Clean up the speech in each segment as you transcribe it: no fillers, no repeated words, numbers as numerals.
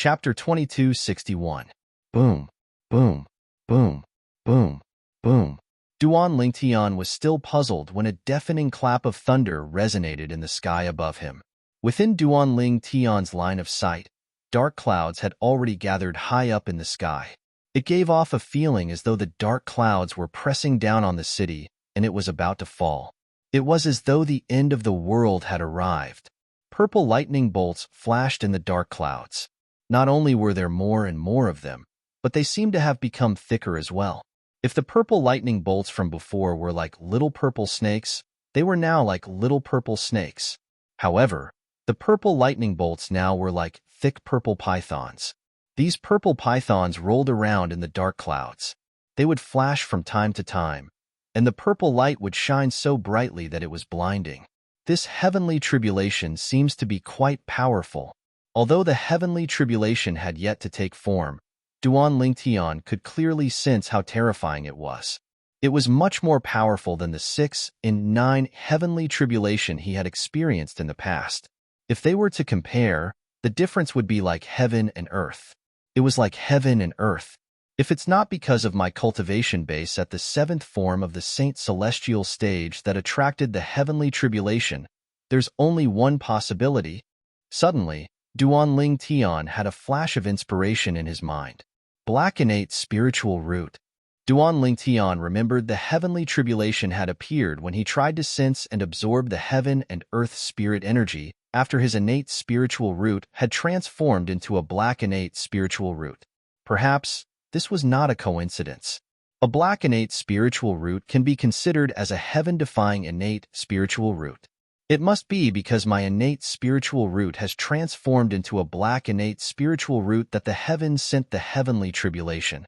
Chapter 2261. Boom, boom, boom, boom, boom. Duan Lingtian was still puzzled when a deafening clap of thunder resonated in the sky above him. Within Duan Lingtian's line of sight, dark clouds had already gathered high up in the sky. It gave off a feeling as though the dark clouds were pressing down on the city and it was about to fall. It was as though the end of the world had arrived. Purple lightning bolts flashed in the dark clouds. Not only were there more and more of them, but they seemed to have become thicker as well. If the purple lightning bolts from before were like little purple snakes, they were now like little purple snakes. However, the purple lightning bolts now were like thick purple pythons. These purple pythons rolled around in the dark clouds. They would flash from time to time, and the purple light would shine so brightly that it was blinding. This heavenly tribulation seems to be quite powerful. Although the heavenly tribulation had yet to take form, Duan Lingtian could clearly sense how terrifying it was. It was much more powerful than the 6 and 9 heavenly tribulation he had experienced in the past. If they were to compare, the difference would be like heaven and earth. It was like heaven and earth. If it's not because of my cultivation base at the 7th form of the Saint Celestial stage that attracted the heavenly tribulation, there's only one possibility. Suddenly, Duan Lingtian had a flash of inspiration in his mind. Black innate spiritual root. Duan Lingtian remembered the heavenly tribulation had appeared when he tried to sense and absorb the heaven and earth spirit energy after his innate spiritual root had transformed into a black innate spiritual root. Perhaps this was not a coincidence. A black innate spiritual root can be considered as a heaven-defying innate spiritual root. It must be because my innate spiritual root has transformed into a black innate spiritual root that the heavens sent the heavenly tribulation.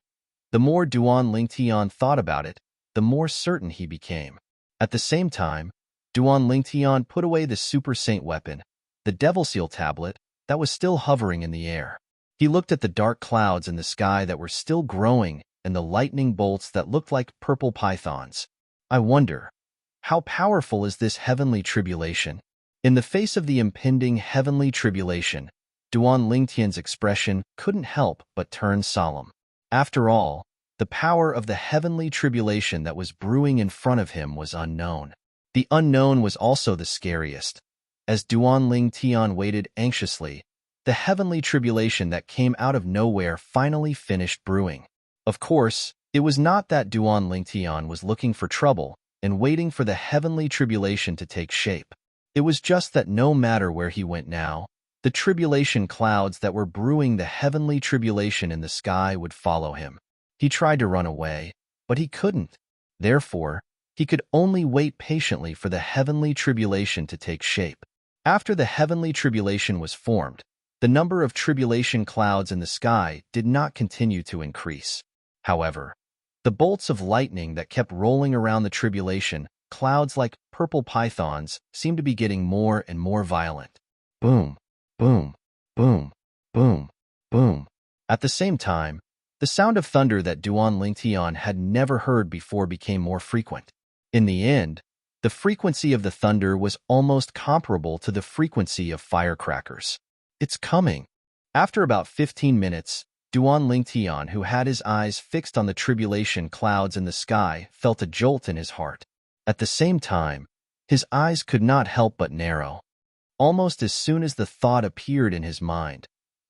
The more Duan Lingtian thought about it, the more certain he became. At the same time, Duan Lingtian put away the super saint weapon, the Devil Seal tablet, that was still hovering in the air. He looked at the dark clouds in the sky that were still growing and the lightning bolts that looked like purple pythons. I wonder, how powerful is this heavenly tribulation? In the face of the impending heavenly tribulation, Duan Lingtian's expression couldn't help but turn solemn. After all, the power of the heavenly tribulation that was brewing in front of him was unknown. The unknown was also the scariest. As Duan Lingtian waited anxiously, the heavenly tribulation that came out of nowhere finally finished brewing. Of course, it was not that Duan Lingtian was looking for trouble and waiting for the heavenly tribulation to take shape. It was just that no matter where he went now, the tribulation clouds that were brewing the heavenly tribulation in the sky would follow him. He tried to run away, but he couldn't. Therefore, he could only wait patiently for the heavenly tribulation to take shape. After the heavenly tribulation was formed, the number of tribulation clouds in the sky did not continue to increase. However, the bolts of lightning that kept rolling around the tribulation clouds like purple pythons seemed to be getting more and more violent. Boom, boom, boom, boom, boom. At the same time, the sound of thunder that Duan Lingtian had never heard before became more frequent. In the end, the frequency of the thunder was almost comparable to the frequency of firecrackers. It's coming. After about 15 minutes, Duan Lingtian, who had his eyes fixed on the tribulation clouds in the sky, felt a jolt in his heart. At the same time, his eyes could not help but narrow. Almost as soon as the thought appeared in his mind,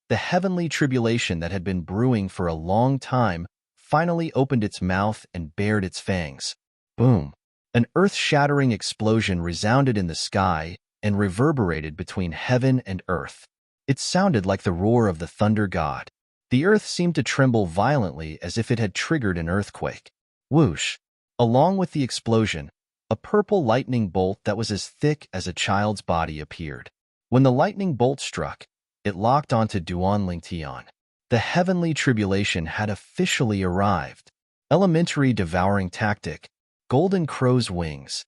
the heavenly tribulation that had been brewing for a long time finally opened its mouth and bared its fangs. Boom! An earth-shattering explosion resounded in the sky and reverberated between heaven and earth. It sounded like the roar of the thunder god. The earth seemed to tremble violently as if it had triggered an earthquake. Whoosh! Along with the explosion, a purple lightning bolt that was as thick as a child's body appeared. When the lightning bolt struck, it locked onto Duan Lingtian. The heavenly tribulation had officially arrived. Elementary devouring tactic, golden crow's wings.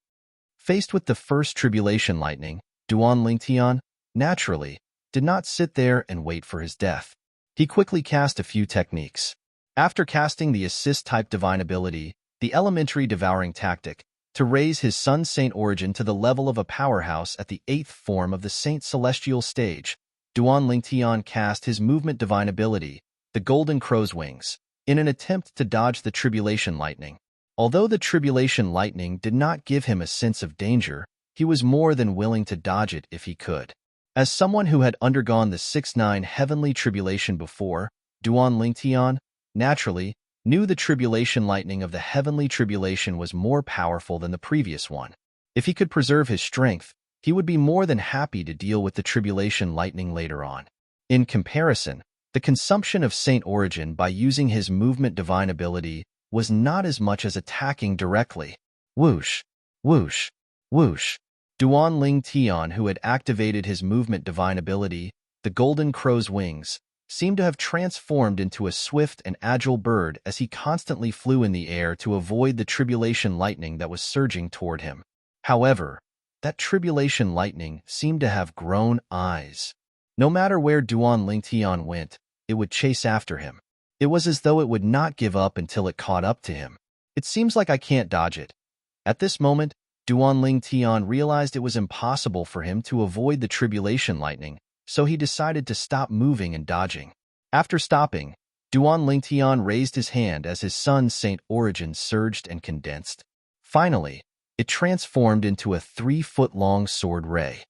Faced with the first tribulation lightning, Duan Lingtian, naturally, did not sit there and wait for his death. He quickly cast a few techniques. After casting the assist-type divine ability, the elementary devouring tactic, to raise his Sun Saint origin to the level of a powerhouse at the 8th form of the Saint Celestial stage, Duan Lingtian cast his movement divine ability, the Golden Crow's Wings, in an attempt to dodge the Tribulation Lightning. Although the Tribulation Lightning did not give him a sense of danger, he was more than willing to dodge it if he could. As someone who had undergone the 6-9 heavenly tribulation before, Duan Lingtian, naturally, knew the Tribulation Lightning of the heavenly tribulation was more powerful than the previous one. If he could preserve his strength, he would be more than happy to deal with the Tribulation Lightning later on. In comparison, the consumption of Saint Origin by using his movement divine ability was not as much as attacking directly. Whoosh, whoosh, whoosh. Duan Lingtian, who had activated his movement divine ability, the Golden Crow's Wings, seemed to have transformed into a swift and agile bird as he constantly flew in the air to avoid the Tribulation Lightning that was surging toward him. However, that Tribulation Lightning seemed to have grown eyes. No matter where Duan Lingtian went, it would chase after him. It was as though it would not give up until it caught up to him. It seems like I can't dodge it. At this moment, Duan Lingtian realized it was impossible for him to avoid the Tribulation Lightning, so he decided to stop moving and dodging. After stopping, Duan Lingtian raised his hand as his sun Saint Origin surged and condensed. Finally, it transformed into a 3-foot-long sword ray.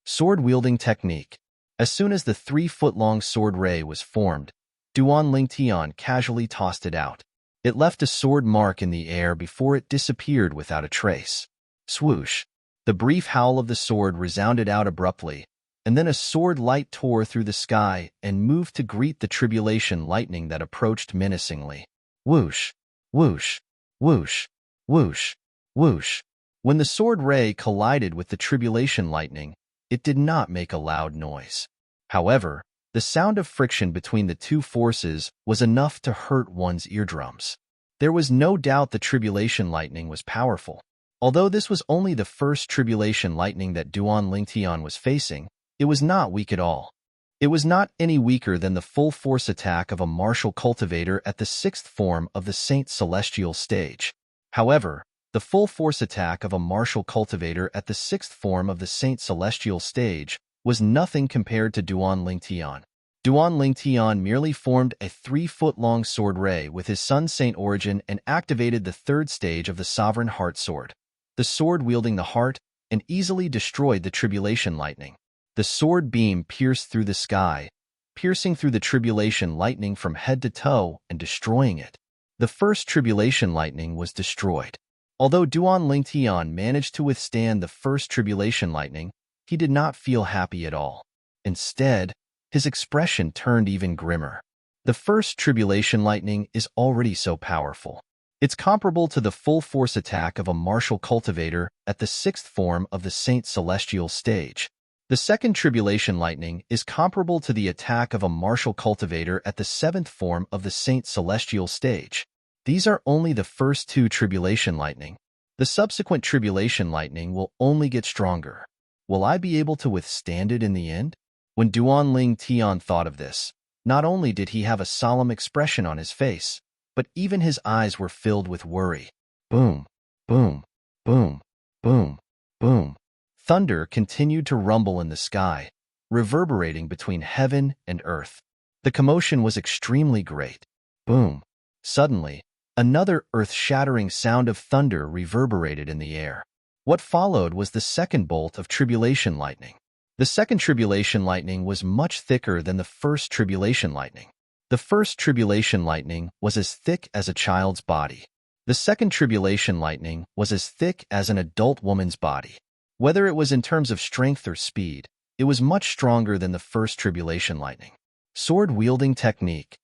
Sword-wielding technique. As soon as the 3-foot-long sword ray was formed, Duan Lingtian casually tossed it out. It left a sword mark in the air before it disappeared without a trace. Swoosh! The brief howl of the sword resounded out abruptly, and then a sword light tore through the sky and moved to greet the Tribulation Lightning that approached menacingly. Whoosh! Whoosh! Whoosh! Whoosh! Whoosh! When the sword ray collided with the Tribulation Lightning, it did not make a loud noise. However, the sound of friction between the two forces was enough to hurt one's eardrums. There was no doubt the Tribulation Lightning was powerful. Although this was only the first Tribulation Lightning that Duan Lingtian was facing, it was not weak at all. It was not any weaker than the full-force attack of a martial cultivator at the 6th form of the Saint Celestial stage. However, the full-force attack of a martial cultivator at the 6th form of the Saint Celestial stage was nothing compared to Duan Lingtian. Duan Lingtian merely formed a 3-foot-long sword ray with his sun Saint Origin and activated the 3rd stage of the Sovereign Heart Sword. The sword wielding the heart and easily destroyed the Tribulation Lightning. The sword beam pierced through the sky, piercing through the Tribulation Lightning from head to toe and destroying it. The first Tribulation Lightning was destroyed. Although Duan Lingtian managed to withstand the first Tribulation Lightning, he did not feel happy at all. Instead, his expression turned even grimmer. The first Tribulation Lightning is already so powerful. It's comparable to the full-force attack of a martial cultivator at the 6th form of the Saint Celestial stage. The second Tribulation Lightning is comparable to the attack of a martial cultivator at the 7th form of the Saint Celestial stage. These are only the first 2 Tribulation Lightning. The subsequent Tribulation Lightning will only get stronger. Will I be able to withstand it in the end? When Duan Lingtian thought of this, not only did he have a solemn expression on his face, but even his eyes were filled with worry. Boom, boom, boom, boom, boom. Thunder continued to rumble in the sky, reverberating between heaven and earth. The commotion was extremely great. Boom. Suddenly, another earth-shattering sound of thunder reverberated in the air. What followed was the second bolt of Tribulation Lightning. The second Tribulation Lightning was much thicker than the first Tribulation Lightning. The first Tribulation Lightning was as thick as a child's body. The second Tribulation Lightning was as thick as an adult woman's body. Whether it was in terms of strength or speed, it was much stronger than the first Tribulation Lightning. Sword-wielding technique.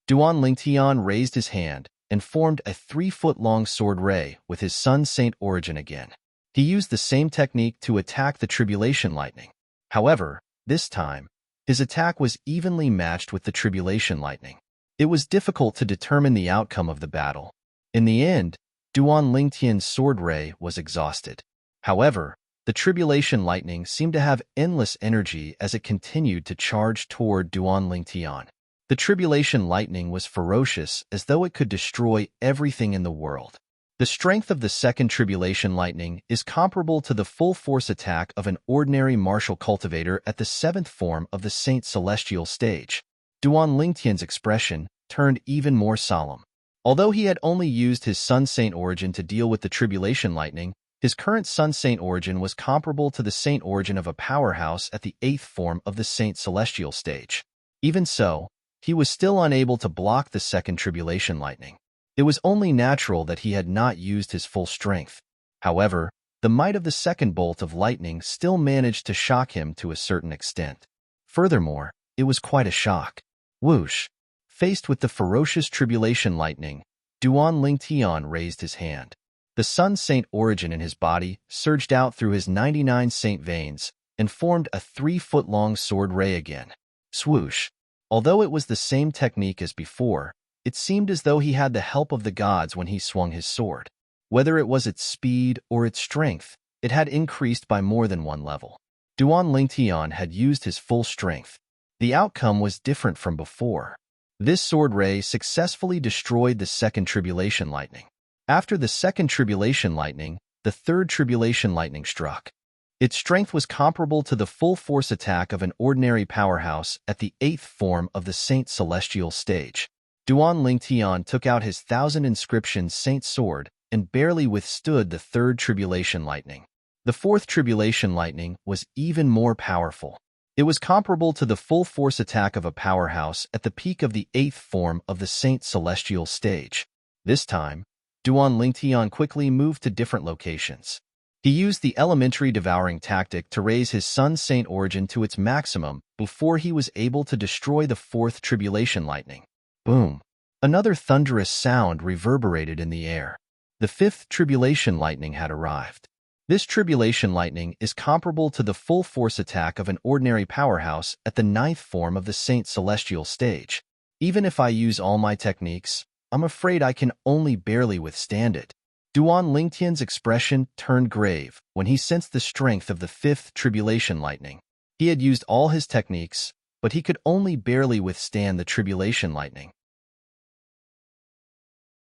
Duan Lingtian raised his hand and formed a 3-foot-long sword ray with his sun Saint Origin again. He used the same technique to attack the Tribulation Lightning. However, this time, his attack was evenly matched with the Tribulation Lightning. It was difficult to determine the outcome of the battle. In the end, Duan Lingtian's sword ray was exhausted. However, the Tribulation Lightning seemed to have endless energy as it continued to charge toward Duan Lingtian. The Tribulation Lightning was ferocious as though it could destroy everything in the world. The The strength of the second tribulation lightning is comparable to the full force attack of an ordinary martial cultivator at the seventh form of the Saint Celestial stage. Duan Lingtian's expression turned even more solemn. Although he had only used his Sun Saint origin to deal with the tribulation lightning, his current Sun Saint origin was comparable to the Saint origin of a powerhouse at the eighth form of the Saint Celestial stage. Even so, he was still unable to block the second tribulation lightning. It was only natural that he had not used his full strength. However, the might of the second bolt of lightning still managed to shock him to a certain extent. Furthermore, it was quite a shock. Whoosh! Faced with the ferocious tribulation lightning, Duan Lingtian raised his hand. The Sun Saint origin in his body surged out through his 99 saint veins and formed a 3-foot-long sword ray again. Swoosh! Although it was the same technique as before, it seemed as though he had the help of the gods when he swung his sword. Whether it was its speed or its strength, it had increased by more than one level. Duan Lingtian had used his full strength. The outcome was different from before. This sword ray successfully destroyed the second tribulation lightning. After the second tribulation lightning, the third tribulation lightning struck. Its strength was comparable to the full force attack of an ordinary powerhouse at the eighth form of the Saint Celestial stage. Duan Lingtian took out his 1,000 inscriptions Saint Sword and barely withstood the third tribulation lightning. The fourth tribulation lightning was even more powerful. It was comparable to the full force attack of a powerhouse at the peak of the eighth form of the Saint Celestial stage. This time, Duan Lingtian quickly moved to different locations. He used the elementary devouring tactic to raise his Sun Saint origin to its maximum before he was able to destroy the fourth tribulation lightning. Boom! Another thunderous sound reverberated in the air. The fifth tribulation lightning had arrived. This tribulation lightning is comparable to the full force attack of an ordinary powerhouse at the ninth form of the Saint Celestial stage. Even if I use all my techniques, I'm afraid I can only barely withstand it. Duan Lingtian's expression turned grave when he sensed the strength of the fifth tribulation lightning. He had used all his techniques, but he could only barely withstand the tribulation lightning.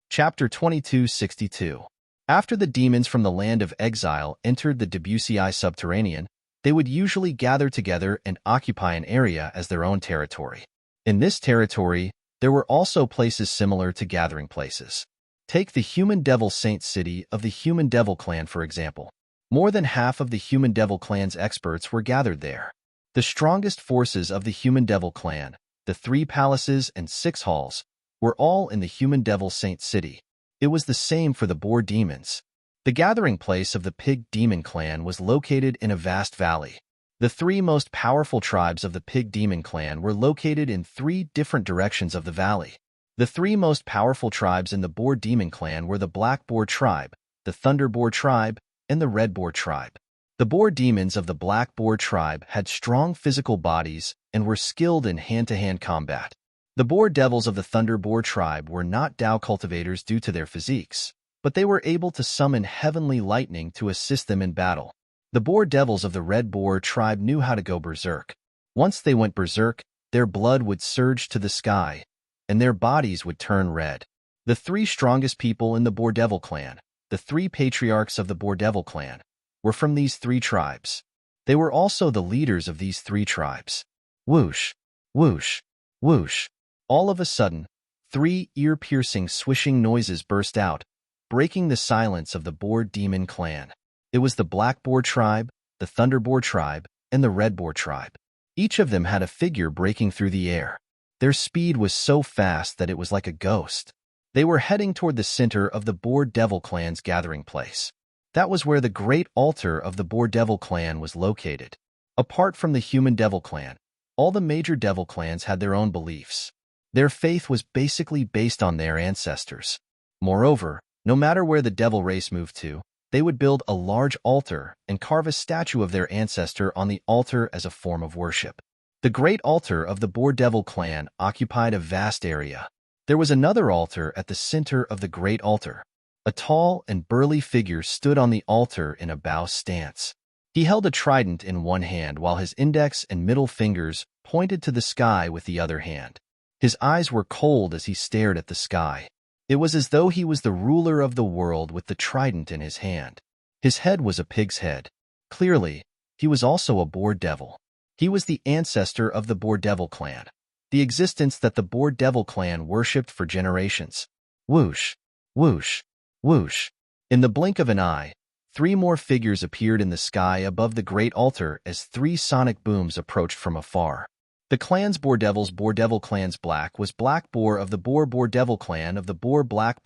Chapter 2262. After the demons from the land of exile entered the Debussy subterranean, they would usually gather together and occupy an area as their own territory. In this territory, there were also places similar to gathering places. Take the Human Devil Saint City of the Human Devil Clan, for example. More than half of the Human Devil Clan's experts were gathered there. The strongest forces of the Human Devil Clan, the 3 palaces and 6 halls, were all in the Human Devil Saint City. It was the same for the Boar Demons. The gathering place of the Pig Demon Clan was located in a vast valley. The 3 most powerful tribes of the Pig Demon Clan were located in 3 different directions of the valley. The 3 most powerful tribes in the Boar Demon Clan were the Black Boar Tribe, the Thunder Boar Tribe, and the Red Boar Tribe. The Boar Demons of the Black Boar Tribe had strong physical bodies and were skilled in hand-to-hand combat. The Boar Devils of the Thunder Boar Tribe were not Dao cultivators due to their physiques, but they were able to summon heavenly lightning to assist them in battle. The Boar Devils of the Red Boar Tribe knew how to go berserk. Once they went berserk, their blood would surge to the sky, and their bodies would turn red. The 3 strongest people in the Boar Devil Clan, the 3 patriarchs of the Boar Devil Clan, were from these 3 tribes. They were also the leaders of these 3 tribes. Whoosh! Whoosh! Whoosh! All of a sudden, 3 ear-piercing swishing noises burst out, breaking the silence of the Boar Demon Clan. It was the Black Boar Tribe, the Thunder Boar Tribe, and the Red Boar Tribe. Each of them had a figure breaking through the air. Their speed was so fast that it was like a ghost. They were heading toward the center of the Boar Devil Clan's gathering place. That was where the great altar of the Boar Devil Clan was located. Apart from the Human Devil Clan, all the major devil clans had their own beliefs. Their faith was basically based on their ancestors. Moreover, no matter where the devil race moved to, they would build a large altar and carve a statue of their ancestor on the altar as a form of worship. The great altar of the Boar Devil Clan occupied a vast area. There was another altar at the center of the great altar. A tall and burly figure stood on the altar in a bow stance. He held a trident in one hand while his index and middle fingers pointed to the sky with the other hand. His eyes were cold as he stared at the sky. It was as though he was the ruler of the world with the trident in his hand. His head was a pig's head. Clearly, he was also a boar devil. He was the ancestor of the boar devil clan, the existence that the boar devil clan worshipped for generations. Whoosh, whoosh, whoosh. In the blink of an eye, 3 more figures appeared in the sky above the great altar as 3 sonic booms approached from afar. The clan's boar devil clan's black was black boar of the boar devil clan of the boar black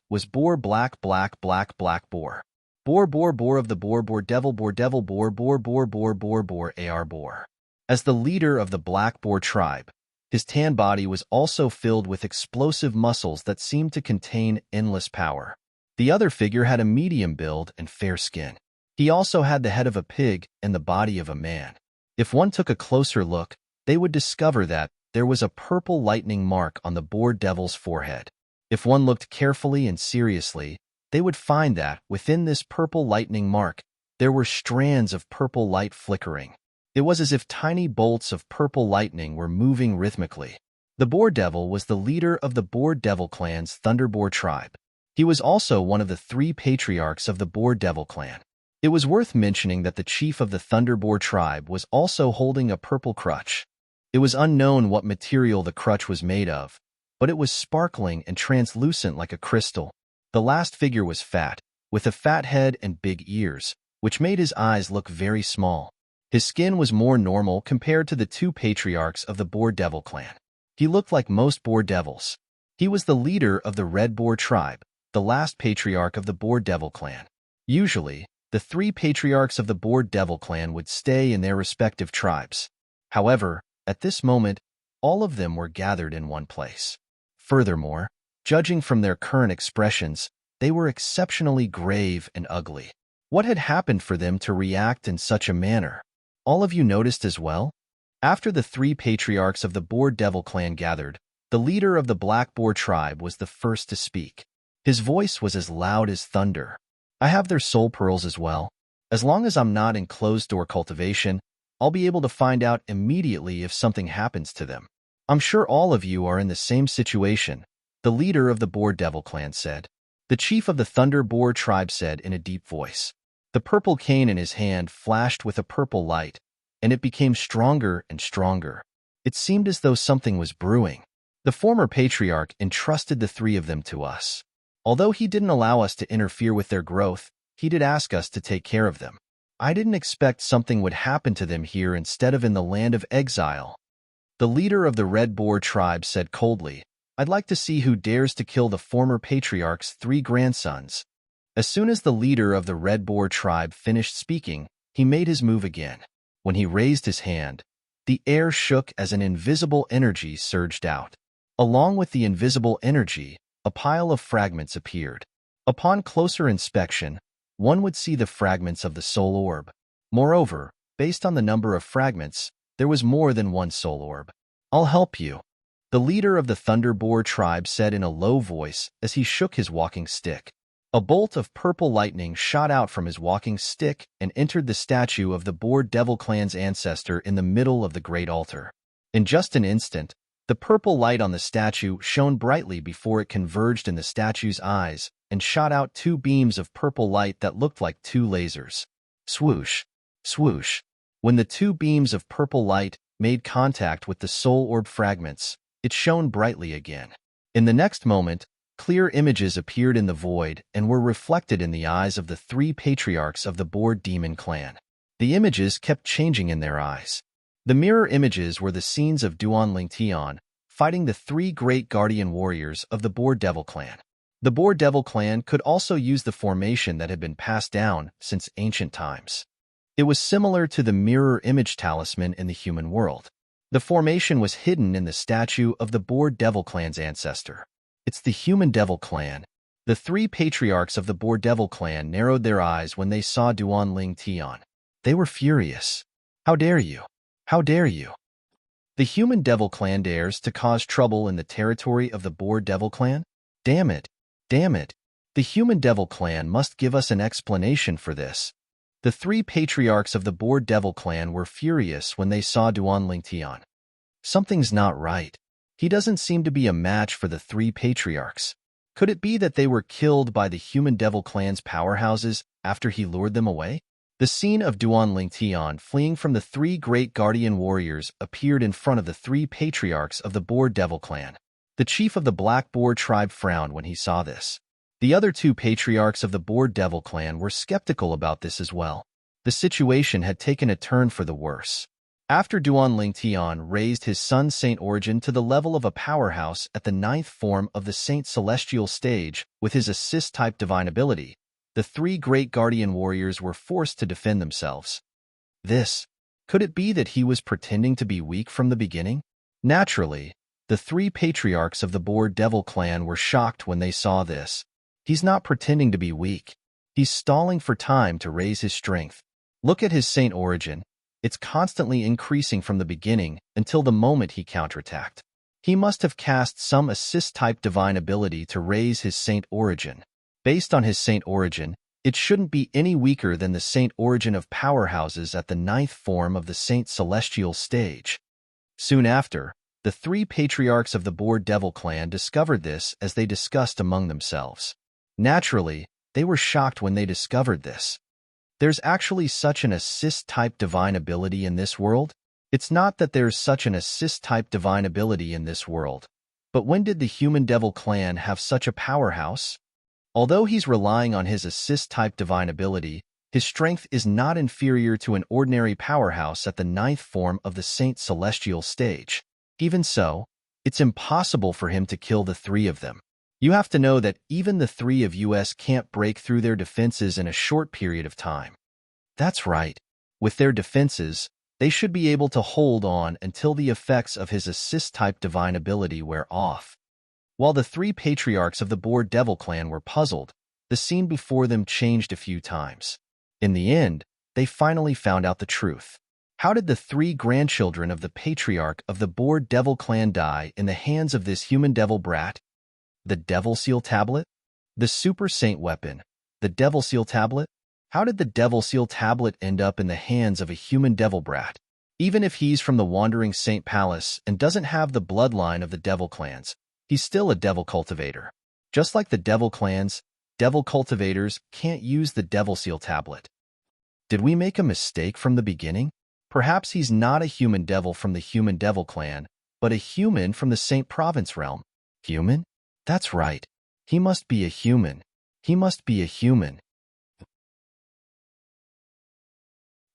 was boar black boar. Boar of the boar devil boar ar boar. As the leader of the black boar tribe, his tan body was also filled with explosive muscles that seemed to contain endless power. The other figure had a medium build and fair skin. He also had the head of a pig and the body of a man. If one took a closer look, they would discover that there was a purple lightning mark on the boar devil's forehead. If one looked carefully and seriously, they would find that, within this purple lightning mark, there were strands of purple light flickering. It was as if tiny bolts of purple lightning were moving rhythmically. The boar devil was the leader of the boar devil clan's Thunderboar tribe. He was also one of the 3 patriarchs of the boar devil clan. It was worth mentioning that the chief of the Thunderboar tribe was also holding a purple crutch. It was unknown what material the crutch was made of, but it was sparkling and translucent like a crystal. The last figure was fat, with a fat head and big ears, which made his eyes look very small. His skin was more normal compared to the 2 patriarchs of the boar devil clan. He looked like most boar devils. He was the leader of the red boar tribe, the last patriarch of the boar devil clan. Usually, the 3 patriarchs of the boar devil clan would stay in their respective tribes. However, at this moment, all of them were gathered in one place. Furthermore, judging from their current expressions, they were exceptionally grave and ugly. What had happened for them to react in such a manner? All of you noticed as well? After the 3 patriarchs of the boar devil clan gathered, the leader of the black boar tribe was the first to speak. His voice was as loud as thunder. I have their soul pearls as well. As long as I'm not in closed-door cultivation, I'll be able to find out immediately if something happens to them. I'm sure all of you are in the same situation, the leader of the boar devil clan said. The chief of the Thunder Boar tribe said in a deep voice. The purple cane in his hand flashed with a purple light, and it became stronger and stronger. It seemed as though something was brewing. The former patriarch entrusted the 3 of them to us. Although he didn't allow us to interfere with their growth, he did ask us to take care of them. I didn't expect something would happen to them here instead of in the land of exile. The leader of the Red Boar tribe said coldly, I'd like to see who dares to kill the former patriarch's 3 grandsons. As soon as the leader of the Red Boar tribe finished speaking, he made his move again. When he raised his hand, the air shook as an invisible energy surged out. Along with the invisible energy, a pile of fragments appeared. Upon closer inspection, one would see the fragments of the soul orb. Moreover, based on the number of fragments, there was more than one soul orb. I'll help you, the leader of the Thunder Boar tribe said in a low voice as he shook his walking stick. A bolt of purple lightning shot out from his walking stick and entered the statue of the Boar Devil clan's ancestor in the middle of the great altar. In just an instant, the purple light on the statue shone brightly before it converged in the statue's eyes and shot out 2 beams of purple light that looked like 2 lasers. Swoosh, swoosh. When the 2 beams of purple light made contact with the soul orb fragments, it shone brightly again. In the next moment, clear images appeared in the void and were reflected in the eyes of the 3 patriarchs of the Boar Demon clan. The images kept changing in their eyes. The mirror images were the scenes of Duan Lingtian fighting the 3 great guardian warriors of the Boar Devil clan. The Boar Devil clan could also use the formation that had been passed down since ancient times. It was similar to the mirror image talisman in the human world. The formation was hidden in the statue of the Boar Devil clan's ancestor. It's the human devil clan. The 3 patriarchs of the Boar Devil clan narrowed their eyes when they saw Duan Lingtian. They were furious. How dare you? How dare you? The human devil clan dares to cause trouble in the territory of the Boar Devil clan? Damn it. Damn it. The human devil clan must give us an explanation for this. The 3 patriarchs of the Boar Devil clan were furious when they saw Duan Lingtian. Something's not right. He doesn't seem to be a match for the 3 patriarchs. Could it be that they were killed by the human devil clan's powerhouses after he lured them away? The scene of Duan Lingtian fleeing from the three great guardian warriors appeared in front of the three patriarchs of the Boar Devil clan. The chief of the Black Boar tribe frowned when he saw this. The other two patriarchs of the Boar Devil clan were skeptical about this as well. The situation had taken a turn for the worse. After Duan Lingtian raised his son Saint Origin to the level of a powerhouse at the 9th form of the Saint Celestial stage with his assist-type divine ability, the three great guardian warriors were forced to defend themselves. Could it be that he was pretending to be weak from the beginning? Naturally, the three patriarchs of the Boar Devil clan were shocked when they saw this. He's not pretending to be weak. He's stalling for time to raise his strength. Look at his Saint Origin. It's constantly increasing from the beginning until the moment he counterattacked. He must have cast some assist-type divine ability to raise his Saint Origin. Based on his Saint Origin, it shouldn't be any weaker than the Saint Origin of powerhouses at the 9th form of the Saint Celestial stage. Soon after, the three patriarchs of the Boar Devil clan discovered this as they discussed among themselves. Naturally, they were shocked when they discovered this. There's actually such an assist-type divine ability in this world? It's not that there's such an assist-type divine ability in this world, but when did the Human Devil clan have such a powerhouse? Although he's relying on his assist-type divine ability, his strength is not inferior to an ordinary powerhouse at the 9th form of the Saint Celestial stage. Even so, it's impossible for him to kill the three of them. You have to know that even the three of us can't break through their defenses in a short period of time. That's right. With their defenses, they should be able to hold on until the effects of his assist-type divine ability wear off. While the three patriarchs of the Boar Devil clan were puzzled, the scene before them changed a few times. In the end, they finally found out the truth. How did the three grandchildren of the patriarch of the Boar Devil clan die in the hands of this human devil brat? The Devil Seal Tablet? The Super Saint Weapon? The Devil Seal Tablet? How did the Devil Seal Tablet end up in the hands of a human devil brat? Even if he's from the Wandering Saint Palace and doesn't have the bloodline of the devil clans, he's still a devil cultivator. Just like the devil clans, devil cultivators can't use the Devil Seal Tablet. Did we make a mistake from the beginning? Perhaps he's not a human devil from the Human Devil clan, but a human from the Saint Province realm. Human? That's right. He must be a human. He must be a human.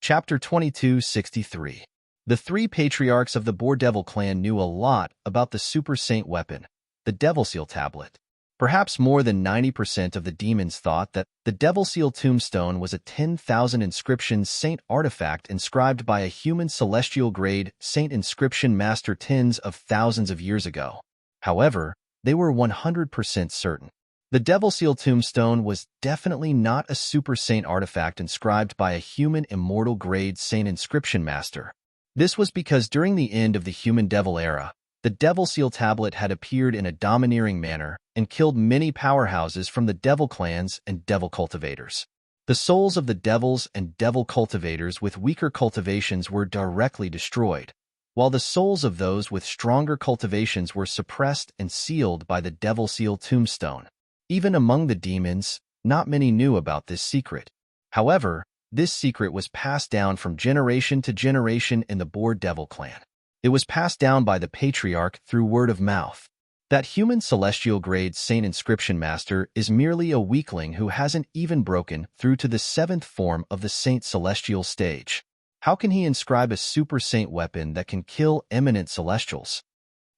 Chapter 2263. The three patriarchs of the Boar Devil clan knew a lot about the Super Saint Weapon, the Devil Seal Tablet. Perhaps more than 90% of the demons thought that the Devil Seal Tombstone was a 10,000 inscription saint artifact inscribed by a human celestial grade saint inscription master tens of thousands of years ago. However, they were 100% certain. The Devil Seal Tombstone was definitely not a super saint artifact inscribed by a human immortal grade saint inscription master. This was because during the end of the Human Devil era, the Devil Seal Tablet had appeared in a domineering manner and killed many powerhouses from the devil clans and devil cultivators. The souls of the devils and devil cultivators with weaker cultivations were directly destroyed, while the souls of those with stronger cultivations were suppressed and sealed by the Devil Seal Tombstone. Even among the demons, not many knew about this secret. However, this secret was passed down from generation to generation in the Boar Devil clan. It was passed down by the patriarch through word of mouth. That human celestial grade saint inscription master is merely a weakling who hasn't even broken through to the 7th form of the saint celestial stage. How can he inscribe a super saint weapon that can kill eminent celestials?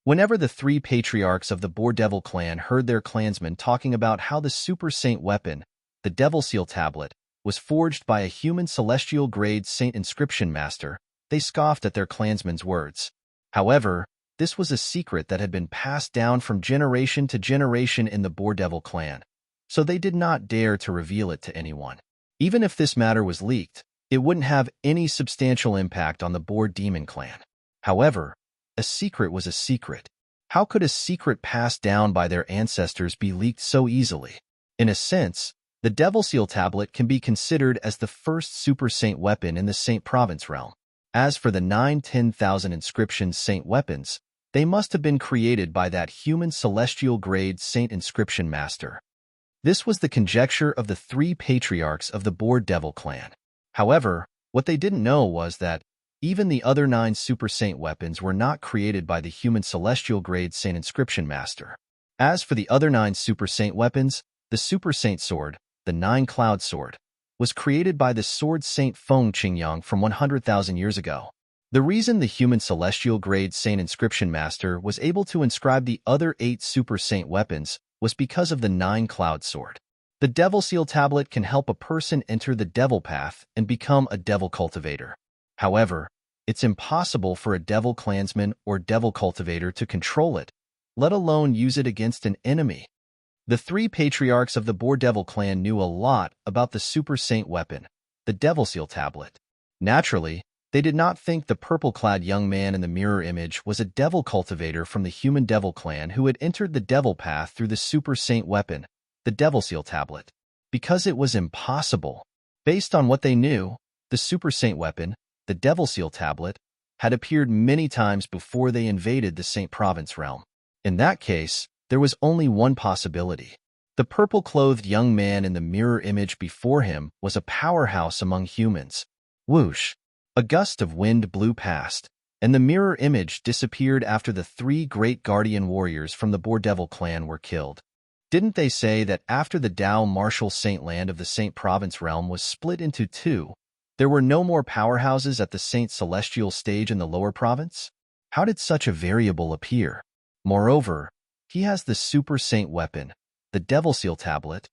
Whenever the three patriarchs of the Boar Devil clan heard their clansmen talking about how the super saint weapon, the Devil Seal Tablet, was forged by a human celestial grade saint inscription master, they scoffed at their clansmen's words. However, this was a secret that had been passed down from generation to generation in the Boar Devil clan, so they did not dare to reveal it to anyone. Even if this matter was leaked, it wouldn't have any substantial impact on the Boar Demon clan. However, a secret was a secret. How could a secret passed down by their ancestors be leaked so easily? In a sense, the Devil Seal Tablet can be considered as the first super saint weapon in the Saint Province realm. As for the 9-10,000 inscription saint weapons, They must have been created by that human celestial-grade saint inscription master. This was the conjecture of the three patriarchs of the Boar Devil clan. However, what they didn't know was that even the other 9 super saint weapons were not created by the human celestial-grade saint inscription master. As for the other 9 super saint weapons, the super saint sword, the 9-cloud sword, was created by the sword saint Feng Qingyang from 100,000 years ago. The reason the human celestial-grade saint inscription master was able to inscribe the other 8 super saint weapons was because of the 9-cloud sword. The Devil Seal Tablet can help a person enter the devil path and become a devil cultivator. However, it's impossible for a devil clansman or devil cultivator to control it, let alone use it against an enemy. The 3 patriarchs of the Boar Devil clan knew a lot about the super saint weapon, the Devil Seal Tablet. Naturally, they did not think the purple-clad young man in the mirror image was a devil cultivator from the human devil clan who had entered the devil path through the super saint weapon, the Devil Seal Tablet, because it was impossible. Based on what they knew, the super saint weapon, the Devil Seal Tablet, had appeared many times before they invaded the Saint Province realm. In that case, there was only one possibility. The purple-clothed young man in the mirror image before him was a powerhouse among humans. Whoosh! A gust of wind blew past, and the mirror image disappeared after the 3 great guardian warriors from the Boar Devil clan were killed. Didn't they say that after the Dao Martial Saint Land of the Saint Province realm was split into 2, there were no more powerhouses at the Saint Celestial stage in the lower province? How did such a variable appear? Moreover, he has the super saint weapon, the Devil Seal Tablet.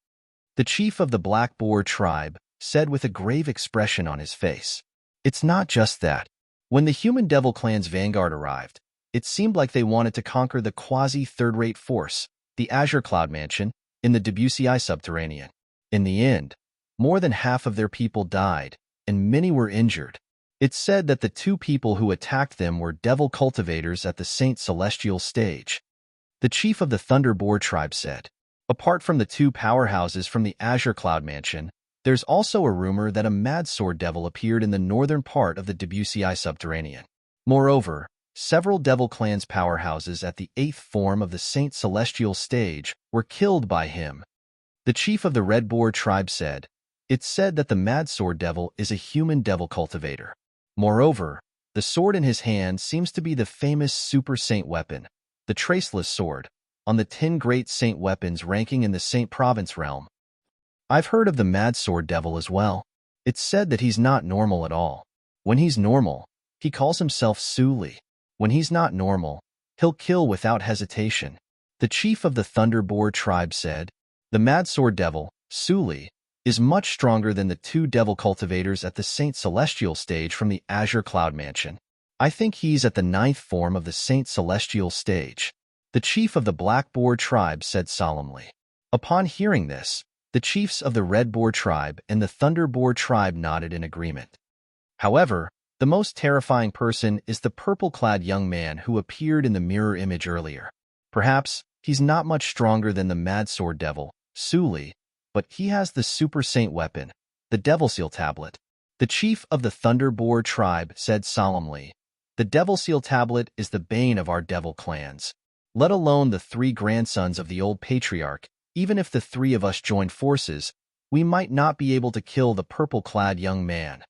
The chief of the Black Boar tribe said with a grave expression on his face. It's not just that. When the human devil clan's vanguard arrived, it seemed like they wanted to conquer the quasi-third-rate force, the Azure Cloud Mansion, in the Debussy subterranean. In the end, more than half of their people died, and many were injured. It's said that the 2 people who attacked them were devil cultivators at the Saint Celestial stage. The chief of the Thunder Boar tribe said, apart from the 2 powerhouses from the Azure Cloud Mansion, there's also a rumor that a mad sword devil appeared in the northern part of the Debussy subterranean. Moreover, several devil clans powerhouses at the 8th form of the Saint Celestial stage were killed by him. The chief of the Red Boar tribe said, it's said that the mad sword devil is a human devil cultivator. Moreover, the sword in his hand seems to be the famous super saint weapon, the Traceless Sword, on the 10 great saint weapons ranking in the Saint Province realm. I've heard of the Mad Sword Devil as well. It's said that he's not normal at all. When he's normal, he calls himself Suli. When he's not normal, he'll kill without hesitation. The chief of the Thunder Boar tribe said, the Mad Sword Devil, Suli, is much stronger than the 2 devil cultivators at the Saint Celestial stage from the Azure Cloud Mansion. I think he's at the 9th form of the Saint Celestial stage. The chief of the Black Boar tribe said solemnly. Upon hearing this, the chiefs of the Red Boar tribe and the Thunder Boar tribe nodded in agreement. However, the most terrifying person is the purple-clad young man who appeared in the mirror image earlier. Perhaps he's not much stronger than the Mad Sword Devil, Suli, but he has the super saint weapon, the Devil Seal Tablet. The chief of the Thunder Boar tribe said solemnly, the Devil Seal Tablet is the bane of our devil clans. Let alone the 3 grandsons of the old patriarch. Even if the 3 of us joined forces, we might not be able to kill the purple-clad young man.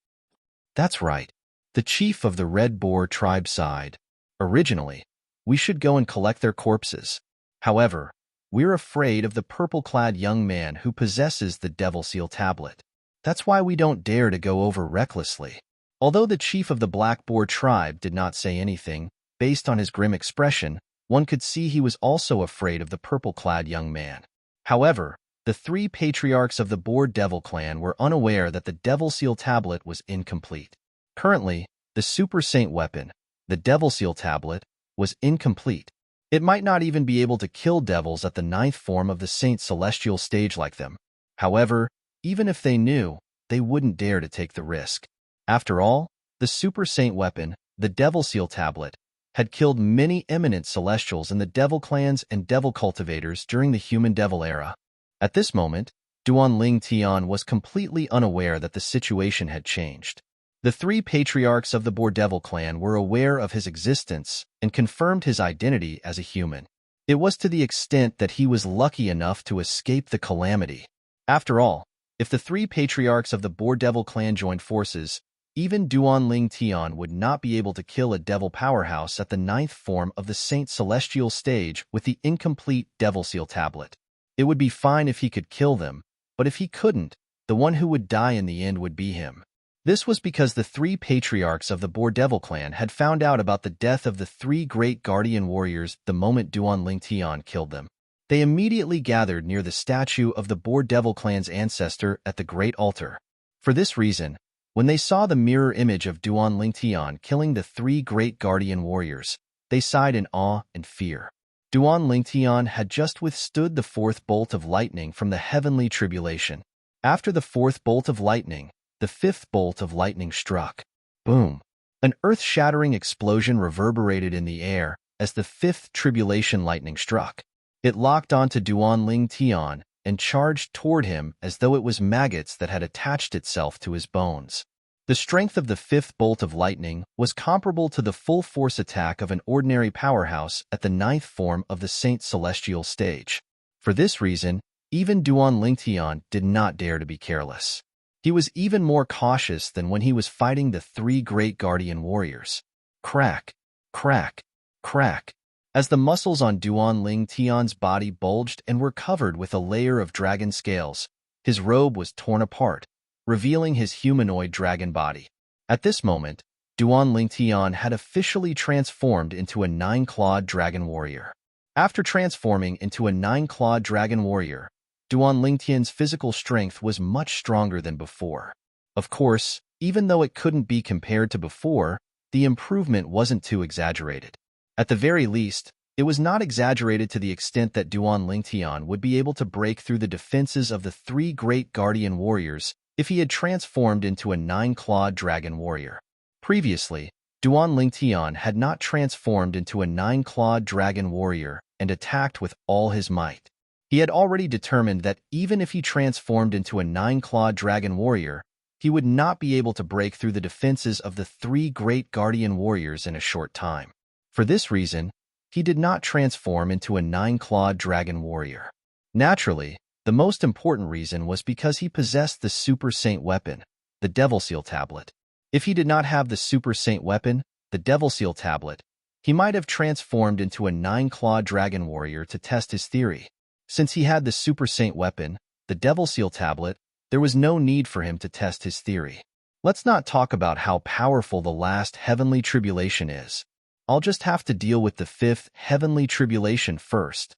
That's right. The chief of the Red Boar tribe sighed. Originally, we should go and collect their corpses. However, we're afraid of the purple-clad young man who possesses the Devil Seal Tablet. That's why we don't dare to go over recklessly. Although the chief of the Black Boar tribe did not say anything, based on his grim expression, one could see he was also afraid of the purple-clad young man. However, the 3 patriarchs of the Boar Devil clan were unaware that the Devil Seal Tablet was incomplete. Currently, the super saint weapon, the Devil Seal Tablet, was incomplete. It might not even be able to kill devils at the 9th form of the Saint Celestial stage like them. However, even if they knew, they wouldn't dare to take the risk. After all, the super saint weapon, the Devil Seal Tablet, had killed many eminent celestials in the devil clans and devil cultivators during the human devil era. At this moment, Duan Ling Tian was completely unaware that the situation had changed. The three patriarchs of the Boardevil clan were aware of his existence and confirmed his identity as a human. It was to the extent that he was lucky enough to escape the calamity. After all, if the three patriarchs of the Boardevil clan joined forces, even Duan Ling Tian would not be able to kill a devil powerhouse at the 9th form of the Saint Celestial stage with the incomplete Devil Seal tablet. It would be fine if he could kill them, but if he couldn't, the one who would die in the end would be him. This was because the three patriarchs of the Boardevil clan had found out about the death of the three great guardian warriors the moment Duan Ling Tian killed them. They immediately gathered near the statue of the Boardevil clan's ancestor at the Great Altar. For this reason, when they saw the mirror image of Duan Ling Tian killing the three great guardian warriors, they sighed in awe and fear. Duan Ling Tian had just withstood the fourth bolt of lightning from the heavenly tribulation. After the fourth bolt of lightning, the fifth bolt of lightning struck. Boom! An earth-shattering explosion reverberated in the air as the fifth tribulation lightning struck. It locked onto Duan Ling Tian and charged toward him as though it was maggots that had attached itself to his bones. The strength of the fifth bolt of lightning was comparable to the full-force attack of an ordinary powerhouse at the 9th form of the Saint Celestial stage. For this reason, even Duan Ling Tian did not dare to be careless. He was even more cautious than when he was fighting the three great guardian warriors. Crack, crack, crack. As the muscles on Duan Ling Tian's body bulged and were covered with a layer of dragon scales, his robe was torn apart, revealing his humanoid dragon body. At this moment, Duan Ling Tian had officially transformed into a 9-clawed dragon warrior. After transforming into a 9-clawed dragon warrior, Duan Ling Tian's physical strength was much stronger than before. Of course, even though it couldn't be compared to before, the improvement wasn't too exaggerated. At the very least, it was not exaggerated to the extent that Duan Ling Tian would be able to break through the defenses of the three great guardian warriors if he had transformed into a 9-clawed dragon warrior. Previously, Duan Ling Tian had not transformed into a 9-clawed dragon warrior and attacked with all his might. He had already determined that even if he transformed into a 9-clawed dragon warrior, he would not be able to break through the defenses of the three great guardian warriors in a short time. For this reason, he did not transform into a 9-clawed dragon warrior. Naturally, the most important reason was because he possessed the Super Saint weapon, the Devil Seal tablet. If he did not have the Super Saint weapon, the Devil Seal tablet, he might have transformed into a 9-clawed dragon warrior to test his theory. Since he had the Super Saint weapon, the Devil Seal tablet, there was no need for him to test his theory. Let's not talk about how powerful the last heavenly tribulation is. I'll just have to deal with the fifth heavenly tribulation first.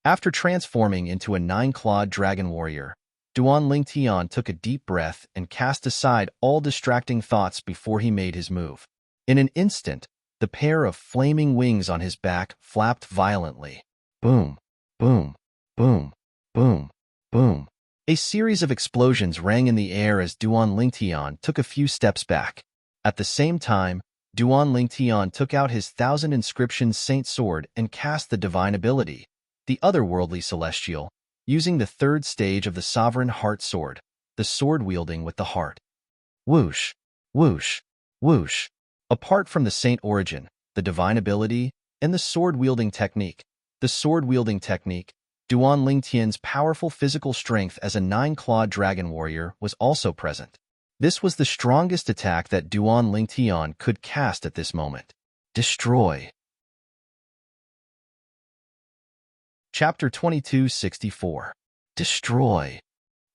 After transforming into a 9-clawed dragon warrior, Duan Ling Tian took a deep breath and cast aside all distracting thoughts before he made his move. In an instant, the pair of flaming wings on his back flapped violently. Boom, boom, boom, boom, boom. A series of explosions rang in the air as Duan Ling Tian took a few steps back. At the same time, Duan Ling Tian took out his 1,000 inscriptions Saint Sword and cast the divine ability, the otherworldly celestial, using the third stage of the Sovereign Heart Sword, the sword wielding with the heart. Whoosh, whoosh, whoosh. Apart from the saint origin, the divine ability, and the sword-wielding technique, Duan Ling Tian's powerful physical strength as a 9-clawed dragon warrior was also present. This was the strongest attack that Duan Ling Tian could cast at this moment. Destroy. Chapter 2264. Destroy.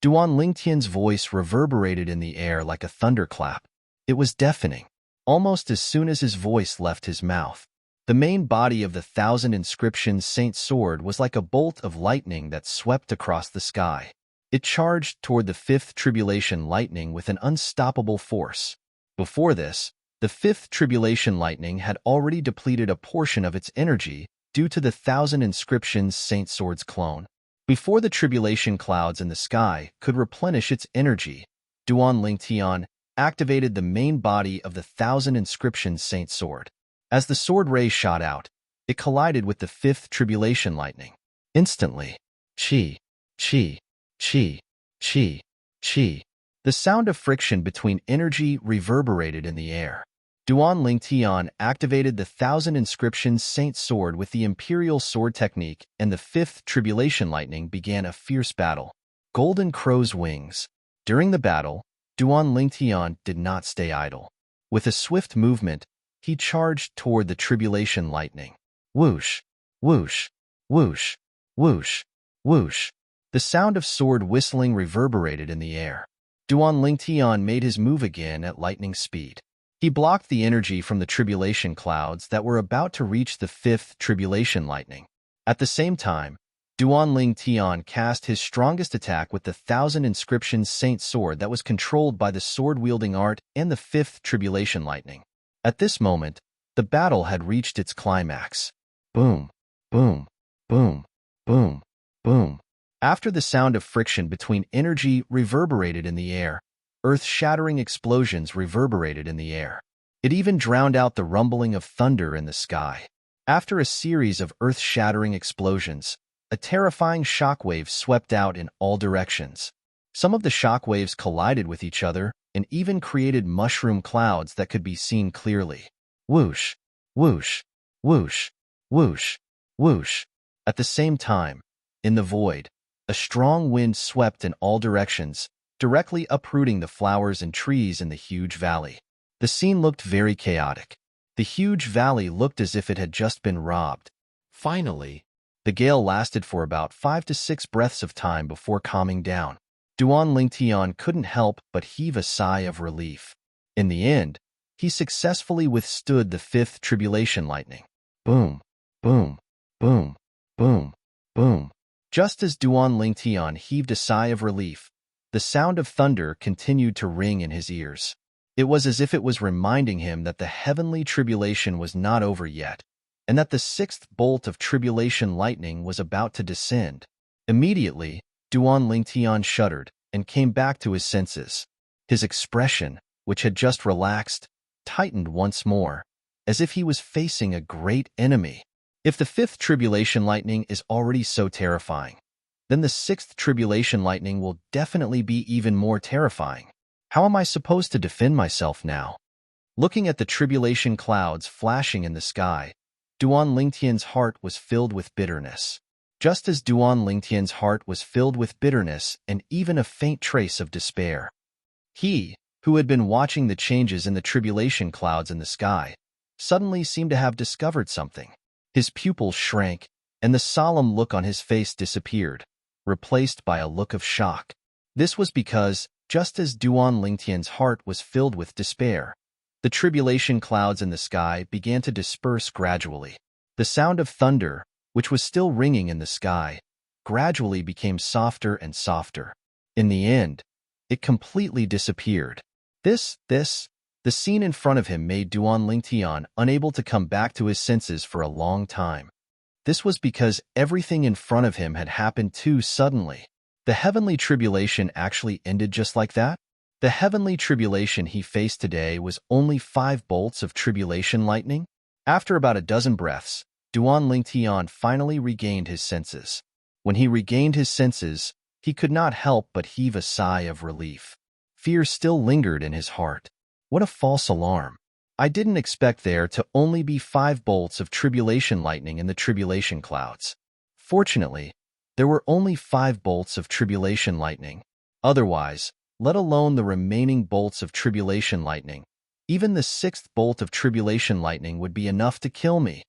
Duan Ling Tian's voice reverberated in the air like a thunderclap. It was deafening. Almost as soon as his voice left his mouth, the main body of the 1,000 inscriptions Saint Sword was like a bolt of lightning that swept across the sky. It charged toward the fifth tribulation lightning with an unstoppable force. Before this, the fifth tribulation lightning had already depleted a portion of its energy due to the 1,000 inscriptions Saint Sword's clone. Before the tribulation clouds in the sky could replenish its energy, Duan Ling Tian activated the main body of the 1,000 inscriptions Saint Sword. As the sword ray shot out, it collided with the fifth tribulation lightning. Instantly, chi, chi, chi, chi, chi, The sound of friction between energy reverberated in the air. Duan Lingtian activated the Thousand Inscriptions Saint Sword with the Imperial Sword technique, and the Fifth Tribulation Lightning began a fierce battle. Golden Crow's Wings. During the battle, Duan Lingtian did not stay idle. With a swift movement, he charged toward the Tribulation Lightning. Whoosh, whoosh, whoosh, whoosh, whoosh. The sound of sword whistling reverberated in the air. Duan Lingtian made his move again at lightning speed. He blocked the energy from the tribulation clouds that were about to reach the Fifth Tribulation Lightning. At the same time, Duan Lingtian cast his strongest attack with the Thousand Inscriptions Saint Sword that was controlled by the sword-wielding art and the Fifth Tribulation Lightning. At this moment, the battle had reached its climax. Boom, boom, boom, boom, boom. After the sound of friction between energy reverberated in the air, earth-shattering explosions reverberated in the air. It even drowned out the rumbling of thunder in the sky. After a series of earth-shattering explosions, a terrifying shockwave swept out in all directions. Some of the shockwaves collided with each other and even created mushroom clouds that could be seen clearly. Whoosh, whoosh, whoosh, whoosh, whoosh. At the same time, in the void, a strong wind swept in all directions, directly uprooting the flowers and trees in the huge valley. The scene looked very chaotic. The huge valley looked as if it had just been robbed. Finally, the gale lasted for about 5 to 6 breaths of time before calming down. Duan Lingtian couldn't help but heave a sigh of relief. In the end, he successfully withstood the Fifth Tribulation Lightning. Boom, boom, boom, boom, boom. Just as Duan Lingtian heaved a sigh of relief, the sound of thunder continued to ring in his ears. It was as if it was reminding him that the heavenly tribulation was not over yet, and that the sixth bolt of tribulation lightning was about to descend. Immediately, Duan Lingtian shuddered and came back to his senses. His expression, which had just relaxed, tightened once more, as if he was facing a great enemy. If the Fifth Tribulation Lightning is already so terrifying, then the Sixth Tribulation Lightning will definitely be even more terrifying. How am I supposed to defend myself now? Looking at the tribulation clouds flashing in the sky, Duan Lingtian's heart was filled with bitterness. Just as Duan Lingtian's heart was filled with bitterness and even a faint trace of despair. He, who had been watching the changes in the tribulation clouds in the sky, suddenly seemed to have discovered something. His pupils shrank, and the solemn look on his face disappeared, replaced by a look of shock. This was because, just as Duan Lingtian's heart was filled with despair, the tribulation clouds in the sky began to disperse gradually. The sound of thunder, which was still ringing in the sky, gradually became softer and softer. In the end, it completely disappeared. The scene in front of him made Duan Lingtian unable to come back to his senses for a long time. This was because everything in front of him had happened too suddenly. The heavenly tribulation actually ended just like that. The heavenly tribulation he faced today was only 5 bolts of tribulation lightning. After about a dozen breaths, Duan Lingtian finally regained his senses. When he regained his senses, he could not help but heave a sigh of relief. Fear still lingered in his heart. What a false alarm. I didn't expect there to only be 5 bolts of tribulation lightning in the tribulation clouds. Fortunately, there were only 5 bolts of tribulation lightning. Otherwise, let alone the remaining bolts of tribulation lightning, even the 6th bolt of tribulation lightning would be enough to kill me.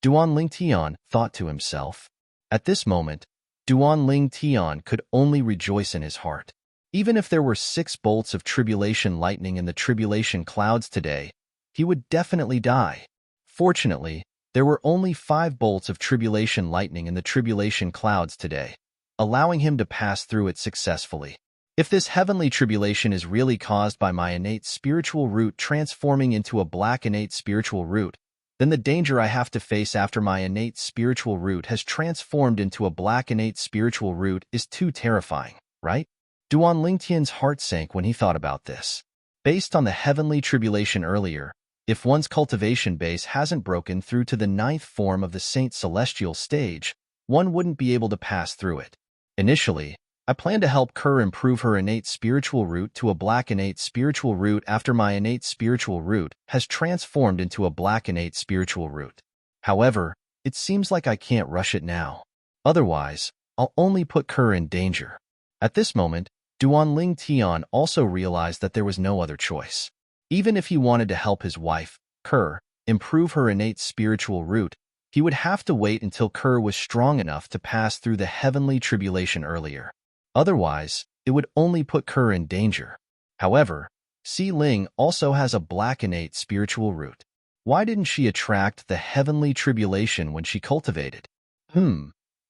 Duan Lingtian thought to himself. At this moment, Duan Lingtian could only rejoice in his heart. Even if there were 6 bolts of tribulation lightning in the tribulation clouds today, he would definitely die. Fortunately, there were only 5 bolts of tribulation lightning in the tribulation clouds today, allowing him to pass through it successfully. If this heavenly tribulation is really caused by my innate spiritual root transforming into a black innate spiritual root, then the danger I have to face after my innate spiritual root has transformed into a black innate spiritual root is too terrifying, right? Duan Lingtian's heart sank when he thought about this. Based on the heavenly tribulation earlier, if one's cultivation base hasn't broken through to the 9th form of the Saint Celestial stage, one wouldn't be able to pass through it. Initially, I plan to help Kerr improve her innate spiritual root to a black innate spiritual root after my innate spiritual root has transformed into a black innate spiritual root. However, it seems like I can't rush it now. Otherwise, I'll only put Kerr in danger. At this moment, Duanling Tian also realized that there was no other choice. Even if he wanted to help his wife, Kerr, improve her innate spiritual root, he would have to wait until Kerr was strong enough to pass through the heavenly tribulation earlier. Otherwise, it would only put Kerr in danger. However, Si Ling also has a black innate spiritual root. Why didn't she attract the heavenly tribulation when she cultivated?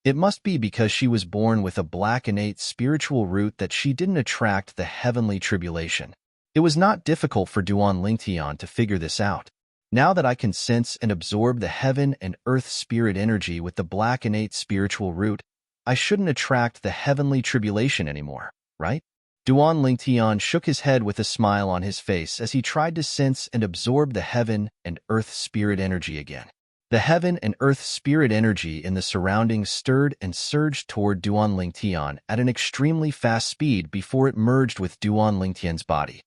It must be because she was born with a black innate spiritual root that she didn't attract the heavenly tribulation. It was not difficult for Duanling Tian to figure this out. Now that I can sense and absorb the heaven and earth spirit energy with the black innate spiritual root, I shouldn't attract the heavenly tribulation anymore, right? Duanling Tian shook his head with a smile on his face as he tried to sense and absorb the heaven and earth spirit energy again. The heaven and earth spirit energy in the surroundings stirred and surged toward Duanling Tian at an extremely fast speed before it merged with Duanling Tian's body.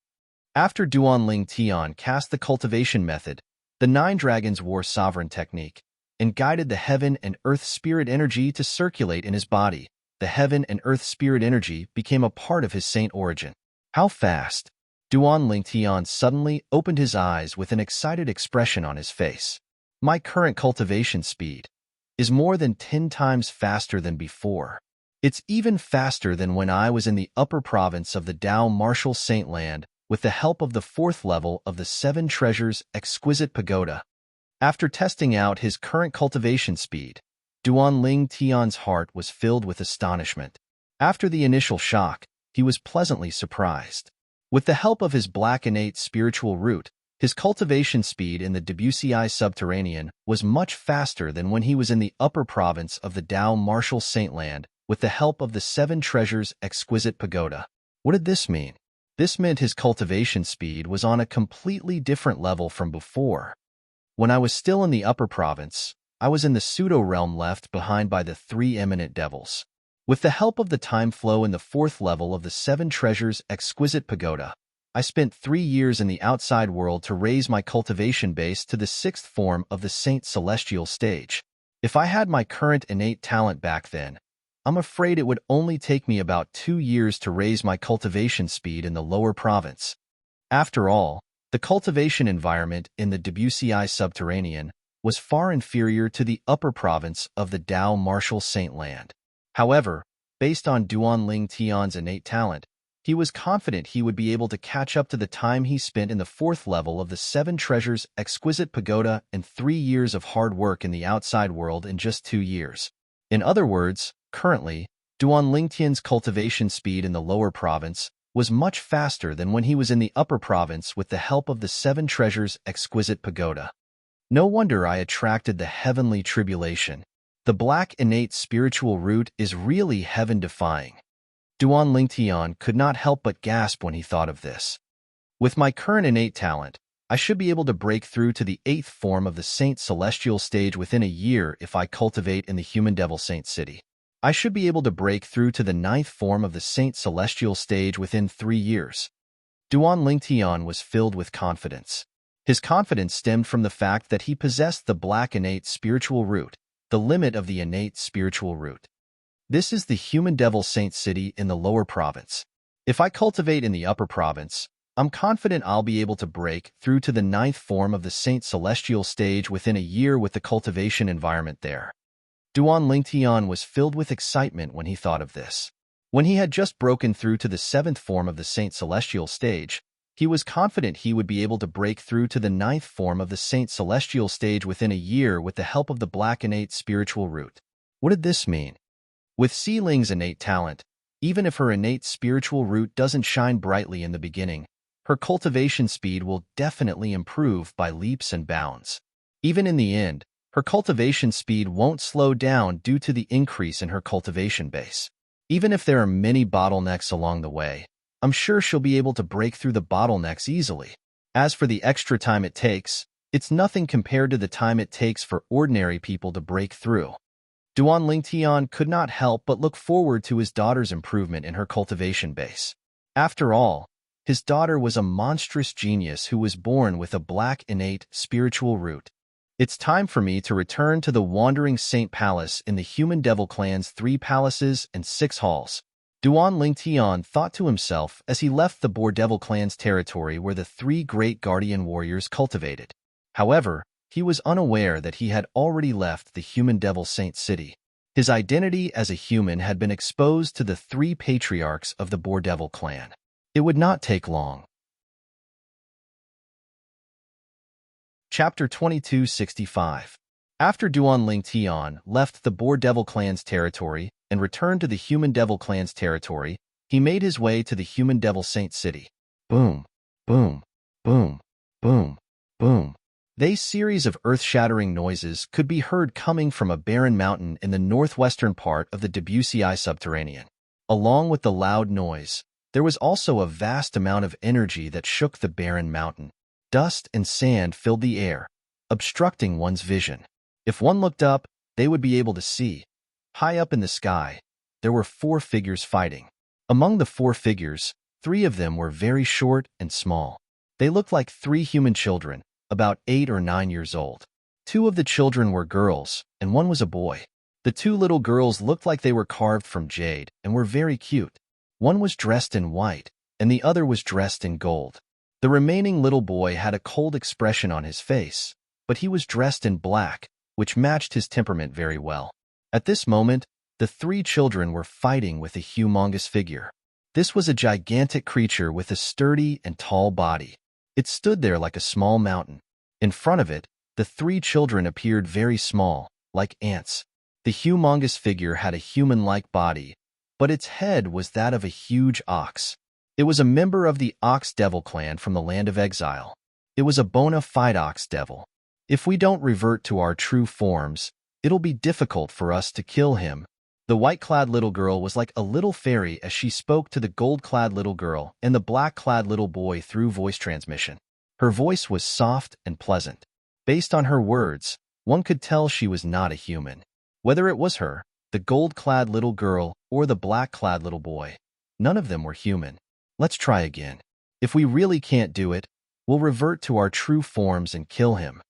After Duanling Tian cast the cultivation method, the 9 dragons wore sovereign technique, and guided the heaven and earth spirit energy to circulate in his body. The heaven and earth spirit energy became a part of his saint origin. How fast? Duanling Tian suddenly opened his eyes with an excited expression on his face. My current cultivation speed is more than 10 times faster than before. It's even faster than when I was in the upper province of the Dao Martial Saint Land with the help of the 4th level of the 7 Treasures Exquisite Pagoda. After testing out his current cultivation speed, Duanling Tian's heart was filled with astonishment. After the initial shock, he was pleasantly surprised. With the help of his black innate spiritual root, his cultivation speed in the Debussy subterranean was much faster than when he was in the upper province of the Dao Martial Saint Land with the help of the 7 Treasures Exquisite Pagoda. What did this mean? This meant his cultivation speed was on a completely different level from before. When I was still in the upper province, I was in the pseudo-realm left behind by the 3 eminent devils. With the help of the time flow in the 4th level of the 7 Treasures Exquisite Pagoda, I spent 3 years in the outside world to raise my cultivation base to the 6th form of the Saint Celestial stage. If I had my current innate talent back then, I'm afraid it would only take me about 2 years to raise my cultivation speed in the lower province. After all, the cultivation environment in the Debussy subterranean was far inferior to the upper province of the Dao Martial Saint Land. However, based on Duanling Tian's innate talent, he was confident he would be able to catch up to the time he spent in the 4th level of the 7 Treasures Exquisite Pagoda and 3 years of hard work in the outside world in just 2 years. In other words, currently, Duanling Tian's cultivation speed in the lower province was much faster than when he was in the upper province with the help of the 7 Treasures Exquisite Pagoda. No wonder I attracted the heavenly tribulation. The black innate spiritual root is really heaven-defying. Duanling Tian could not help but gasp when he thought of this. With my current innate talent, I should be able to break through to the 8th form of the Saint Celestial stage within a year if I cultivate in the Human Devil Saint City. I should be able to break through to the 9th form of the Saint Celestial stage within 3 years. Duanling Tian was filled with confidence. His confidence stemmed from the fact that he possessed the black innate spiritual root, the limit of the innate spiritual root. This is the Human Devil Saint City in the lower province. If I cultivate in the upper province, I'm confident I'll be able to break through to the 9th form of the Saint Celestial stage within a year with the cultivation environment there. Duanling Tian was filled with excitement when he thought of this. When he had just broken through to the 7th form of the Saint Celestial stage, he was confident he would be able to break through to the 9th form of the Saint Celestial stage within a year with the help of the black innate spiritual root. What did this mean? With Si Ling's innate talent, even if her innate spiritual root doesn't shine brightly in the beginning, her cultivation speed will definitely improve by leaps and bounds. Even in the end, her cultivation speed won't slow down due to the increase in her cultivation base. Even if there are many bottlenecks along the way, I'm sure she'll be able to break through the bottlenecks easily. As for the extra time it takes, it's nothing compared to the time it takes for ordinary people to break through. Duan Lingtian could not help but look forward to his daughter's improvement in her cultivation base. After all, his daughter was a monstrous genius who was born with a black innate spiritual root. It's time for me to return to the Wandering Saint Palace in the Human Devil Clan's 3 palaces and 6 halls. Duan Lingtian thought to himself as he left the Boar Devil Clan's territory where the 3 great guardian warriors cultivated. However, he was unaware that he had already left the Human Devil Saint City. His identity as a human had been exposed to the 3 patriarchs of the Boar Devil Clan. It would not take long. Chapter 2265. After Duan Lingtian left the Boar Devil Clan's territory and returned to the Human Devil Clan's territory, he made his way to the Human Devil Saint City. Boom, boom, boom, boom, boom. This series of earth-shattering noises could be heard coming from a barren mountain in the northwestern part of the Debussy subterranean. Along with the loud noise, there was also a vast amount of energy that shook the barren mountain. Dust and sand filled the air, obstructing one's vision. If one looked up, they would be able to see. High up in the sky, there were 4 figures fighting. Among the 4 figures, 3 of them were very short and small. They looked like 3 human children, about 8 or 9 years old. 2 of the children were girls, and 1 was a boy. The 2 little girls looked like they were carved from jade and were very cute. One was dressed in white, and the other was dressed in gold. The remaining little boy had a cold expression on his face, but he was dressed in black, which matched his temperament very well. At this moment, the 3 children were fighting with a humongous figure. This was a gigantic creature with a sturdy and tall body. It stood there like a small mountain. In front of it, the 3 children appeared very small, like ants. The humongous figure had a human-like body, but its head was that of a huge ox. It was a member of the Ox Devil clan from the land of exile. It was a bona fide ox devil. If we don't revert to our true forms, it'll be difficult for us to kill him. The white-clad little girl was like a little fairy as she spoke to the gold-clad little girl and the black-clad little boy through voice transmission. Her voice was soft and pleasant. Based on her words, one could tell she was not a human. Whether it was her, the gold-clad little girl, or the black-clad little boy, none of them were human. Let's try again. If we really can't do it, we'll revert to our true forms and kill him.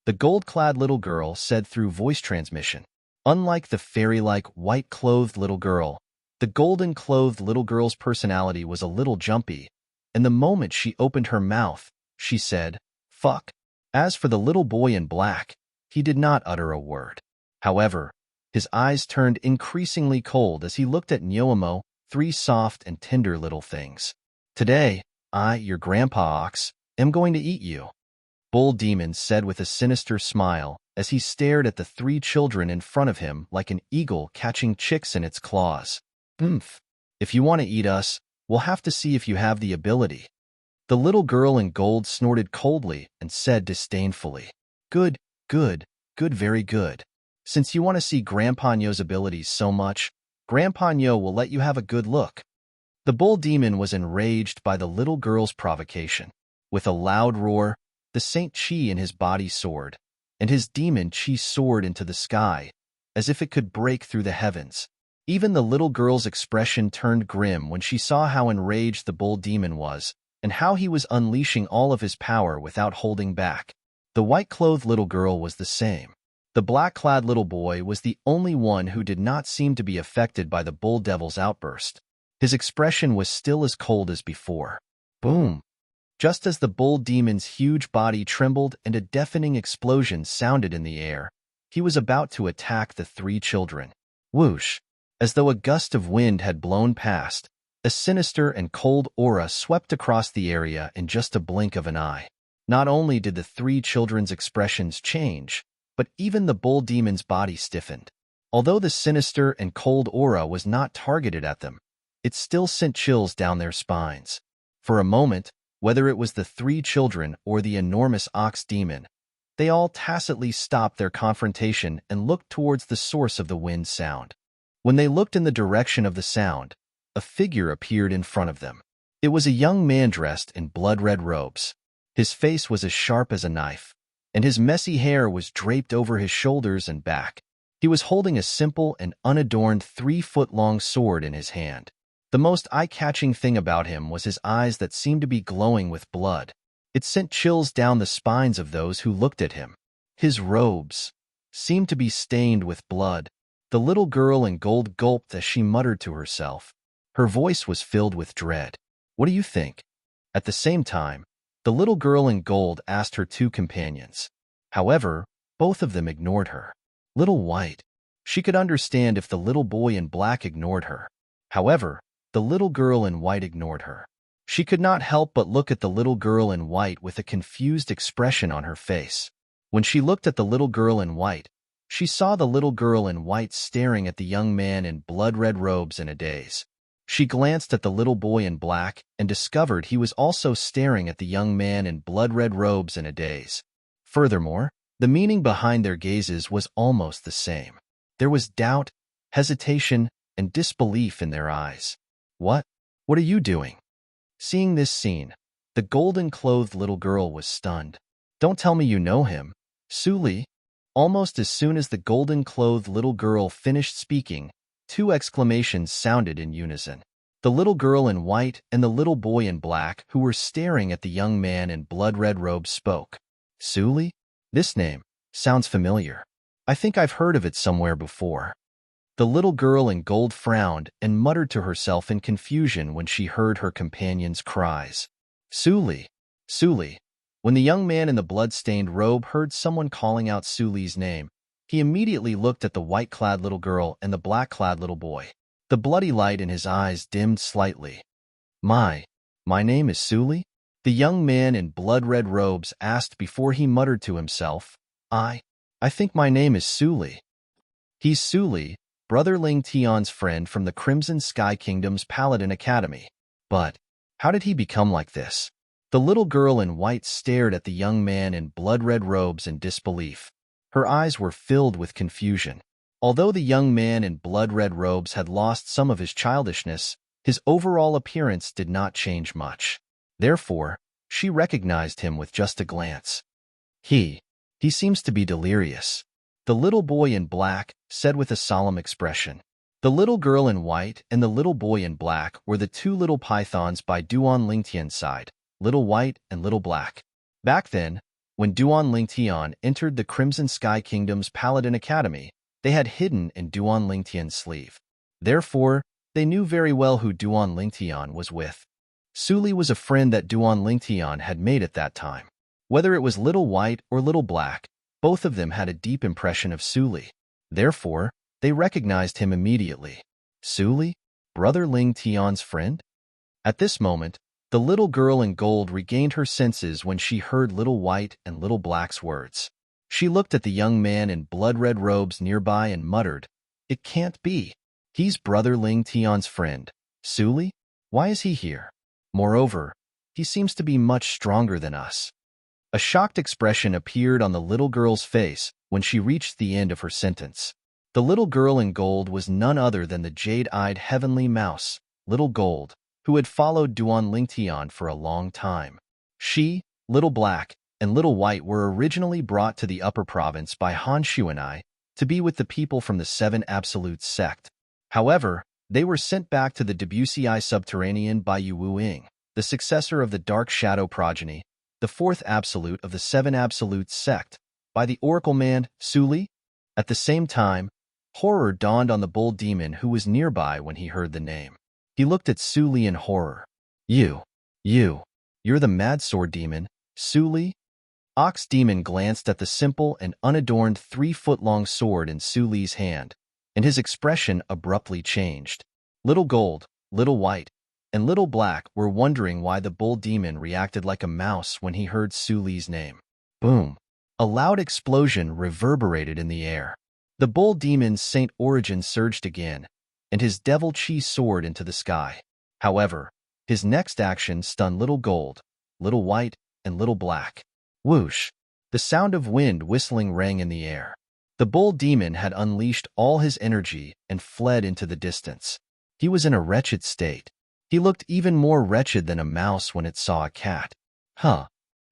The gold-clad little girl said through voice transmission. Unlike the fairy-like white-clothed little girl, the golden-clothed little girl's personality was a little jumpy, and the moment she opened her mouth, she said, "Fuck." As for the little boy in black, he did not utter a word. However, his eyes turned increasingly cold as he looked at Nyoamo, 3 soft and tender little things. "Today, I, your grandpa ox, am going to eat you," Bull Demon said with a sinister smile as he stared at the 3 children in front of him like an eagle catching chicks in its claws. "Oomph. If you want to eat us, we'll have to see if you have the ability." The little girl in gold snorted coldly and said disdainfully, "Good, good, good, very good. Since you want to see Grandpa Nyo's abilities so much, Grandpa Nyo will let you have a good look." The Bull Demon was enraged by the little girl's provocation. With a loud roar, the Saint Chi in his body soared, and his demon Chi soared into the sky, as if it could break through the heavens. Even the little girl's expression turned grim when she saw how enraged the Bull Demon was, and how he was unleashing all of his power without holding back. The white-clothed little girl was the same. The black-clad little boy was the only one who did not seem to be affected by the Bull Devil's outburst. His expression was still as cold as before. Boom! Just as the Bull Demon's huge body trembled and a deafening explosion sounded in the air, he was about to attack the 3 children. Whoosh! As though a gust of wind had blown past, a sinister and cold aura swept across the area in just a blink of an eye. Not only did the 3 children's expressions change, but even the Bull Demon's body stiffened. Although the sinister and cold aura was not targeted at them, it still sent chills down their spines. For a moment, whether it was the 3 children or the enormous ox demon, they all tacitly stopped their confrontation and looked towards the source of the wind sound. When they looked in the direction of the sound, a figure appeared in front of them. It was a young man dressed in blood-red robes. His face was as sharp as a knife, and his messy hair was draped over his shoulders and back. He was holding a simple and unadorned 3-foot-long sword in his hand. The most eye-catching thing about him was his eyes that seemed to be glowing with blood. It sent chills down the spines of those who looked at him. His robes seemed to be stained with blood. The little girl in gold gulped as she muttered to herself. Her voice was filled with dread. "What do you think?" At the same time, the little girl in gold asked her 2 companions. However, both of them ignored her. Little White. She could understand if the little boy in black ignored her. However, the little girl in white ignored her. She could not help but look at the little girl in white with a confused expression on her face. When she looked at the little girl in white, she saw the little girl in white staring at the young man in blood-red robes in a daze. She glanced at the little boy in black and discovered he was also staring at the young man in blood-red robes in a daze. Furthermore, the meaning behind their gazes was almost the same. There was doubt, hesitation, and disbelief in their eyes. What are you doing?" Seeing this scene, the golden-clothed little girl was stunned. "Don't tell me you know him, Suli." Almost as soon as the golden-clothed little girl finished speaking, 2 exclamations sounded in unison. The little girl in white and the little boy in black, who were staring at the young man in blood-red robes, spoke. "Suli? This name sounds familiar. I think I've heard of it somewhere before." The little girl in gold frowned and muttered to herself in confusion when she heard her companion's cries. "Suli! Suli!" When the young man in the blood-stained robe heard someone calling out Suli's name, he immediately looked at the white-clad little girl and the black-clad little boy. The bloody light in his eyes dimmed slightly. My name is Suli?" The young man in blood-red robes asked before he muttered to himself, I think my name is Suli." "He's Suli, Brother Ling Tian's friend from the Crimson Sky Kingdom's Paladin Academy. But how did he become like this?" The little girl in white stared at the young man in blood-red robes in disbelief. Her eyes were filled with confusion. Although the young man in blood-red robes had lost some of his childishness, his overall appearance did not change much. Therefore, she recognized him with just a glance. He seems to be delirious," the little boy in black said with a solemn expression. The little girl in white and the little boy in black were the 2 little pythons by Duan Lingtian's side, Little White and Little Black. Back then, when Duan Lingtian entered the Crimson Sky Kingdom's Paladin Academy, they had hidden in Duan Lingtian's sleeve. Therefore, they knew very well who Duan Lingtian was with. Suli was a friend that Duan Lingtian had made at that time. Whether it was Little White or Little Black, both of them had a deep impression of Suli. Therefore, they recognized him immediately. Suli, Brother Ling Tian's friend? At this moment, the little girl in gold regained her senses when she heard Little White and Little Black's words. She looked at the young man in blood-red robes nearby and muttered, "It can't be. He's Brother Ling Tian's friend. Suli? Why is he here? Moreover, he seems to be much stronger than us." A shocked expression appeared on the little girl's face when she reached the end of her sentence. The little girl in gold was none other than the jade-eyed heavenly mouse, Little Gold, who had followed Duan Lingtian for a long time. She, Little Black, and Little White were originally brought to the Upper Province by Han Xuanai to be with the people from the 7 Absolutes sect. However, they were sent back to the Debussy Subterranean by Yu Wuing, the successor of the Dark Shadow progeny, the 4th Absolute of the 7 Absolutes sect, by the Oracle Man, Suli. At the same time, horror dawned on the bull demon who was nearby when he heard the name. He looked at Suli in horror. You're the mad sword demon, Suli?" Ox Demon glanced at the simple and unadorned 3-foot-long sword in Suli's hand, and his expression abruptly changed. Little Gold, Little White, and Little Black were wondering why the bull demon reacted like a mouse when he heard Suli's name. Boom! A loud explosion reverberated in the air. The bull demon's saint origin surged again, and his devil chi soared into the sky. However, his next action stunned Little Gold, Little White, and Little Black. Whoosh! The sound of wind whistling rang in the air. The bull demon had unleashed all his energy and fled into the distance. He was in a wretched state. He looked even more wretched than a mouse when it saw a cat.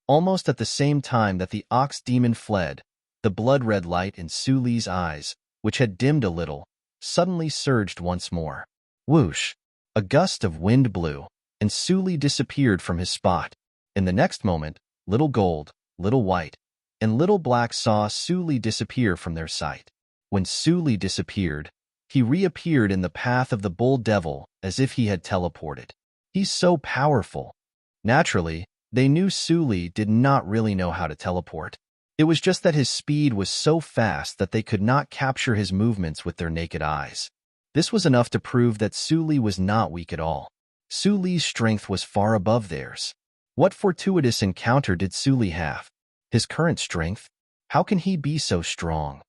Almost at the same time that the ox demon fled, the blood-red light in Suli's eyes which had dimmed a little, suddenly surged once more. Whoosh! A gust of wind blew, and Suli disappeared from his spot. In the next moment, Little Gold, Little White, and Little Black saw Suli disappear from their sight. When Suli disappeared, he reappeared in the path of the Bull Devil as if he had teleported. He's so powerful. Naturally, they knew Suli did not really know how to teleport. It was just that his speed was so fast that they could not capture his movements with their naked eyes. This was enough to prove that Suli was not weak at all. Suli's strength was far above theirs. What fortuitous encounter did Suli have? His current strength? How can he be so strong?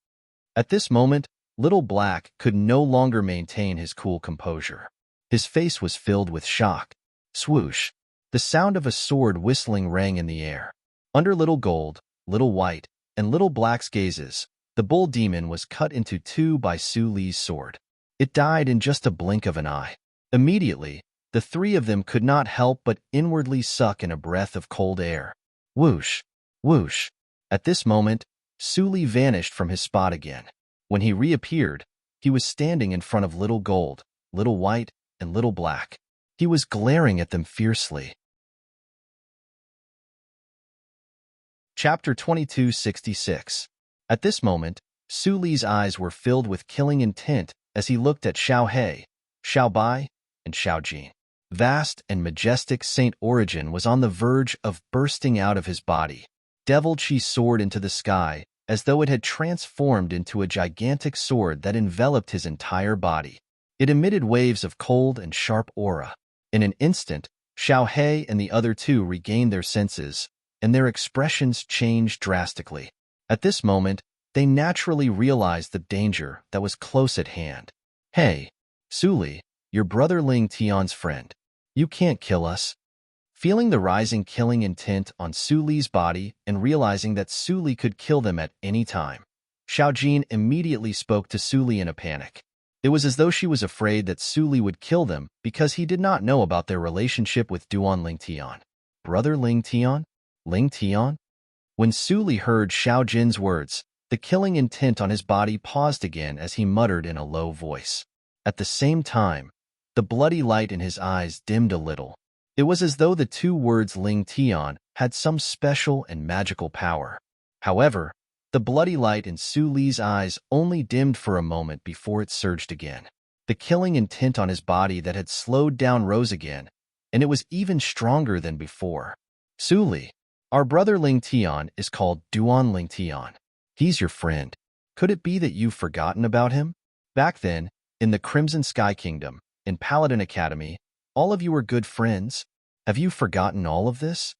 At this moment, Little Black could no longer maintain his cool composure. His face was filled with shock. Swoosh! The sound of a sword whistling rang in the air. Under Little Gold, Little White, and Little Black's gazes, the bull demon was cut into two by Suli's sword. It died in just a blink of an eye. Immediately, the three of them could not help but inwardly suck in a breath of cold air. Whoosh! Whoosh! At this moment, Suli vanished from his spot again. When he reappeared, he was standing in front of Little Gold, Little White, and Little Black. He was glaring at them fiercely. Chapter 2266. At this moment, Suli's eyes were filled with killing intent as he looked at Xiao He, Xiao Bai, and Xiao Jin. Vast and majestic Saint Origin was on the verge of bursting out of his body. Devil Chi soared into the sky as though it had transformed into a gigantic sword that enveloped his entire body. It emitted waves of cold and sharp aura. In an instant, Xiao He and the other two regained their senses, and their expressions changed drastically. At this moment, they naturally realized the danger that was close at hand. Hey, Suli, your brother Ling Tian's friend. You can't kill us. Feeling the rising killing intent on Suli's body and realizing that Suli could kill them at any time, Xiao Jin immediately spoke to Suli in a panic. It was as though she was afraid that Suli would kill them because he did not know about their relationship with Duan Ling Tian. Brother Ling Tian? Ling Tian? When Suli heard Xiao Jin's words, the killing intent on his body paused again as he muttered in a low voice. At the same time, the bloody light in his eyes dimmed a little. It was as though the two words Ling Tian had some special and magical power. However, the bloody light in Suli's eyes only dimmed for a moment before it surged again. The killing intent on his body that had slowed down rose again, and it was even stronger than before. Suli, our brother Ling Tian is called Duan Ling Tian. He's your friend. Could it be that you've forgotten about him? Back then, in the Crimson Sky Kingdom, in Paladin Academy, all of you were good friends. Have you forgotten all of this?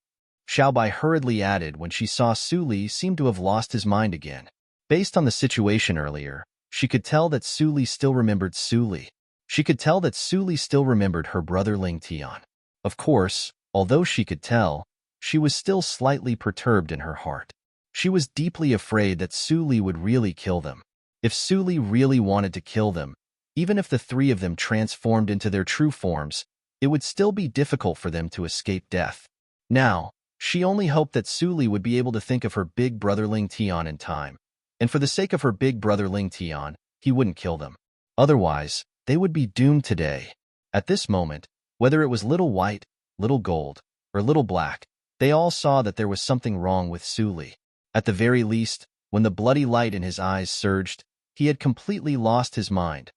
Xiao Bai hurriedly added when she saw Suli seem to have lost his mind again. Based on the situation earlier, she could tell that Suli still remembered Suli. She could tell that Suli still remembered her brother Ling Tian. Of course, although she could tell, she was still slightly perturbed in her heart. She was deeply afraid that Suli would really kill them. If Suli really wanted to kill them, even if the three of them transformed into their true forms, it would still be difficult for them to escape death. Now, she only hoped that Suli would be able to think of her big brother Ling Tian in time, and for the sake of her big brother Ling Tian, he wouldn't kill them. Otherwise, they would be doomed today. At this moment, whether it was Little White, Little Gold, or Little Black, they all saw that there was something wrong with Suli. At the very least, when the bloody light in his eyes surged, he had completely lost his mind.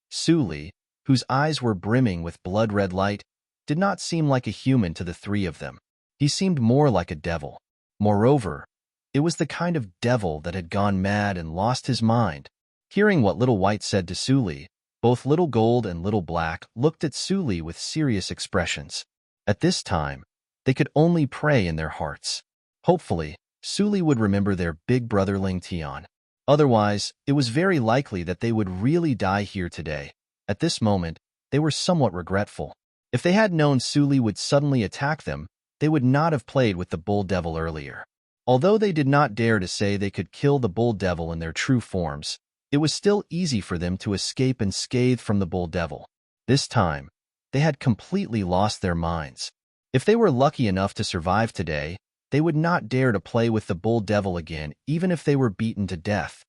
Suli, whose eyes were brimming with blood-red light, did not seem like a human to the three of them. He seemed more like a devil. Moreover, it was the kind of devil that had gone mad and lost his mind. Hearing what Little White said to Suli, both Little Gold and Little Black looked at Suli with serious expressions. At this time, they could only pray in their hearts. Hopefully, Suli would remember their big brother Ling Tian. Otherwise, it was very likely that they would really die here today. At this moment, they were somewhat regretful. If they had known Suli would suddenly attack them, they would not have played with the Bull Devil earlier. Although they did not dare to say they could kill the Bull Devil in their true forms, it was still easy for them to escape unscathed from the Bull Devil. This time, they had completely lost their minds. If they were lucky enough to survive today, they would not dare to play with the Bull Devil again even if they were beaten to death.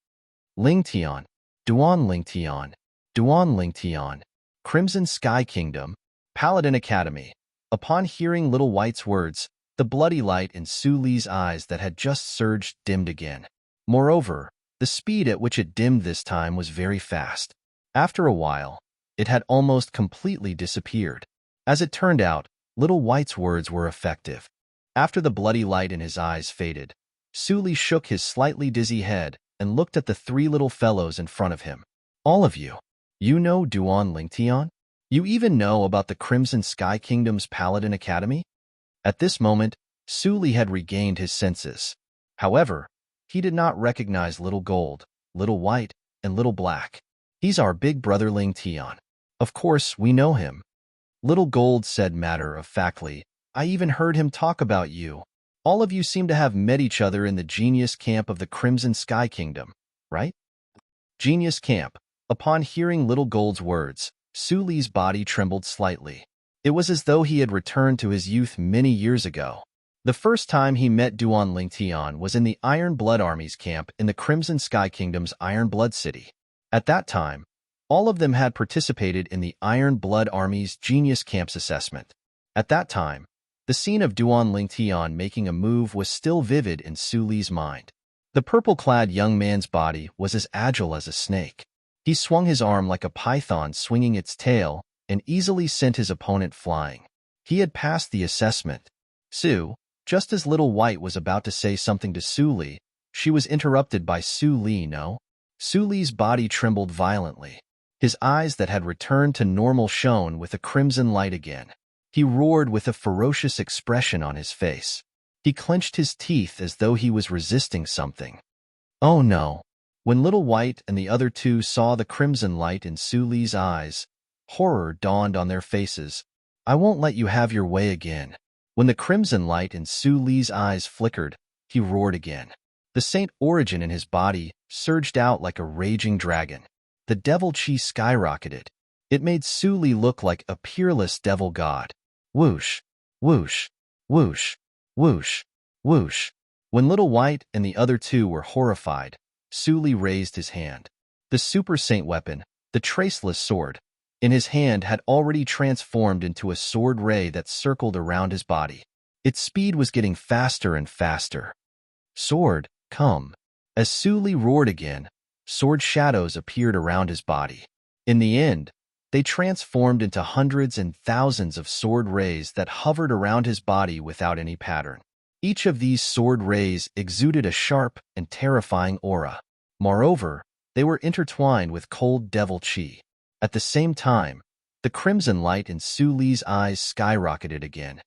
Ling Tian, Duan Lingtian, Duan Lingtian, Crimson Sky Kingdom, Paladin Academy. Upon hearing Little White's words, the bloody light in Su Li's eyes that had just surged dimmed again. Moreover, the speed at which it dimmed this time was very fast. After a while, it had almost completely disappeared. As it turned out, Little White's words were effective. After the bloody light in his eyes faded, Su Li shook his slightly dizzy head and looked at the three little fellows in front of him. All of you. You know Duan Lingtian? You even know about the Crimson Sky Kingdom's Paladin Academy? At this moment, Su Li had regained his senses. However, he did not recognize Little Gold, Little White, and Little Black. He's our big brother Lingtian. Of course, we know him. Little Gold said matter-of-factly, I even heard him talk about you. All of you seem to have met each other in the Genius Camp of the Crimson Sky Kingdom, right? Genius Camp. Upon hearing Little Gold's words, Su Li's body trembled slightly. It was as though he had returned to his youth many years ago. The first time he met Duan Lingtian was in the Iron Blood Army's camp in the Crimson Sky Kingdom's Iron Blood City. At that time, all of them had participated in the Iron Blood Army's Genius Camp's assessment. At that time, the scene of Duan Lingtian making a move was still vivid in Su Li's mind. The purple-clad young man's body was as agile as a snake. He swung his arm like a python swinging its tail and easily sent his opponent flying. He had passed the assessment. Just as Little White was about to say something to Su Li, she was interrupted by Su Li. No. Su Li's body trembled violently. His eyes that had returned to normal shone with a crimson light again. He roared with a ferocious expression on his face. He clenched his teeth as though he was resisting something. Oh no! When Little White and the other two saw the crimson light in Su Li's eyes, horror dawned on their faces. I won't let you have your way again. When the crimson light in Su Li's eyes flickered, he roared again. The saint origin in his body surged out like a raging dragon. The devil chi skyrocketed. It made Su Li look like a peerless devil god. Whoosh, whoosh, whoosh, whoosh, whoosh. When Little White and the other two were horrified, Su Li raised his hand. The super saint weapon, the traceless sword, in his hand had already transformed into a sword ray that circled around his body. Its speed was getting faster and faster. Sword, come. As Su Li roared again, sword shadows appeared around his body. In the end, they transformed into hundreds and thousands of sword rays that hovered around his body without any pattern. Each of these sword rays exuded a sharp and terrifying aura. Moreover, they were intertwined with cold devil chi. At the same time, the crimson light in Su Li's eyes skyrocketed again.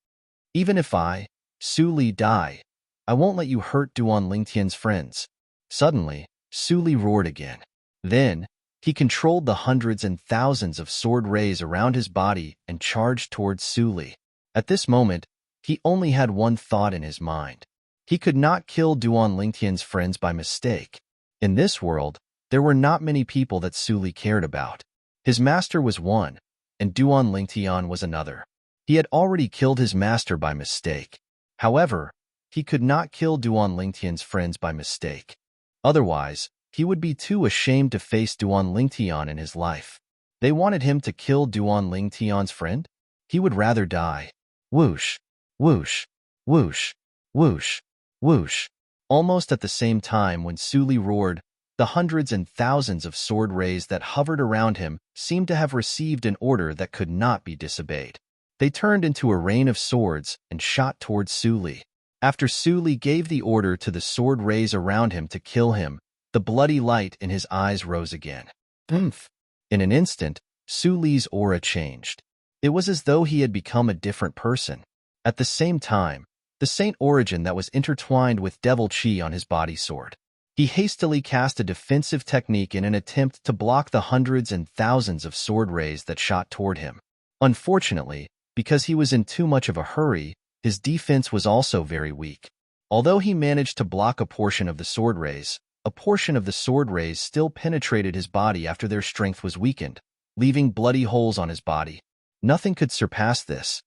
Even if I, Su Li, die, I won't let you hurt Duan Lingtian's friends. Suddenly, Su Li roared again. Then, he controlled the hundreds and thousands of sword rays around his body and charged towards Su Li. At this moment, he only had one thought in his mind. He could not kill Duan Lingtian's friends by mistake. In this world, there were not many people that Su Li cared about. His master was one, and Duan Lingtian was another. He had already killed his master by mistake. However, he could not kill Duan Lingtian's friends by mistake. Otherwise, he would be too ashamed to face Duan Lingtian in his life. They wanted him to kill Duan Lingtian's friend? He would rather die. Whoosh, whoosh, whoosh, whoosh, whoosh. Almost at the same time when Su Li roared, the hundreds and thousands of sword rays that hovered around him seemed to have received an order that could not be disobeyed. They turned into a rain of swords and shot towards Su Li. After Su Li gave the order to the sword rays around him to kill him, the bloody light in his eyes rose again. Oomph! In an instant, Su Li's aura changed. It was as though he had become a different person. At the same time, the saint origin that was intertwined with devil chi on his body soared. He hastily cast a defensive technique in an attempt to block the hundreds and thousands of sword rays that shot toward him. Unfortunately, because he was in too much of a hurry, his defense was also very weak. Although he managed to block a portion of the sword rays, a portion of the sword rays still penetrated his body after their strength was weakened, leaving bloody holes on his body. Nothing could surpass this.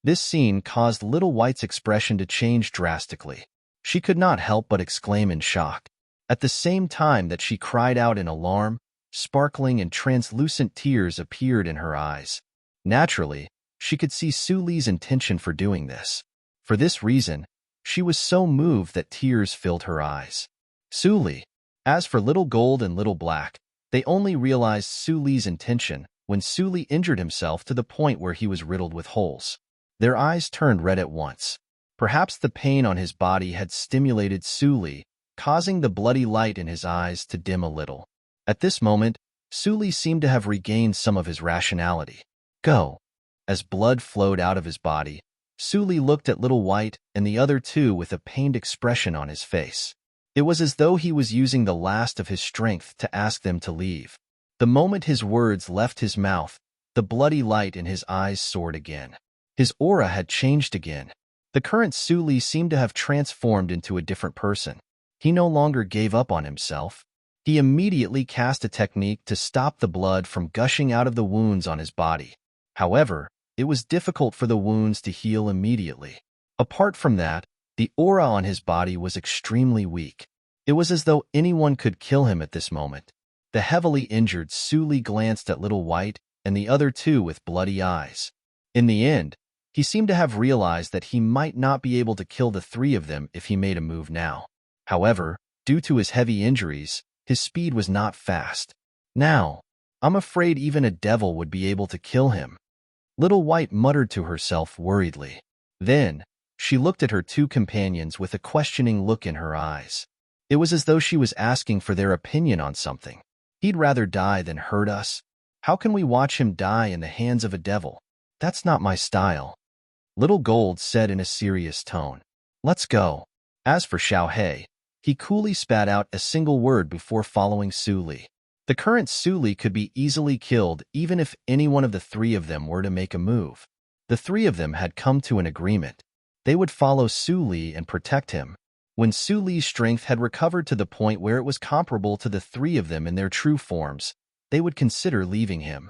This scene caused Little White's expression to change drastically. She could not help but exclaim in shock. At the same time that she cried out in alarm, sparkling and translucent tears appeared in her eyes. Naturally, she could see Su Li's intention for doing this. For this reason, she was so moved that tears filled her eyes. Su Li. As for Little Gold and Little Black, they only realized Su Li's intention when Su Li injured himself to the point where he was riddled with holes. Their eyes turned red at once. Perhaps the pain on his body had stimulated Su Li, causing the bloody light in his eyes to dim a little. At this moment, Su Li seemed to have regained some of his rationality. Go. As blood flowed out of his body, Su Li looked at Little White and the other two with a pained expression on his face. It was as though he was using the last of his strength to ask them to leave. The moment his words left his mouth, the bloody light in his eyes soared again. His aura had changed again. The current Su Li seemed to have transformed into a different person. He no longer gave up on himself. He immediately cast a technique to stop the blood from gushing out of the wounds on his body. However, it was difficult for the wounds to heal immediately. Apart from that, the aura on his body was extremely weak. It was as though anyone could kill him at this moment. The heavily injured Su Li glanced at Little White and the other two with bloody eyes. In the end, he seemed to have realized that he might not be able to kill the three of them if he made a move now. However, due to his heavy injuries, his speed was not fast. Now, I'm afraid even a devil would be able to kill him. Little White muttered to herself worriedly. Then, she looked at her two companions with a questioning look in her eyes. It was as though she was asking for their opinion on something. He'd rather die than hurt us. How can we watch him die in the hands of a devil? That's not my style. Little Gold said in a serious tone. Let's go. As for Xiao He, he coolly spat out a single word before following Su Li. The current Su Li could be easily killed even if any one of the three of them were to make a move. The three of them had come to an agreement. They would follow Su Li and protect him. When Su Li's strength had recovered to the point where it was comparable to the three of them in their true forms, they would consider leaving him.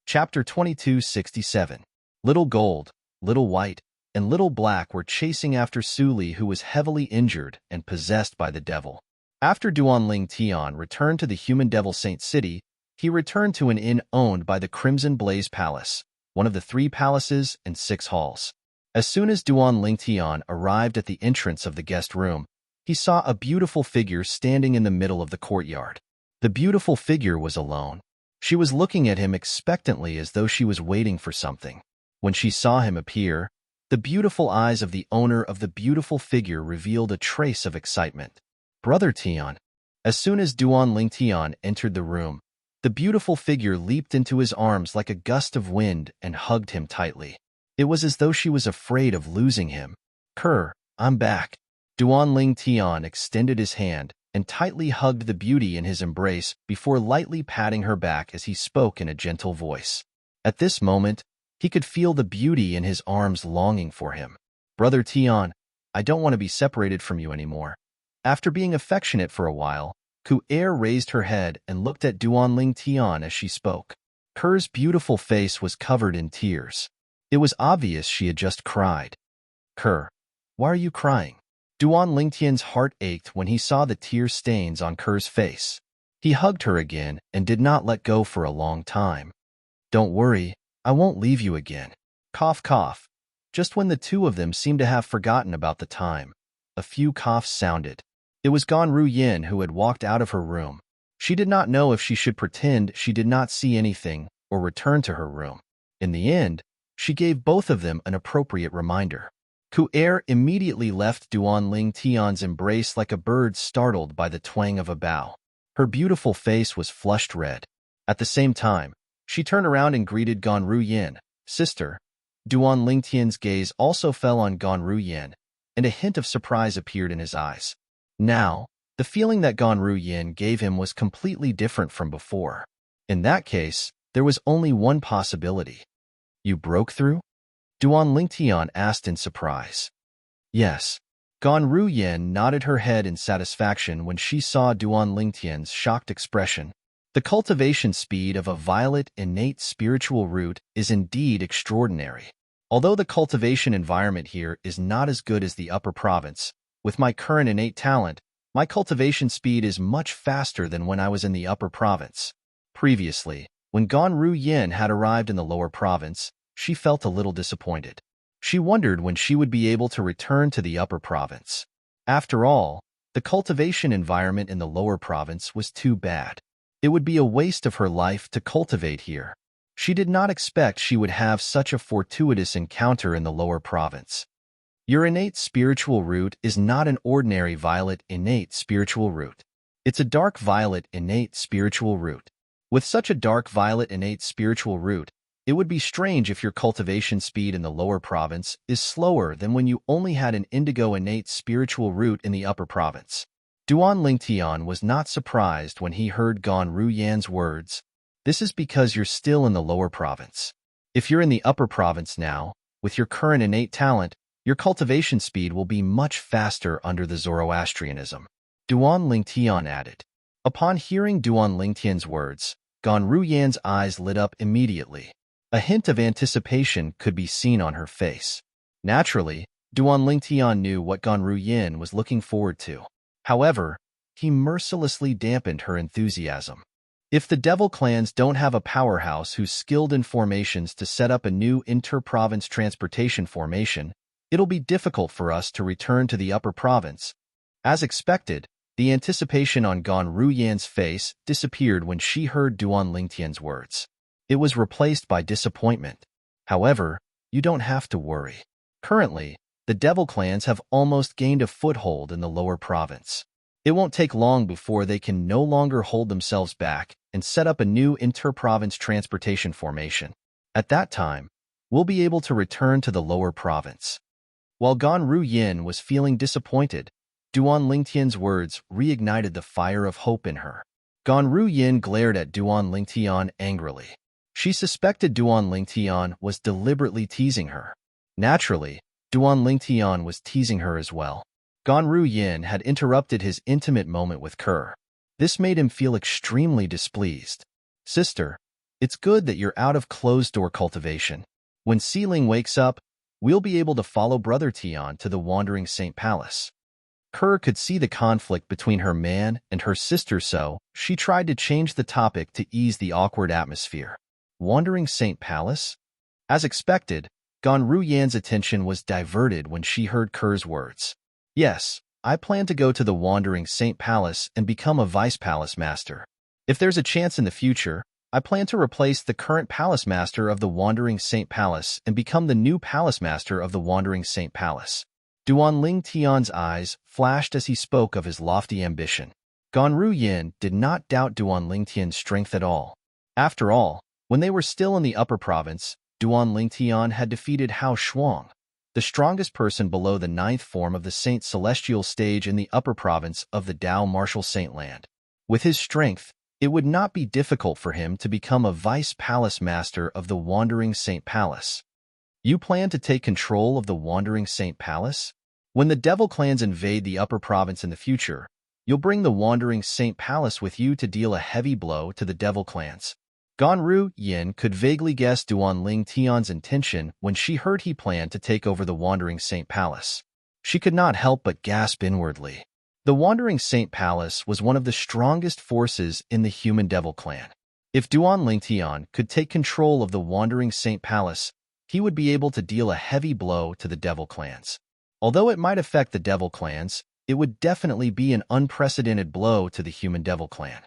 Chapter 2267. Little Gold, Little White, and Little Black were chasing after Su Li, who was heavily injured and possessed by the devil. After Duanling Tian returned to the human devil Saint City, he returned to an inn owned by the Crimson Blaze Palace, one of the 3 palaces and 6 halls. As soon as Duanling Tian arrived at the entrance of the guest room, he saw a beautiful figure standing in the middle of the courtyard. The beautiful figure was alone. She was looking at him expectantly as though she was waiting for something. When she saw him appear, the beautiful eyes of the owner of the beautiful figure revealed a trace of excitement. Brother Tian. As soon as Duanling Tian entered the room, the beautiful figure leaped into his arms like a gust of wind and hugged him tightly. It was as though she was afraid of losing him. I'm back. Duanling Tian extended his hand and tightly hugged the beauty in his embrace before lightly patting her back as he spoke in a gentle voice. At this moment, he could feel the beauty in his arms longing for him. Brother Tian, I don't want to be separated from you anymore. After being affectionate for a while, Ku-Er raised her head and looked at Duanling Tian as she spoke. Ker's beautiful face was covered in tears. It was obvious she had just cried. Ker, why are you crying? Duanling Tian's heart ached when he saw the tear stains on Ker's face. He hugged her again and did not let go for a long time. Don't worry, I won't leave you again. Cough, cough. Just when the two of them seemed to have forgotten about the time, a few coughs sounded. It was Ganru Yin who had walked out of her room. She did not know if she should pretend she did not see anything or return to her room. In the end, she gave both of them an appropriate reminder. Ku-Er immediately left Duanling Tian's embrace like a bird startled by the twang of a bough. Her beautiful face was flushed red. At the same time, she turned around and greeted Ganru Yin. Sister. Duanling Tian's gaze also fell on Ganru Yin, and a hint of surprise appeared in his eyes. Now, the feeling that Ganru Yin gave him was completely different from before. In that case, there was only one possibility. You broke through? Duanling Tian asked in surprise. Yes. Ganru Yin nodded her head in satisfaction when she saw Duanling Tian's shocked expression. The cultivation speed of a violet innate spiritual root is indeed extraordinary. Although the cultivation environment here is not as good as the upper province, With my current innate talent, my cultivation speed is much faster than when I was in the upper province. Previously, when Ganru Yin had arrived in the lower province, she felt a little disappointed. She wondered when she would be able to return to the upper province. After all, the cultivation environment in the lower province was too bad. It would be a waste of her life to cultivate here. She did not expect she would have such a fortuitous encounter in the lower province. Your innate spiritual root is not an ordinary violet innate spiritual root. It's a dark violet innate spiritual root. With such a dark violet innate spiritual root, it would be strange if your cultivation speed in the lower province is slower than when you only had an indigo innate spiritual root in the upper province. Duan Lingtian was not surprised when he heard Gan Ruyan's words. This is because you're still in the lower province. If you're in the upper province now, with your current innate talent, your cultivation speed will be much faster under the Zoroastrianism. Duan Lingtian added. Upon hearing Duan Lingtian's words, Gan Ruyan's eyes lit up immediately. A hint of anticipation could be seen on her face. Naturally, Duan Lingtian knew what Gan Ruyan was looking forward to. However, he mercilessly dampened her enthusiasm. If the Devil clans don't have a powerhouse who's skilled in formations to set up a new inter-province transportation formation, it'll be difficult for us to return to the upper province. As expected, the anticipation on Gan Ruyan's face disappeared when she heard Duan Lingtian's words. It was replaced by disappointment. However, you don't have to worry. Currently, the Devil clans have almost gained a foothold in the lower province. It won't take long before they can no longer hold themselves back and set up a new inter-province transportation formation. At that time, we'll be able to return to the lower province. While Gan Ruyan was feeling disappointed, Duan Lingtian's words reignited the fire of hope in her. Gan Ruyan glared at Duan Lingtian angrily. She suspected Duan Lingtian was deliberately teasing her. Naturally, Duan Lingtian was teasing her as well. Gan Ruyan had interrupted his intimate moment with Kerr. This made him feel extremely displeased. Sister, it's good that you're out of closed-door cultivation. When Sealing wakes up, we'll be able to follow Brother Tian to the Wandering Saint Palace. Kerr could see the conflict between her man and her sister, so she tried to change the topic to ease the awkward atmosphere. Wandering Saint Palace? As expected, Gan Ruyan's attention was diverted when she heard Kerr's words. Yes, I plan to go to the Wandering Saint Palace and become a Vice Palace Master. If there's a chance in the future, I plan to replace the current Palace Master of the Wandering Saint Palace and become the new Palace Master of the Wandering Saint Palace. Duan Lingtian's eyes flashed as he spoke of his lofty ambition. Gan Ruyan did not doubt Duan Lingtian's strength at all. After all, when they were still in the upper province, Duan Lingtian had defeated Hao Shuang, the strongest person below the 9th form of the Saint Celestial stage in the upper province of the Dao Martial Saint Land. With his strength, it would not be difficult for him to become a Vice Palace Master of the Wandering Saint Palace. You plan to take control of the Wandering Saint Palace? When the Devil clans invade the upper province in the future, you'll bring the Wandering Saint Palace with you to deal a heavy blow to the Devil clans. Gan Ruyan could vaguely guess Duan Lingtian's intention when she heard he planned to take over the Wandering Saint Palace. She could not help but gasp inwardly. The Wandering Saint Palace was one of the strongest forces in the human Devil clan. If Duan Lingtian could take control of the Wandering Saint Palace, he would be able to deal a heavy blow to the Devil clans. Although it might affect the Devil clans, it would definitely be an unprecedented blow to the human Devil clan.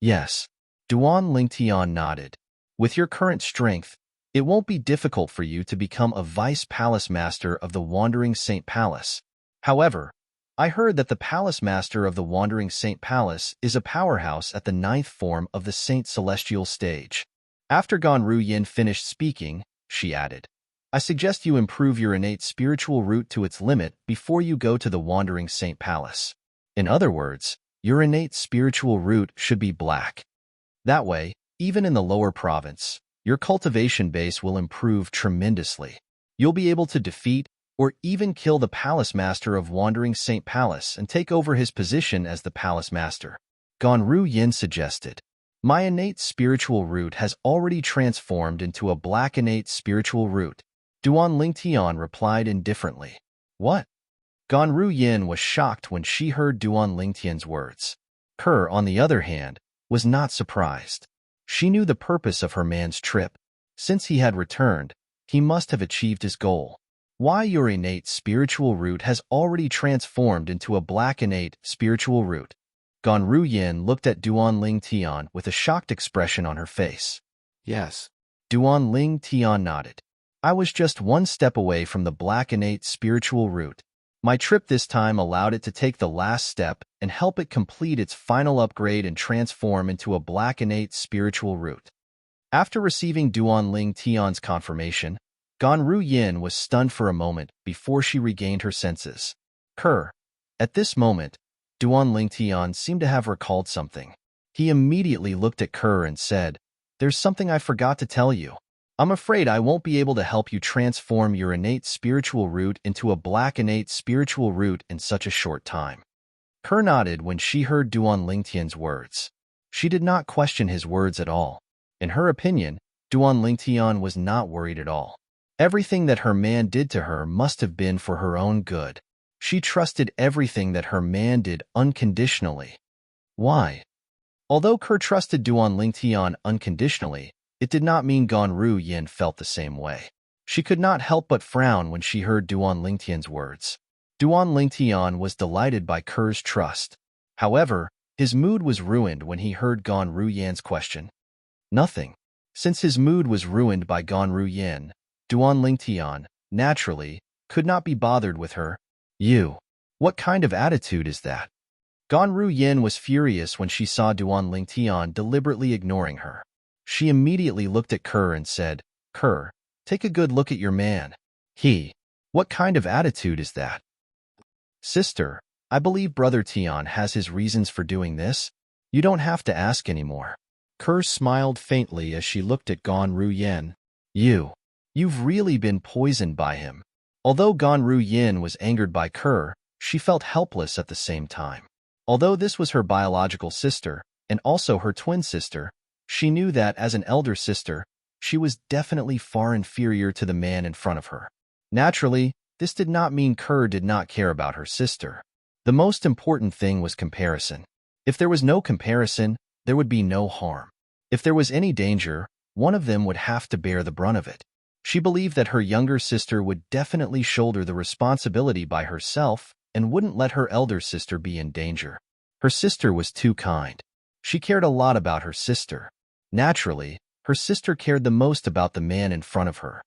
Yes, Duan Lingtian nodded. With your current strength, it won't be difficult for you to become a Vice Palace Master of the Wandering Saint Palace. However, I heard that the Palace Master of the Wandering Saint Palace is a powerhouse at the 9th form of the Saint Celestial stage. After Gan Ruyan finished speaking, she added, I suggest you improve your innate spiritual root to its limit before you go to the Wandering Saint Palace. In other words, your innate spiritual root should be black. That way, even in the lower province, your cultivation base will improve tremendously. You'll be able to defeat or even kill the Palace Master of Wandering Saint Palace and take over his position as the Palace Master. Gan Ruyan suggested. My innate spiritual root has already transformed into a black innate spiritual root. Duan Lingtian replied indifferently. What? Ganru Yin was shocked when she heard Duan Lingtian's words. Kerr, on the other hand, was not surprised. She knew the purpose of her man's trip. Since he had returned, he must have achieved his goal. Why your innate spiritual root has already transformed into a black innate spiritual root. Ganru Yin looked at Duan Lingtian with a shocked expression on her face. Yes. Duan Lingtian nodded. I was just one step away from the black innate spiritual root. My trip this time allowed it to take the last step and help it complete its final upgrade and transform into a black innate spiritual root. After receiving Duan Lingtian's confirmation, Ganru Yin was stunned for a moment before she regained her senses. Kerr. At this moment, Duan Lingtian seemed to have recalled something. He immediately looked at Kerr and said, "There's something I forgot to tell you. I'm afraid I won't be able to help you transform your innate spiritual root into a black innate spiritual root in such a short time." Kerr nodded when she heard Duan Lingtian's words. She did not question his words at all. In her opinion, Duan Lingtian was not worried at all. Everything that her man did to her must have been for her own good. She trusted everything that her man did unconditionally. Why? Although Kerr trusted Duan Lingtian unconditionally, it did not mean Ganru Yin felt the same way. She could not help but frown when she heard Duan Lingtian's words. Duan Lingtian was delighted by Kerr's trust. However, his mood was ruined when he heard Ganru Yin's question. Nothing. Since his mood was ruined by Ganru Yin, Duan Lingtian, naturally, could not be bothered with her. You. What kind of attitude is that? Ganru Yin was furious when she saw Duan Lingtian deliberately ignoring her. She immediately looked at Kerr and said, "Kerr, take a good look at your man. What kind of attitude is that?" "Sister, I believe Brother Tian has his reasons for doing this. You don't have to ask anymore." Kerr smiled faintly as she looked at Ganru Yin. You've really been poisoned by him." Although Ganru Yin was angered by Kerr, she felt helpless at the same time. Although this was her biological sister, and also her twin sister, she knew that as an elder sister, she was definitely far inferior to the man in front of her. Naturally, this did not mean Kerr did not care about her sister. The most important thing was comparison. If there was no comparison, there would be no harm. If there was any danger, one of them would have to bear the brunt of it. She believed that her younger sister would definitely shoulder the responsibility by herself and wouldn't let her elder sister be in danger. Her sister was too kind. She cared a lot about her sister. Naturally, her sister cared the most about the man in front of her.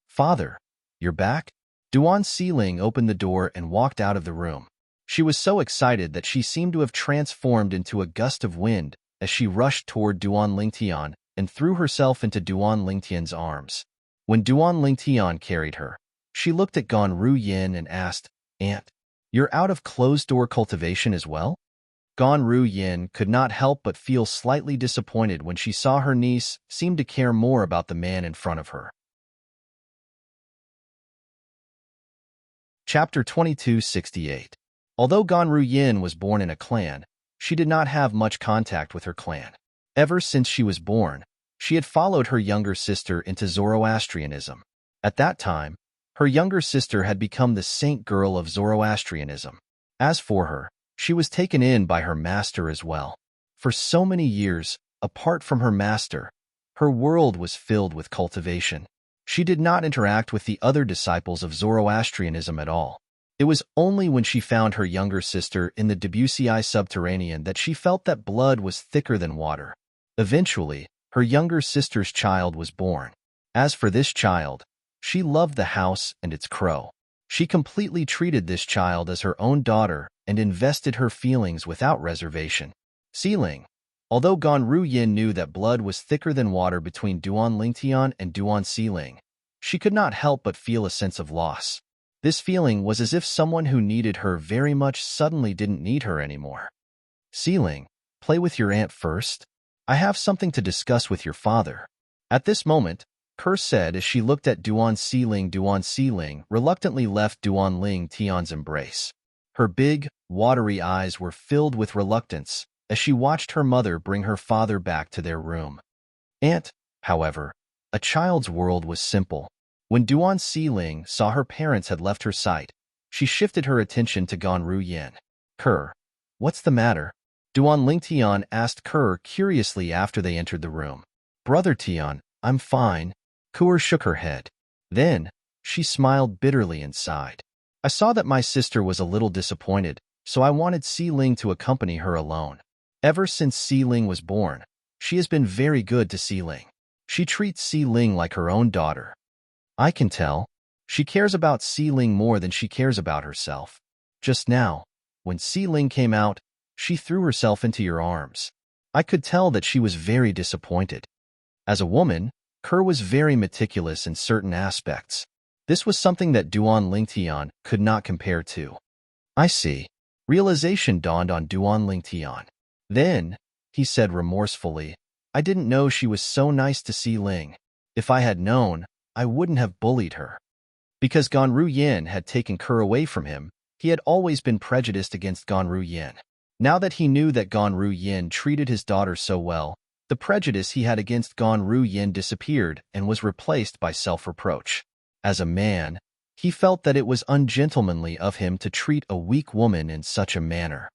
"Father, you're back?" Duan Siling opened the door and walked out of the room. She was so excited that she seemed to have transformed into a gust of wind as she rushed toward Duan Lingtian and threw herself into Duan Lingtian's arms. When Duan Lingtian carried her, she looked at Ganru Yin and asked, "Aunt, you're out of closed-door cultivation as well?" Ganru Yin could not help but feel slightly disappointed when she saw her niece seem to care more about the man in front of her. Chapter 2268. Although Ganru Yin was born in a clan, she did not have much contact with her clan. Ever since she was born, she had followed her younger sister into Zoroastrianism. At that time, her younger sister had become the saint girl of Zoroastrianism. As for her, she was taken in by her master as well. For so many years, apart from her master, her world was filled with cultivation. She did not interact with the other disciples of Zoroastrianism at all. It was only when she found her younger sister in the Debussy subterranean that she felt that blood was thicker than water. Eventually, her younger sister's child was born. As for this child, she loved the house and its crow. She completely treated this child as her own daughter and invested her feelings without reservation. Siling. Although Ganru Yin knew that blood was thicker than water between Duan Lingtian and Duan Siling, she could not help but feel a sense of loss. This feeling was as if someone who needed her very much suddenly didn't need her anymore. "Siling, play with your aunt first. I have something to discuss with your father." At this moment, Kerr said as she looked at Duan Siling. Duan Siling reluctantly left Duan Lingtian's embrace. Her big, watery eyes were filled with reluctance as she watched her mother bring her father back to their room. Aunt, however, a child's world was simple. When Duan Siling saw her parents had left her sight, She shifted her attention to Ganru Yin. Kerr, what's the matter? Duan Lingtian asked Kerr curiously after they entered the room. Brother Tian, I'm fine. Kerr shook her head. Then, she smiled bitterly and sighed. I saw that my sister was a little disappointed, so I wanted Si Ling to accompany her alone. Ever since Si Ling was born, she has been very good to Si Ling. She treats Si Ling like her own daughter. I can tell. She cares about Si Ling more than she cares about herself. Just now, when Si Ling came out, she threw herself into your arms. I could tell that she was very disappointed. As a woman, Kerr was very meticulous in certain aspects. This was something that Duan Lingtian could not compare to. I see. Realization dawned on Duan Lingtian. Then, he said remorsefully, I didn't know she was so nice to Si Ling. If I had known, I wouldn't have bullied her. Because Ganru Yin had taken Kerr away from him, he had always been prejudiced against Ganru Yin. Now that he knew that Ganru Yin treated his daughter so well, the prejudice he had against Ganru Yin disappeared and was replaced by self-reproach. As a man, he felt that it was ungentlemanly of him to treat a weak woman in such a manner.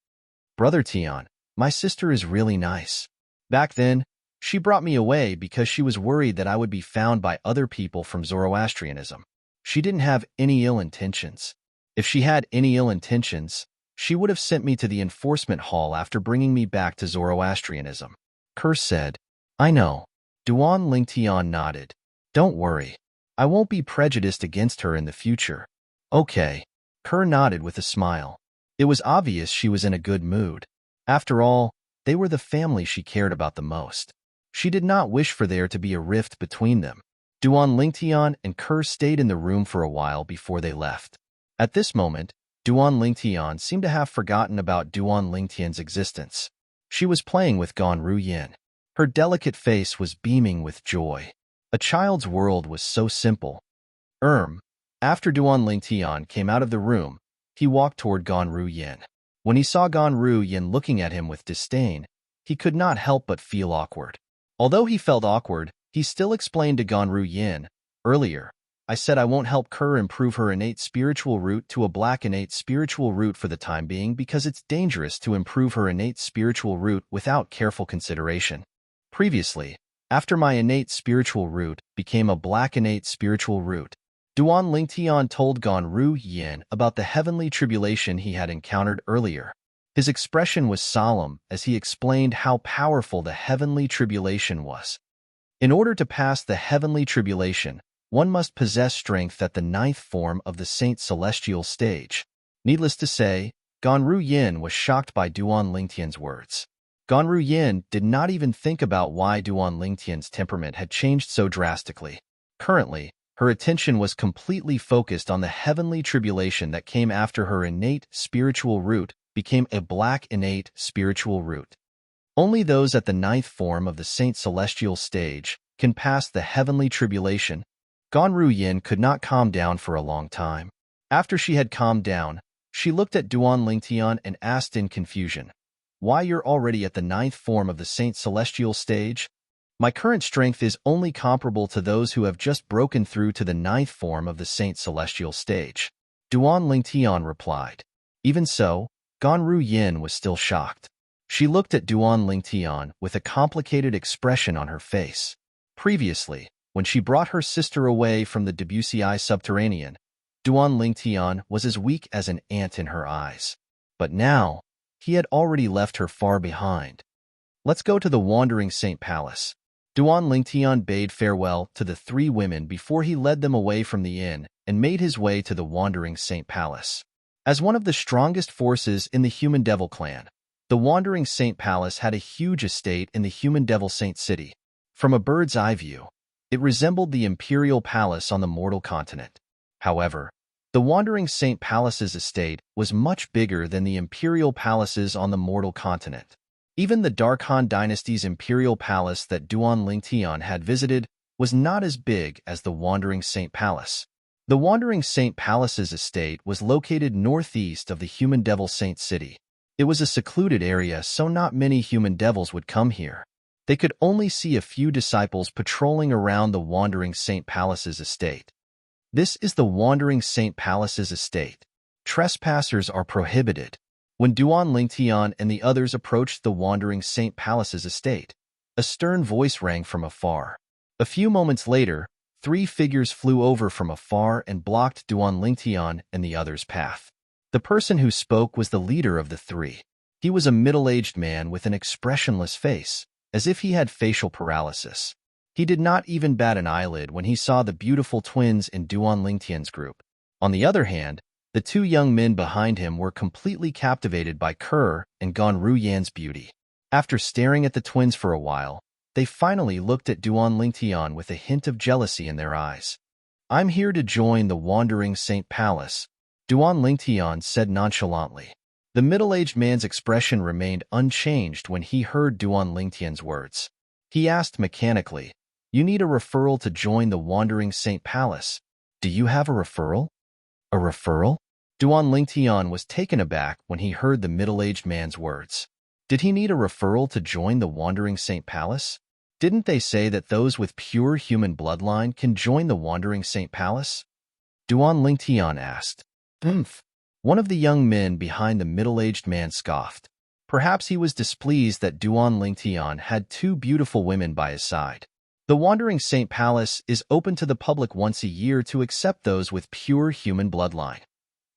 Brother Tian, my sister is really nice. Back then, she brought me away because she was worried that I would be found by other people from Zoroastrianism. She didn't have any ill intentions. If she had any ill intentions, she would have sent me to the enforcement hall after bringing me back to Zoroastrianism. Kerr said, I know. Duan Lingtian nodded. Don't worry. I won't be prejudiced against her in the future. Okay. Kerr nodded with a smile. It was obvious she was in a good mood. After all, they were the family she cared about the most. She did not wish for there to be a rift between them. Duan Lingtian and Kerr stayed in the room for a while before they left. At this moment, Duan Lingtian seemed to have forgotten about Duan Lingtian's existence. She was playing with Ganru Yin. Her delicate face was beaming with joy. A child's world was so simple. After Duan Lingtian came out of the room, he walked toward Ganru Yin. When he saw Ganru Yin looking at him with disdain, he could not help but feel awkward. Although he felt awkward, he still explained to Ganru Yin, earlier, I said I won't help Kerr improve her innate spiritual root to a black innate spiritual root for the time being because it's dangerous to improve her innate spiritual root without careful consideration. Previously, after my innate spiritual root became a black innate spiritual root, Duan Lingtian told Ganru Yin about the heavenly tribulation he had encountered earlier. His expression was solemn as he explained how powerful the heavenly tribulation was. In order to pass the heavenly tribulation, one must possess strength at the ninth form of the Saint Celestial stage. Needless to say, Ganru Yin was shocked by Duan Lingtian's words. Ganru Yin did not even think about why Duan Lingtian's temperament had changed so drastically. Currently, her attention was completely focused on the heavenly tribulation that came after her innate spiritual root became a black innate spiritual root. Only those at the ninth form of the Saint Celestial stage can pass the heavenly tribulation. Ganru Yin could not calm down for a long time. After she had calmed down, she looked at Duan Lingtian and asked in confusion, Why you're already at the ninth form of the Saint Celestial stage? My current strength is only comparable to those who have just broken through to the ninth form of the Saint Celestial stage. Duan Lingtian replied. Even so, Ganru Yin was still shocked. She looked at Duan Lingtian with a complicated expression on her face. Previously, when she brought her sister away from the Debussy subterranean, Duan Lingtian was as weak as an ant in her eyes. But now, he had already left her far behind. Let's go to the Wandering Saint Palace. Duan Lingtian bade farewell to the three women before he led them away from the inn and made his way to the Wandering Saint Palace. As one of the strongest forces in the Human Devil clan, the Wandering Saint Palace had a huge estate in the Human Devil Saint City. From a bird's eye view, it resembled the Imperial Palace on the mortal continent. However, the Wandering Saint Palace's estate was much bigger than the Imperial Palaces on the mortal continent. Even the Darkhan Dynasty's Imperial Palace that Duan Lingtian had visited was not as big as the Wandering Saint Palace. The Wandering Saint Palace's estate was located northeast of the Human Devil Saint City. It was a secluded area, so not many human devils would come here. They could only see a few disciples patrolling around the Wandering Saint Palace's estate. This is the Wandering Saint Palace's estate. Trespassers are prohibited. When Duan Lingtian and the others approached the wandering Saint Palace's estate, a stern voice rang from afar. A few moments later, 3 figures flew over from afar and blocked Duan Lingtian and the others' path. The person who spoke was the leader of the 3. He was a middle-aged man with an expressionless face, as if he had facial paralysis. He did not even bat an eyelid when he saw the beautiful twins in Duan Lingtian's group. On the other hand, the 2 young men behind him were completely captivated by Kerr and Gan Ruyan's beauty. After staring at the twins for a while, they finally looked at Duan Lingtian with a hint of jealousy in their eyes. "I'm here to join the Wandering Saint Palace," Duan Lingtian said nonchalantly. The middle-aged man's expression remained unchanged when he heard Duan Lingtian's words. He asked mechanically, "You need a referral to join the Wandering Saint Palace. Do you have a referral?" "A referral?" Duan Lingtian was taken aback when he heard the middle-aged man's words. Did he need a referral to join the Wandering Saint Palace? Didn't they say that those with pure human bloodline can join the Wandering Saint Palace? Duan Lingtian asked. One of the young men behind the middle-aged man scoffed. Perhaps he was displeased that Duan Lingtian had 2 beautiful women by his side. The Wandering Saint Palace is open to the public once a year to accept those with pure human bloodline.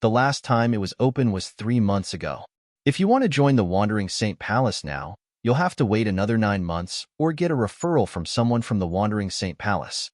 The last time it was open was 3 months ago. If you want to join the Wandering Saint Palace now, you'll have to wait another 9 months or get a referral from someone from the Wandering Saint Palace,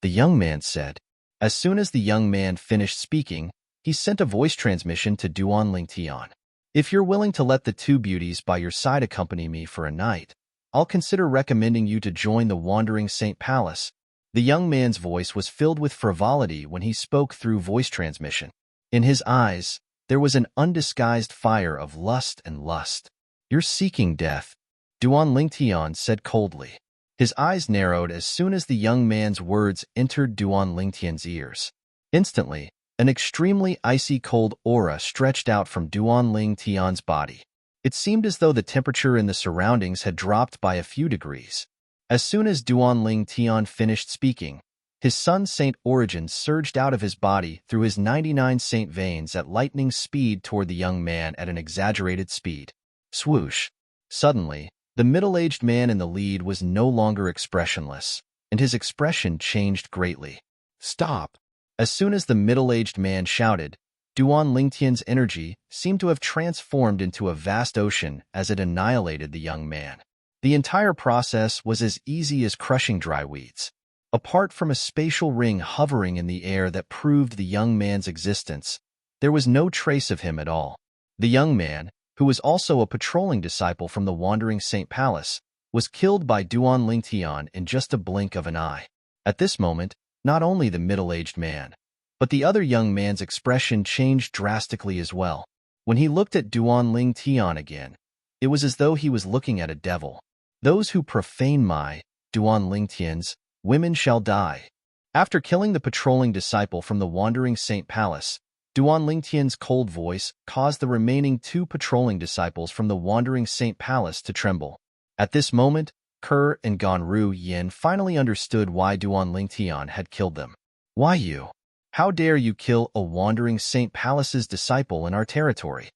the young man said. As soon as the young man finished speaking, he sent a voice transmission to Duan Lingtian. "If you're willing to let the 2 beauties by your side accompany me for a night, I'll consider recommending you to join the Wandering Saint Palace." The young man's voice was filled with frivolity when he spoke through voice transmission. In his eyes, there was an undisguised fire of lust and lust. "You're seeking death," Duan Lingtian said coldly. His eyes narrowed as soon as the young man's words entered Duan Lingtian's ears. Instantly, an extremely icy cold aura stretched out from Duan Lingtian's body. It seemed as though the temperature in the surroundings had dropped by a few degrees. As soon as Duan Lingtian finished speaking, his sun saint origin surged out of his body through his 99 saint veins at lightning speed toward the young man at an exaggerated speed. Swoosh! Suddenly, the middle-aged man in the lead was no longer expressionless, and his expression changed greatly. "Stop!" As soon as the middle-aged man shouted, Duan Lingtian's energy seemed to have transformed into a vast ocean as it annihilated the young man. The entire process was as easy as crushing dry weeds. Apart from a spatial ring hovering in the air that proved the young man's existence, there was no trace of him at all. The young man, who was also a patrolling disciple from the Wandering Saint Palace, was killed by Duan Lingtian in just a blink of an eye. At this moment, not only the middle-aged man, but the other young man's expression changed drastically as well. When he looked at Duan Lingtian again, it was as though he was looking at a devil. "Those who profane my, Duan Lingtian's, women shall die." After killing the patrolling disciple from the Wandering Saint Palace, Duan Lingtian's cold voice caused the remaining 2 patrolling disciples from the Wandering Saint Palace to tremble. At this moment, Kerr and Gan Ruyan finally understood why Duan Lingtian had killed them. "Why you? How dare you kill a Wandering Saint Palace's disciple in our territory?"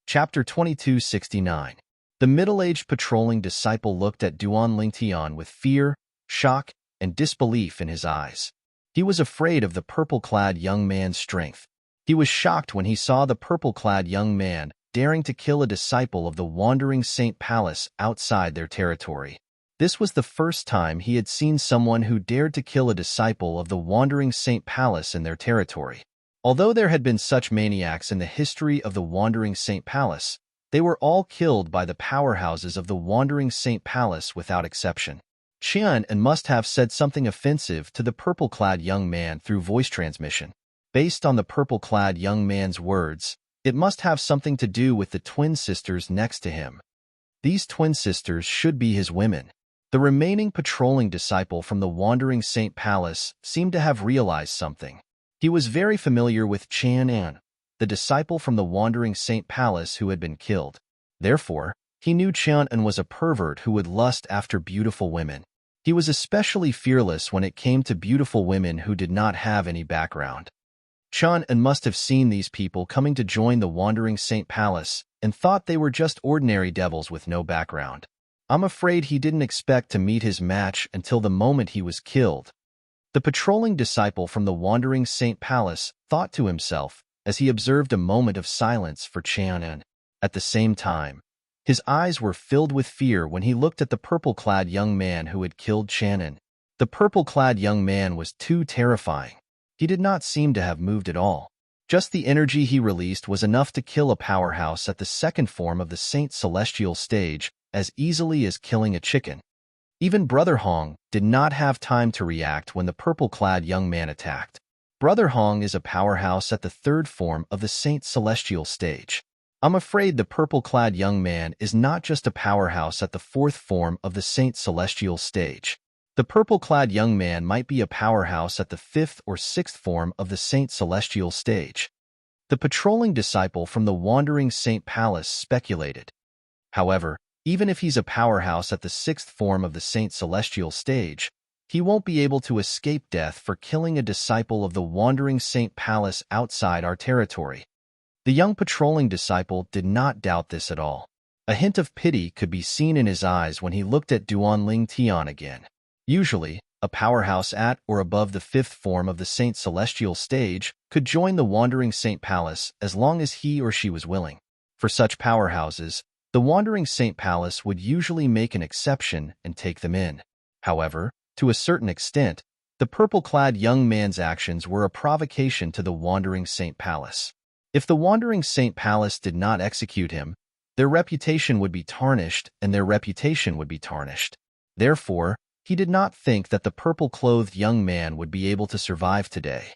Chapter 2269. The middle-aged patrolling disciple looked at Duan Lingtian with fear, shock, and disbelief in his eyes. He was afraid of the purple-clad young man's strength. He was shocked when he saw the purple-clad young man daring to kill a disciple of the Wandering Saint Palace outside their territory. This was the first time he had seen someone who dared to kill a disciple of the Wandering Saint Palace in their territory. Although there had been such maniacs in the history of the Wandering Saint Palace, they were all killed by the powerhouses of the Wandering Saint Palace without exception. Qian and must have said something offensive to the purple-clad young man through voice transmission. Based on the purple-clad young man's words, it must have something to do with the twin sisters next to him. These twin sisters should be his women. The remaining patrolling disciple from the Wandering Saint Palace seemed to have realized something. He was very familiar with Qian An, the disciple from the Wandering Saint Palace who had been killed. Therefore, he knew Qian An was a pervert who would lust after beautiful women. He was especially fearless when it came to beautiful women who did not have any background. Chun and must have seen these people coming to join the Wandering Saint Palace and thought they were just ordinary devils with no background. I'm afraid he didn't expect to meet his match until the moment he was killed. The patrolling disciple from the Wandering Saint Palace thought to himself as he observed a moment of silence for Chanan. At the same time, his eyes were filled with fear when he looked at the purple-clad young man who had killed Chanan. The purple-clad young man was too terrifying. He did not seem to have moved at all. Just the energy he released was enough to kill a powerhouse at the second form of the Saint Celestial stage as easily as killing a chicken. Even Brother Hong did not have time to react when the purple-clad young man attacked. Brother Hong is a powerhouse at the third form of the Saint Celestial stage. I'm afraid the purple-clad young man is not just a powerhouse at the fourth form of the Saint Celestial stage. The purple-clad young man might be a powerhouse at the fifth or sixth form of the Saint Celestial stage. The patrolling disciple from the Wandering Saint Palace speculated. However, even if he's a powerhouse at the sixth form of the Saint Celestial stage, he won't be able to escape death for killing a disciple of the Wandering Saint Palace outside our territory. The young patrolling disciple did not doubt this at all. A hint of pity could be seen in his eyes when he looked at Duanling Tian again. Usually, a powerhouse at or above the fifth form of the Saint Celestial stage could join the Wandering Saint Palace as long as he or she was willing. For such powerhouses, the Wandering Saint Palace would usually make an exception and take them in. However, to a certain extent, the purple-clad young man's actions were a provocation to the Wandering Saint Palace. If the Wandering Saint Palace did not execute him, their reputation would be tarnished and their reputation would be tarnished. Therefore, he did not think that the purple-clothed young man would be able to survive today.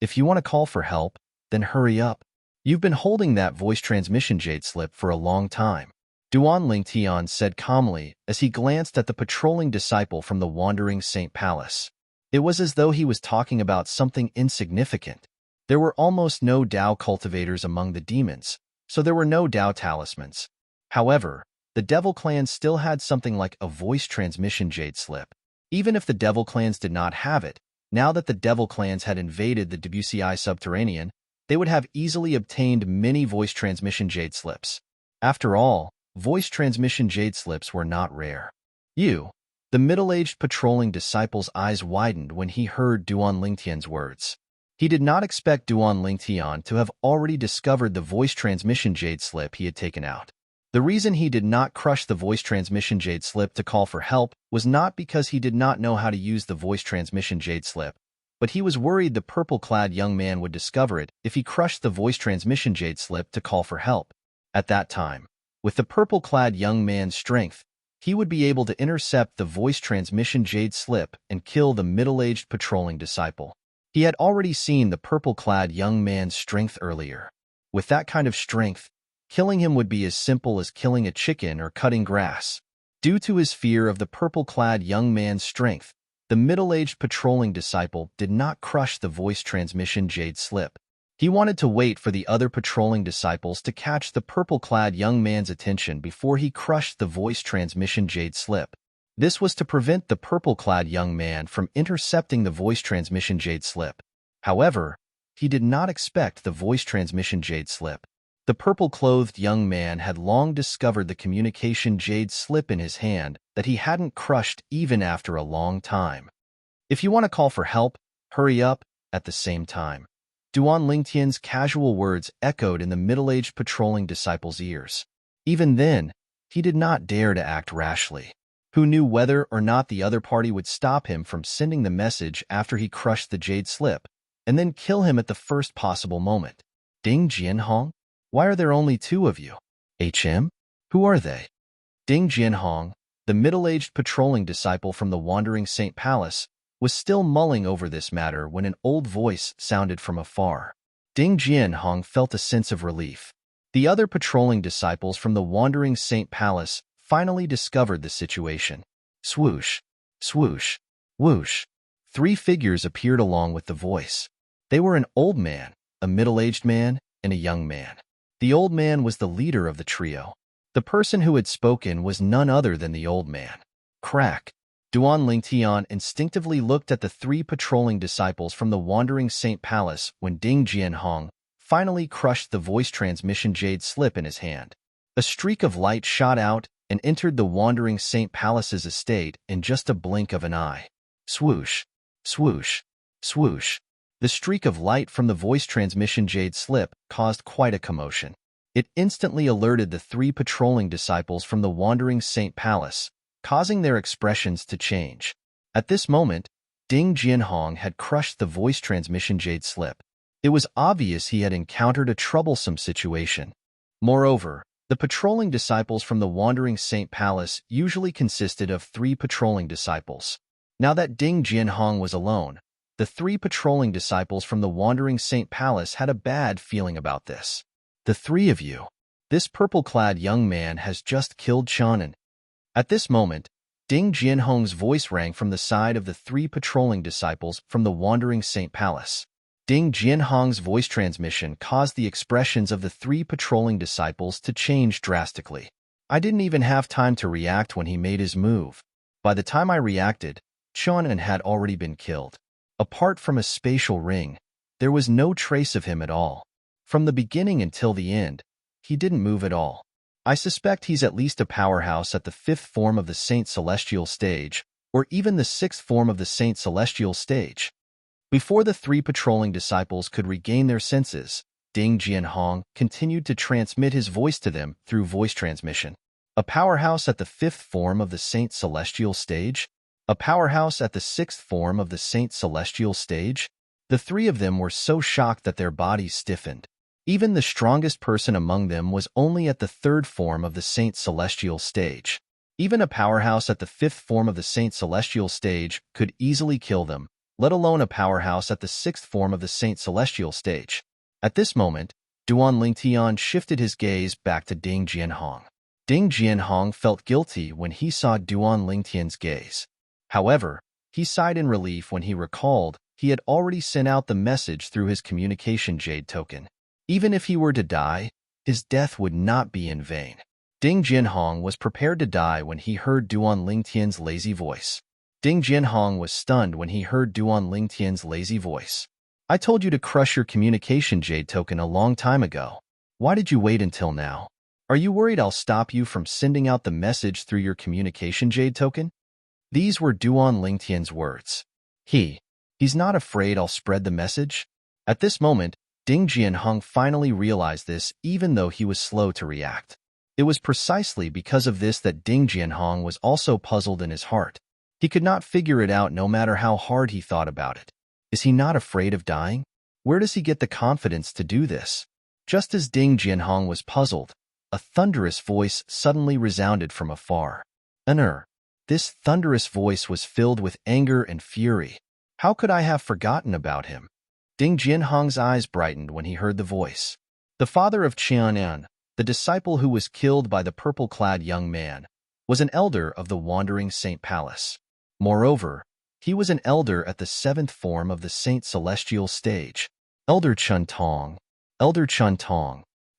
If you want to call for help, then hurry up. You've been holding that voice transmission jade slip for a long time. Duanling Tian said calmly as he glanced at the patrolling disciple from the Wandering Saint Palace. It was as though he was talking about something insignificant. There were almost no Dao cultivators among the demons, so there were no Dao talismans. However, the Devil Clan still had something like a voice transmission jade slip. Even if the Devil Clans did not have it, now that the Devil Clans had invaded the WCI subterranean, they would have easily obtained many voice transmission jade slips. After all, voice transmission jade slips were not rare. The middle-aged patrolling disciple's eyes widened when he heard Duanling Tian's words. He did not expect Duanling Tian to have already discovered the voice transmission jade slip he had taken out. The reason he did not crush the voice transmission jade slip to call for help was not because he did not know how to use the voice transmission jade slip, but he was worried the purple-clad young man would discover it if he crushed the voice transmission jade slip to call for help. At that time, with the purple-clad young man's strength, he would be able to intercept the voice transmission jade slip and kill the middle-aged patrolling disciple. He had already seen the purple-clad young man's strength earlier. With that kind of strength, killing him would be as simple as killing a chicken or cutting grass. Due to his fear of the purple-clad young man's strength, the middle-aged patrolling disciple did not crush the voice transmission jade slip. He wanted to wait for the other patrolling disciples to catch the purple-clad young man's attention before he crushed the voice transmission jade slip. This was to prevent the purple-clad young man from intercepting the voice transmission jade slip. However, he did not expect the voice transmission jade slip. The purple-clothed young man had long discovered the communication jade slip in his hand that he hadn't crushed even after a long time. If you want to call for help, hurry up. At the same time, Duanling Tian's casual words echoed in the middle-aged patrolling disciple's ears. Even then, he did not dare to act rashly. Who knew whether or not the other party would stop him from sending the message after he crushed the jade slip, and then kill him at the first possible moment? Ding Jianhong? Why are there only two of you? Who are they? Ding Jianhong, the middle-aged patrolling disciple from the Wandering Saint Palace, was still mulling over this matter when an old voice sounded from afar. Ding Jianhong felt a sense of relief. The other patrolling disciples from the Wandering Saint Palace finally discovered the situation. Swoosh, swoosh, whoosh. 3 figures appeared along with the voice. They were an old man, a middle-aged man, and a young man. The old man was the leader of the trio. The person who had spoken was none other than the old man. Crack. Duan Lingtian instinctively looked at the three patrolling disciples from the Wandering Saint Palace when Ding Jianhong finally crushed the voice transmission jade slip in his hand. A streak of light shot out and entered the Wandering Saint Palace's estate in just a blink of an eye. Swoosh, swoosh, swoosh. The streak of light from the voice transmission jade slip caused quite a commotion. It instantly alerted the three patrolling disciples from the Wandering Saint Palace, causing their expressions to change. At this moment, Ding Jianhong had crushed the voice transmission jade slip. It was obvious he had encountered a troublesome situation. Moreover, the patrolling disciples from the Wandering Saint Palace usually consisted of 3 patrolling disciples. Now that Ding Jianhong was alone, the 3 patrolling disciples from the Wandering Saint Palace had a bad feeling about this. The 3 of you. This purple-clad young man has just killed Chanan. At this moment, Ding Jianhong's voice rang from the side of the 3 patrolling disciples from the Wandering Saint Palace. Ding Jianhong's voice transmission caused the expressions of the 3 patrolling disciples to change drastically. I didn't even have time to react when he made his move. By the time I reacted, Chanan had already been killed. Apart from a spatial ring, there was no trace of him at all. From the beginning until the end, he didn't move at all. I suspect he's at least a powerhouse at the 5th form of the Saint Celestial stage, or even the 6th form of the Saint Celestial stage. Before the 3 patrolling disciples could regain their senses, Ding Jianhong continued to transmit his voice to them through voice transmission. A powerhouse at the 5th form of the Saint Celestial stage? A powerhouse at the 6th form of the Saint Celestial stage? The 3 of them were so shocked that their bodies stiffened. Even the strongest person among them was only at the 3rd form of the Saint Celestial stage. Even a powerhouse at the 5th form of the Saint Celestial stage could easily kill them, let alone a powerhouse at the 6th form of the Saint Celestial stage. At this moment, Duan Lingtian shifted his gaze back to Ding Jianhong. Ding Jianhong felt guilty when he saw Duan Lingtian's gaze. However, he sighed in relief when he recalled he had already sent out the message through his communication jade token. Even if he were to die, his death would not be in vain. Ding Jianhong was prepared to die when he heard Duan Lingtian's lazy voice. Ding Jianhong was stunned when he heard Duan Lingtian's lazy voice. I told you to crush your communication jade token a long time ago. Why did you wait until now? Are you worried I'll stop you from sending out the message through your communication jade token? These were Duan Lingtian's words. He's not afraid I'll spread the message? At this moment, Ding Jianhong finally realized this even though he was slow to react. It was precisely because of this that Ding Jianhong was also puzzled in his heart. He could not figure it out no matter how hard he thought about it. Is he not afraid of dying? Where does he get the confidence to do this? Just as Ding Jianhong was puzzled, a thunderous voice suddenly resounded from afar. This thunderous voice was filled with anger and fury. How could I have forgotten about him? Ding Jianhong's eyes brightened when he heard the voice. The father of Qianan, the disciple who was killed by the purple-clad young man, was an elder of the Wandering Saint Palace. Moreover, he was an elder at the 7th form of the Saint Celestial stage. Elder Chun Tong.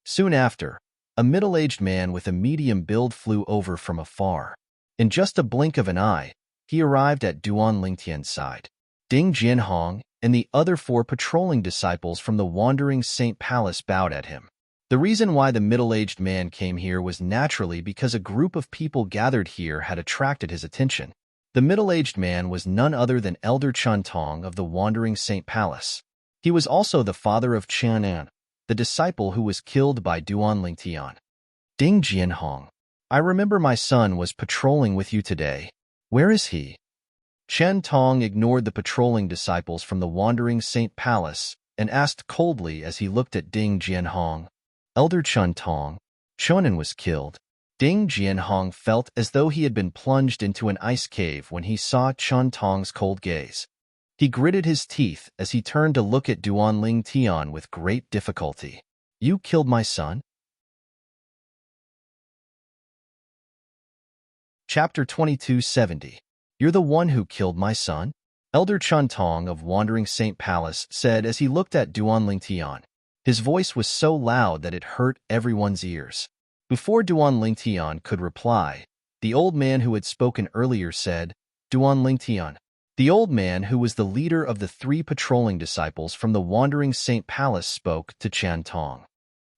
Soon after, a middle-aged man with a medium build flew over from afar. In just a blink of an eye, he arrived at Duan Lingtian's side. Ding Jianhong and the other 4 patrolling disciples from the Wandering Saint Palace bowed at him. The reason why the middle-aged man came here was naturally because a group of people gathered here had attracted his attention. The middle-aged man was none other than Elder Chun Tong of the Wandering Saint Palace. He was also the father of Qianan, the disciple who was killed by Duan Lingtian. Ding Jianhong, I remember my son was patrolling with you today. Where is he? Chen Tong ignored the patrolling disciples from the Wandering Saint Palace and asked coldly as he looked at Ding Jianhong. Elder Chun Tong, Chunan was killed. Ding Jianhong felt as though he had been plunged into an ice cave when he saw Chun Tong's cold gaze. He gritted his teeth as he turned to look at Duan Lingtian with great difficulty. You killed my son? Chapter 2270. You're the one who killed my son? Elder Chun Tong of Wandering Saint Palace said as he looked at Duan Lingtian. His voice was so loud that it hurt everyone's ears. Before Duan Lingtian could reply, the old man who had spoken earlier said, Duan Lingtian. The old man, who was the leader of the 3 patrolling disciples from the wandering Saint Palace, spoke to Chen Tong.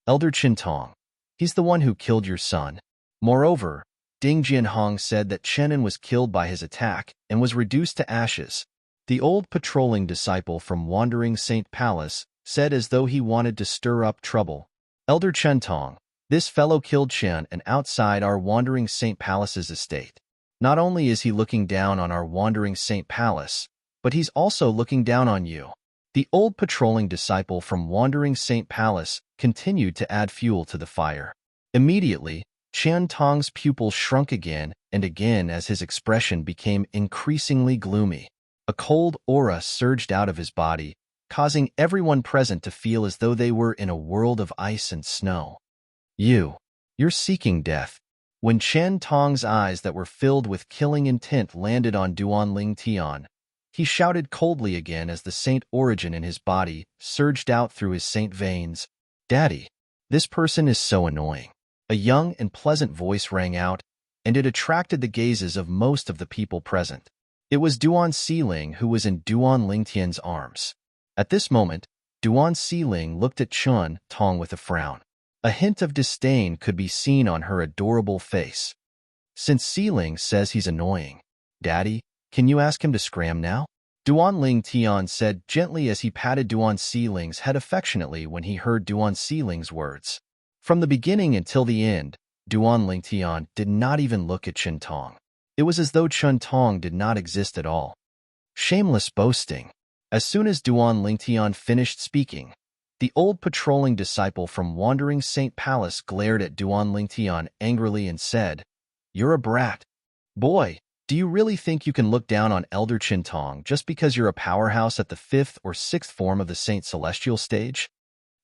Elder Chen Tong, he's the one who killed your son. Moreover, Ding Jianhong said that Chenin was killed by his attack and was reduced to ashes. The old patrolling disciple from wandering Saint Palace said as though he wanted to stir up trouble. Elder Chen Tong, this fellow killed Chen and outside our wandering Saint Palace's estate. Not only is he looking down on our wandering Saint Palace, but he's also looking down on you. The old patrolling disciple from wandering Saint Palace continued to add fuel to the fire. Immediately, Chen Tong's pupils shrunk again and again as his expression became increasingly gloomy. A cold aura surged out of his body, causing everyone present to feel as though they were in a world of ice and snow. You're seeking death. When Chen Tong's eyes that were filled with killing intent landed on Duan Lingtian, he shouted coldly again as the saint origin in his body surged out through his saint veins. Daddy, this person is so annoying. A young and pleasant voice rang out, and it attracted the gazes of most of the people present. It was Duan Siling who was in Duan Lingtian's arms. At this moment, Duan Siling looked at Chen Tong with a frown. A hint of disdain could be seen on her adorable face. Since Siling says he's annoying, Daddy, can you ask him to scram now? Duan Lingtian said gently as he patted Duan Siling's head affectionately when he heard Duan Siling's words. From the beginning until the end, Duan Lingtian did not even look at Chen Tong. It was as though Chen Tong did not exist at all. Shameless boasting. As soon as Duan Lingtian finished speaking, the old patrolling disciple from wandering Saint Palace glared at Duan Lingtian angrily and said, "You're a brat. Boy, do you really think you can look down on Elder Chen Tong just because you're a powerhouse at the 5th or 6th form of the Saint Celestial stage?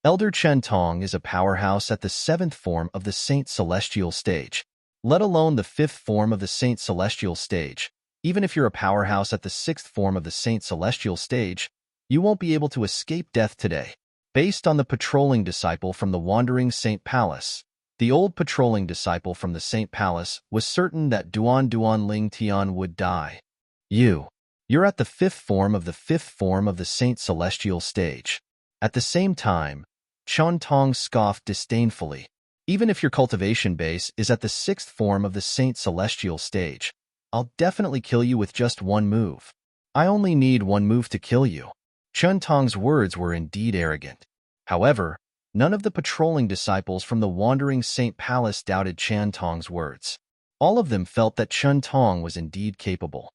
Elder Chen Tong is a powerhouse at the 7th form of the Saint Celestial stage, let alone the 5th form of the Saint Celestial stage. Even if you're a powerhouse at the 6th form of the Saint Celestial stage, you won't be able to escape death today." Based on the patrolling disciple from the wandering Saint Palace, the old patrolling disciple from the Saint Palace was certain that Duan Lingtian would die. You're at the 5th form of the 5th form of the Saint Celestial stage. At the same time, Chen Tong scoffed disdainfully. Even if your cultivation base is at the 6th form of the Saint Celestial stage, I'll definitely kill you with just one move. I only need one move to kill you. Chen Tong's words were indeed arrogant. However, none of the patrolling disciples from the wandering Saint Palace doubted Chen Tong's words. All of them felt that Chen Tong was indeed capable.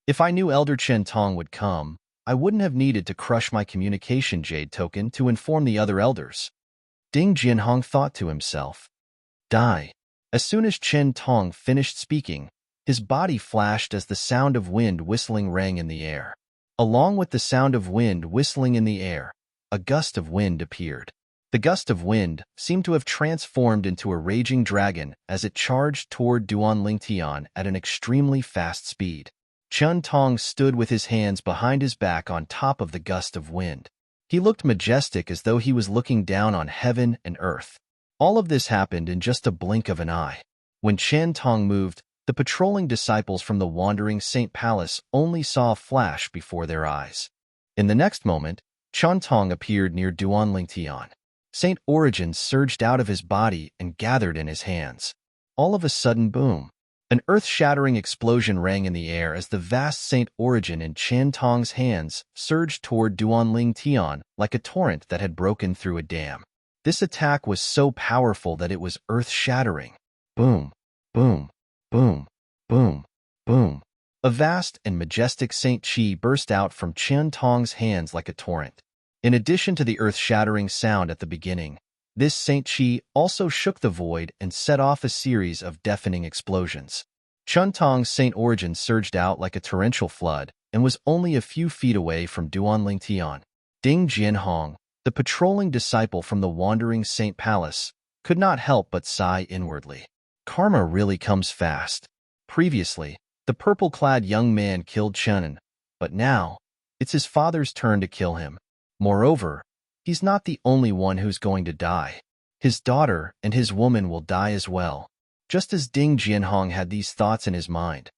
If I knew Elder Chen Tong would come, I wouldn't have needed to crush my communication jade token to inform the other elders. Ding Jianhong thought to himself. Die. As soon as Chen Tong finished speaking, his body flashed as the sound of wind whistling rang in the air. Along with the sound of wind whistling in the air, a gust of wind appeared. The gust of wind seemed to have transformed into a raging dragon as it charged toward Duan Lingtian at an extremely fast speed. Chen Tong stood with his hands behind his back on top of the gust of wind. He looked majestic as though he was looking down on heaven and earth. All of this happened in just a blink of an eye. When Chen Tong moved, the patrolling disciples from the wandering Saint Palace only saw a flash before their eyes. In the next moment, Chen Tong appeared near Duan Lingtian. Saint Origin surged out of his body and gathered in his hands. All of a sudden, boom! An earth-shattering explosion rang in the air as the vast Saint Origin in Chen Tong's hands surged toward Duan Lingtian like a torrent that had broken through a dam. This attack was so powerful that it was earth-shattering. Boom! Boom! Boom! Boom! Boom! A vast and majestic Saint Qi burst out from Chen Tong's hands like a torrent. In addition to the earth-shattering sound at the beginning, this Saint Qi also shook the void and set off a series of deafening explosions. Chen Tong's Saint Origin surged out like a torrential flood and was only a few feet away from Duan Lingtian. Ding Jianhong, the patrolling disciple from the wandering Saint Palace, could not help but sigh inwardly. Karma really comes fast. Previously, the purple-clad young man killed Chenin, but now, it's his father's turn to kill him. Moreover, he's not the only one who's going to die. His daughter and his woman will die as well. Just as Ding Jianhong had these thoughts in his mind,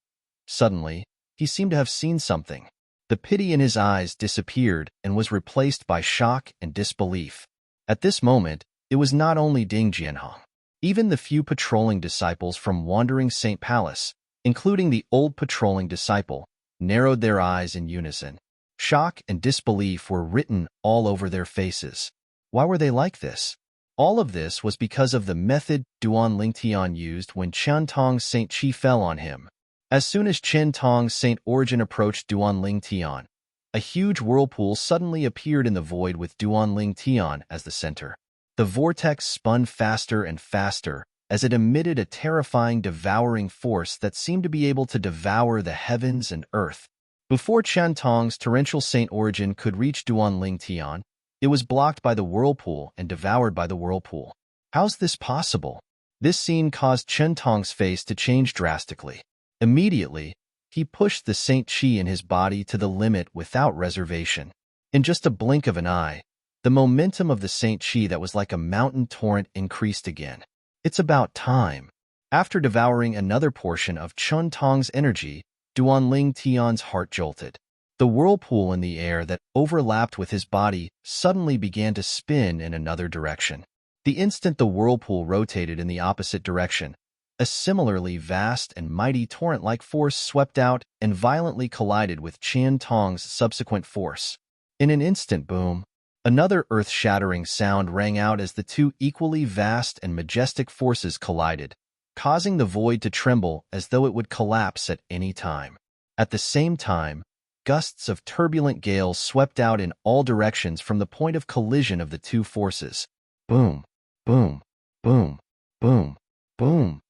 suddenly, he seemed to have seen something. The pity in his eyes disappeared and was replaced by shock and disbelief. At this moment, it was not only Ding Jianhong. Even the few patrolling disciples from Wandering Saint Palace, including the old patrolling disciple, narrowed their eyes in unison. Shock and disbelief were written all over their faces. Why were they like this? All of this was because of the method Duan Lingtian used when Chen Tong's Saint Qi fell on him. As soon as Chen Tong's Saint Origin approached Duan Lingtian, a huge whirlpool suddenly appeared in the void with Duan Lingtian as the center. The vortex spun faster and faster as it emitted a terrifying, devouring force that seemed to be able to devour the heavens and earth. Before Chen Tong's torrential Saint Origin could reach Duan Lingtian, it was blocked by the whirlpool and devoured by the whirlpool. How's this possible? This scene caused Chen Tong's face to change drastically. Immediately, he pushed the Saint Qi in his body to the limit without reservation. In just a blink of an eye, the momentum of the Saint Qi that was like a mountain torrent increased again. It's about time. After devouring another portion of Chen Tong's energy, Duan Lingtian's heart jolted. The whirlpool in the air that overlapped with his body suddenly began to spin in another direction. The instant the whirlpool rotated in the opposite direction, a similarly vast and mighty torrent-like force swept out and violently collided with Chen Tong's subsequent force. In an instant, boom, another earth-shattering sound rang out as the two equally vast and majestic forces collided, causing the void to tremble as though it would collapse at any time. At the same time, gusts of turbulent gales swept out in all directions from the point of collision of the two forces. Boom, boom, boom, boom, boom.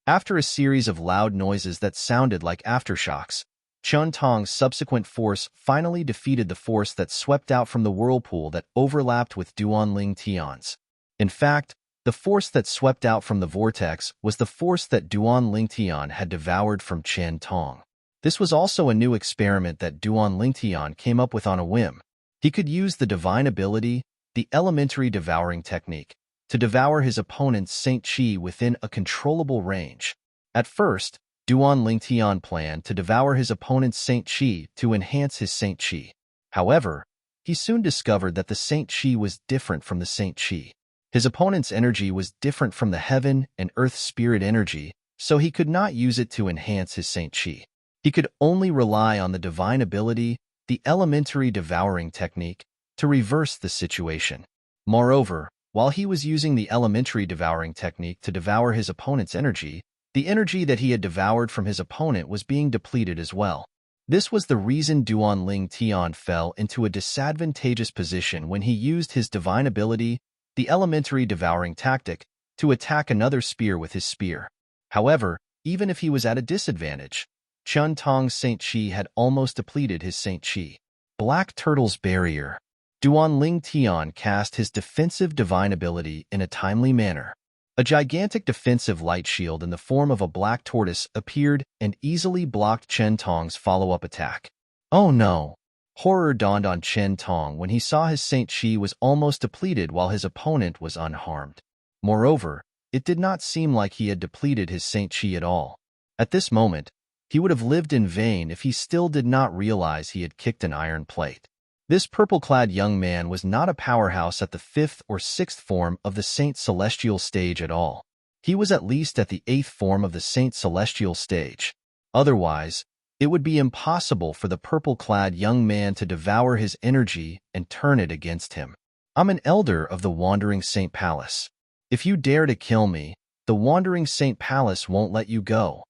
After a series of loud noises that sounded like aftershocks, Chen Tong's subsequent force finally defeated the force that swept out from the whirlpool that overlapped with Duan Lingtian's. In fact, the force that swept out from the vortex was the force that Duan Lingtian had devoured from Chen Tong. This was also a new experiment that Duan Lingtian came up with on a whim. He could use the divine ability, the elementary devouring technique, to devour his opponent's Saint Qi within a controllable range. At first, Duan Lingtian planned to devour his opponent's Saint Qi to enhance his Saint Qi. However, he soon discovered that the Saint Qi was different from the Saint Qi. His opponent's energy was different from the heaven and earth spirit energy, so he could not use it to enhance his Saint Qi. He could only rely on the divine ability, the elementary devouring technique, to reverse the situation. Moreover, while he was using the elementary devouring technique to devour his opponent's energy, the energy that he had devoured from his opponent was being depleted as well. This was the reason Duan Lingtian fell into a disadvantageous position when he used his divine ability, the elementary devouring tactic, to attack another spear with his spear. However, even if he was at a disadvantage, Chen Tong's Saint Qi had almost depleted his Saint Qi. Black Turtle's Barrier. Duan Lingtian cast his defensive divine ability in a timely manner. A gigantic defensive light shield in the form of a black tortoise appeared and easily blocked Chen Tong's follow-up attack. Oh no! Horror dawned on Chen Tong when he saw his Saint Qi was almost depleted while his opponent was unharmed. Moreover, it did not seem like he had depleted his Saint Qi at all. At this moment, he would have lived in vain if he still did not realize he had kicked an iron plate. This purple-clad young man was not a powerhouse at the 5th or 6th form of the Saint Celestial stage at all. He was at least at the 8th form of the Saint Celestial stage. Otherwise, it would be impossible for the purple-clad young man to devour his energy and turn it against him. I'm an elder of the Wandering Saint Palace. If you dare to kill me, the Wandering Saint Palace won't let you go.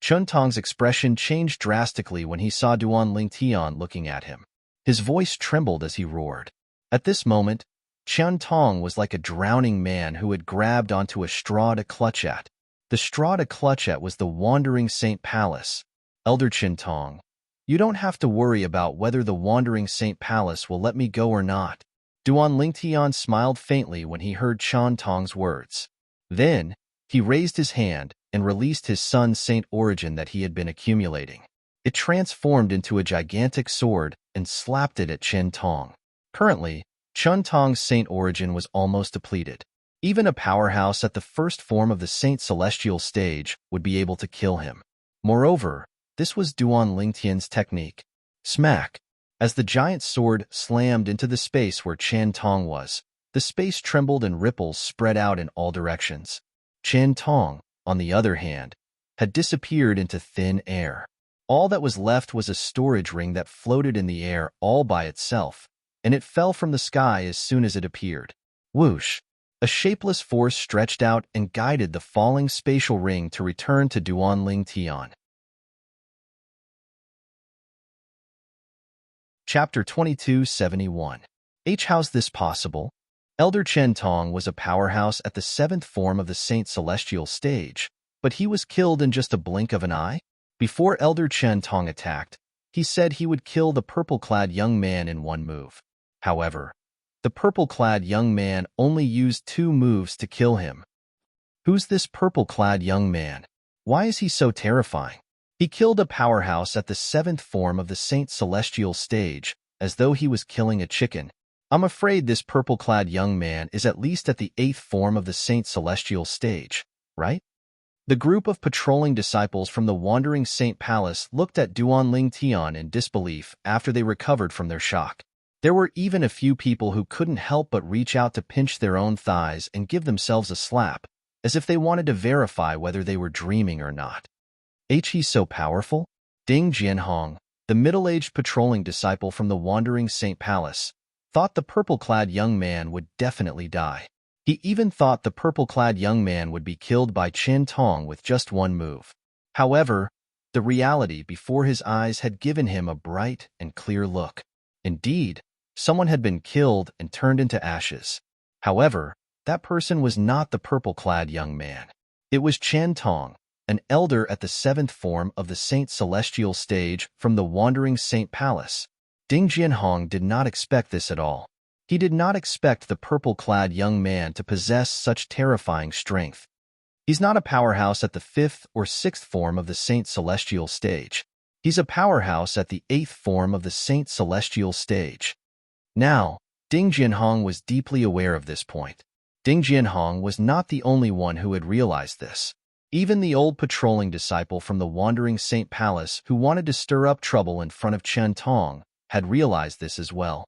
Chen Tong's expression changed drastically when he saw Duan Lingtian looking at him. His voice trembled as he roared. At this moment, Chen Tong was like a drowning man who had grabbed onto a straw to clutch at. The straw to clutch at was the Wandering Saint Palace. Elder Chen Tong, you don't have to worry about whether the Wandering Saint Palace will let me go or not. Duan Lingtian smiled faintly when he heard Chen Tong's words. Then, he raised his hand and released his son's Saint Origin that he had been accumulating. It transformed into a gigantic sword and slapped it at Chen Tong. Currently, Chen Tong's Saint Origin was almost depleted. Even a powerhouse at the 1st form of the Saint Celestial stage would be able to kill him. Moreover, This was Duan Lingtian's technique. Smack! As the giant sword slammed into the space where Qian Tong was, the space trembled and ripples spread out in all directions. Qian Tong, on the other hand, had disappeared into thin air. All that was left was a storage ring that floated in the air all by itself, and it fell from the sky as soon as it appeared. Whoosh! A shapeless force stretched out and guided the falling spatial ring to return to Duan Lingtian. Chapter 2271. How's this possible? Elder Qian Tong was a powerhouse at the 7th form of the Saint Celestial stage, but he was killed in just a blink of an eye? Before Elder Qian Tong attacked, he said he would kill the purple-clad young man in one move. However, the purple-clad young man only used 2 moves to kill him. Who's this purple-clad young man? Why is he so terrifying? He killed a powerhouse at the 7th form of the Saint Celestial stage, as though he was killing a chicken. I'm afraid this purple-clad young man is at least at the 8th form of the Saint Celestial stage, right? The group of patrolling disciples from the Wandering Saint Palace looked at Duan Lingtian in disbelief after they recovered from their shock. There were even a few people who couldn't help but reach out to pinch their own thighs and give themselves a slap, as if they wanted to verify whether they were dreaming or not. He's so powerful? Ding Jianhong, the middle-aged patrolling disciple from the Wandering Saint Palace, thought the purple-clad young man would definitely die. He even thought the purple-clad young man would be killed by Qian Tong with just one move. However, the reality before his eyes had given him a bright and clear look. Indeed, someone had been killed and turned into ashes. However, that person was not the purple-clad young man. It was Qian Tong, an elder at the 7th form of the Saint Celestial stage from the Wandering Saint Palace. Ding Jianhong did not expect this at all. He did not expect the purple-clad young man to possess such terrifying strength. He's not a powerhouse at the 5th or 6th form of the Saint Celestial stage. He's a powerhouse at the 8th form of the Saint Celestial stage. Now, Ding Jianhong was deeply aware of this point. Ding Jianhong was not the only one who had realized this. Even the old patrolling disciple from the Wandering Saint Palace who wanted to stir up trouble in front of Qian Tong had realized this as well.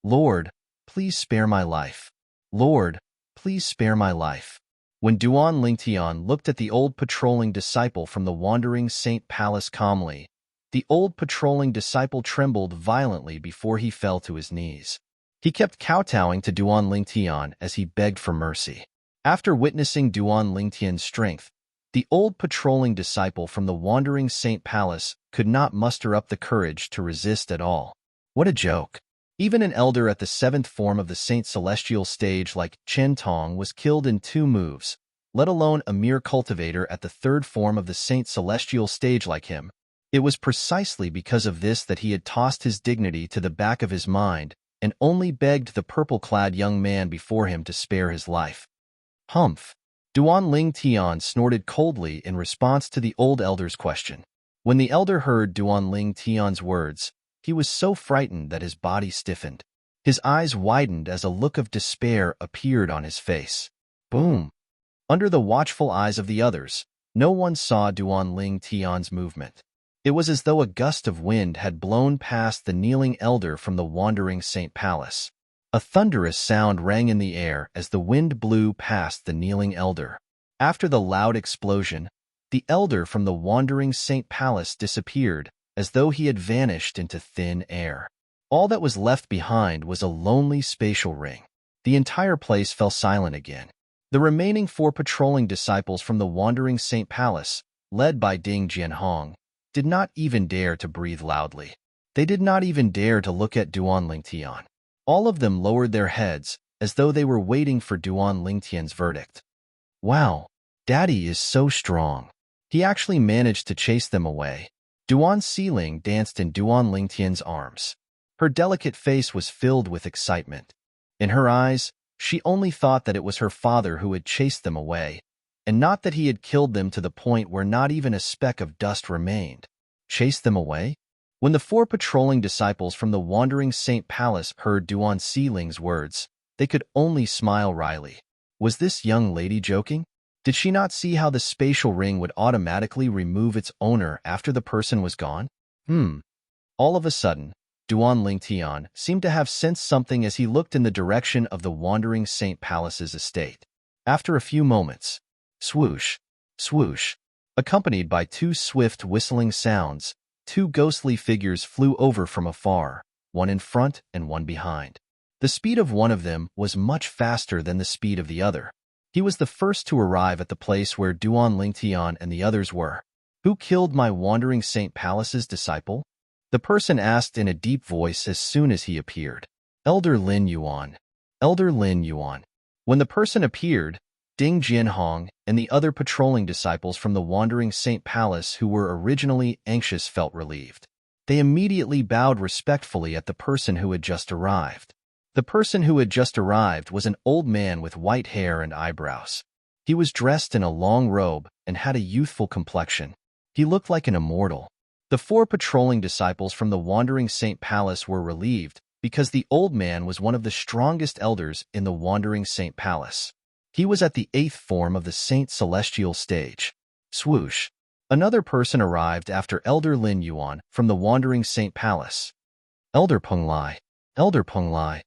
Lord, please spare my life. Lord, please spare my life. When Duan Lingtian looked at the old patrolling disciple from the Wandering Saint Palace calmly, the old patrolling disciple trembled violently before he fell to his knees. He kept kowtowing to Duan Lingtian as he begged for mercy. After witnessing Duan Lingtian's strength, the old patrolling disciple from the Wandering Saint Palace could not muster up the courage to resist at all. What a joke. Even an elder at the 7th form of the Saint Celestial stage like Qian Tong was killed in 2 moves, let alone a mere cultivator at the 3rd form of the Saint Celestial stage like him. It was precisely because of this that he had tossed his dignity to the back of his mind and only begged the purple-clad young man before him to spare his life. Humph! Duan Lingtian snorted coldly in response to the old elder's question. When the elder heard Duan Lingtian's words, he was so frightened that his body stiffened. His eyes widened as a look of despair appeared on his face. Boom! Under the watchful eyes of the others, no one saw Duan Lingtian's movement. It was as though a gust of wind had blown past the kneeling elder from the Wandering Saint Palace. A thunderous sound rang in the air as the wind blew past the kneeling elder. After the loud explosion, the elder from the Wandering Saint Palace disappeared, as though he had vanished into thin air. All that was left behind was a lonely spatial ring. The entire place fell silent again. The remaining 4 patrolling disciples from the Wandering Saint Palace, led by Ding Jianhong, did not even dare to breathe loudly. They did not even dare to look at Duan Lingtian. All of them lowered their heads, as though they were waiting for Duan Lingtian's verdict. Wow, Daddy is so strong. He actually managed to chase them away. Duan Siling danced in Duan Lingtian's arms. Her delicate face was filled with excitement. In her eyes, she only thought that it was her father who had chased them away, and not that he had killed them to the point where not even a speck of dust remained. Chased them away? When the 4 patrolling disciples from the Wandering Saint Palace heard Duan Siling's words, they could only smile wryly. Was this young lady joking? Did she not see how the spatial ring would automatically remove its owner after the person was gone? All of a sudden, Duan Lingtian seemed to have sensed something as he looked in the direction of the wandering Saint Palace's estate. After a few moments, swoosh, swoosh, accompanied by two swift whistling sounds, two ghostly figures flew over from afar, one in front and one behind. The speed of one of them was much faster than the speed of the other. He was the first to arrive at the place where Duan Lingtian and the others were. Who killed my wandering Saint Palace's disciple? The person asked in a deep voice as soon as he appeared. Elder Lin Yuan. Elder Lin Yuan. When the person appeared, Ding Jianhong and the other patrolling disciples from the wandering Saint Palace who were originally anxious felt relieved. They immediately bowed respectfully at the person who had just arrived. The person who had just arrived was an old man with white hair and eyebrows. He was dressed in a long robe and had a youthful complexion. He looked like an immortal. The four patrolling disciples from the wandering Saint Palace were relieved because the old man was one of the strongest elders in the wandering Saint Palace. He was at the 8th form of the Saint Celestial stage. Swoosh. Another person arrived after Elder Lin Yuan from the wandering Saint Palace. Elder Peng Lai. Elder Peng Lai.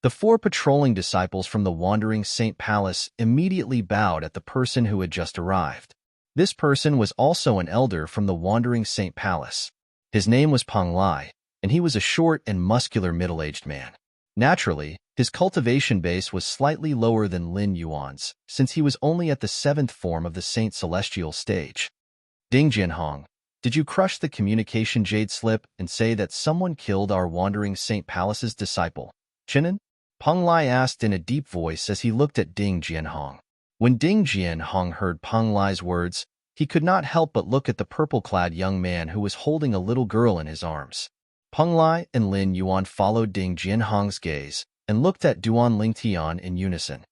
The four patrolling disciples from the wandering Saint Palace immediately bowed at the person who had just arrived. This person was also an elder from the wandering Saint Palace. His name was Peng Lai, and he was a short and muscular middle-aged man. Naturally, his cultivation base was slightly lower than Lin Yuan's, since he was only at the 7th form of the Saint Celestial stage. Ding Jianhong, did you crush the communication jade slip and say that someone killed our wandering Saint Palace's disciple, Chinan? Peng Lai asked in a deep voice as he looked at Ding Jianhong. When Ding Jianhong heard Peng Lai's words, he could not help but look at the purple-clad young man who was holding a little girl in his arms. Peng Lai and Lin Yuan followed Ding Jianhong's gaze and looked at Duan Lingtian in unison.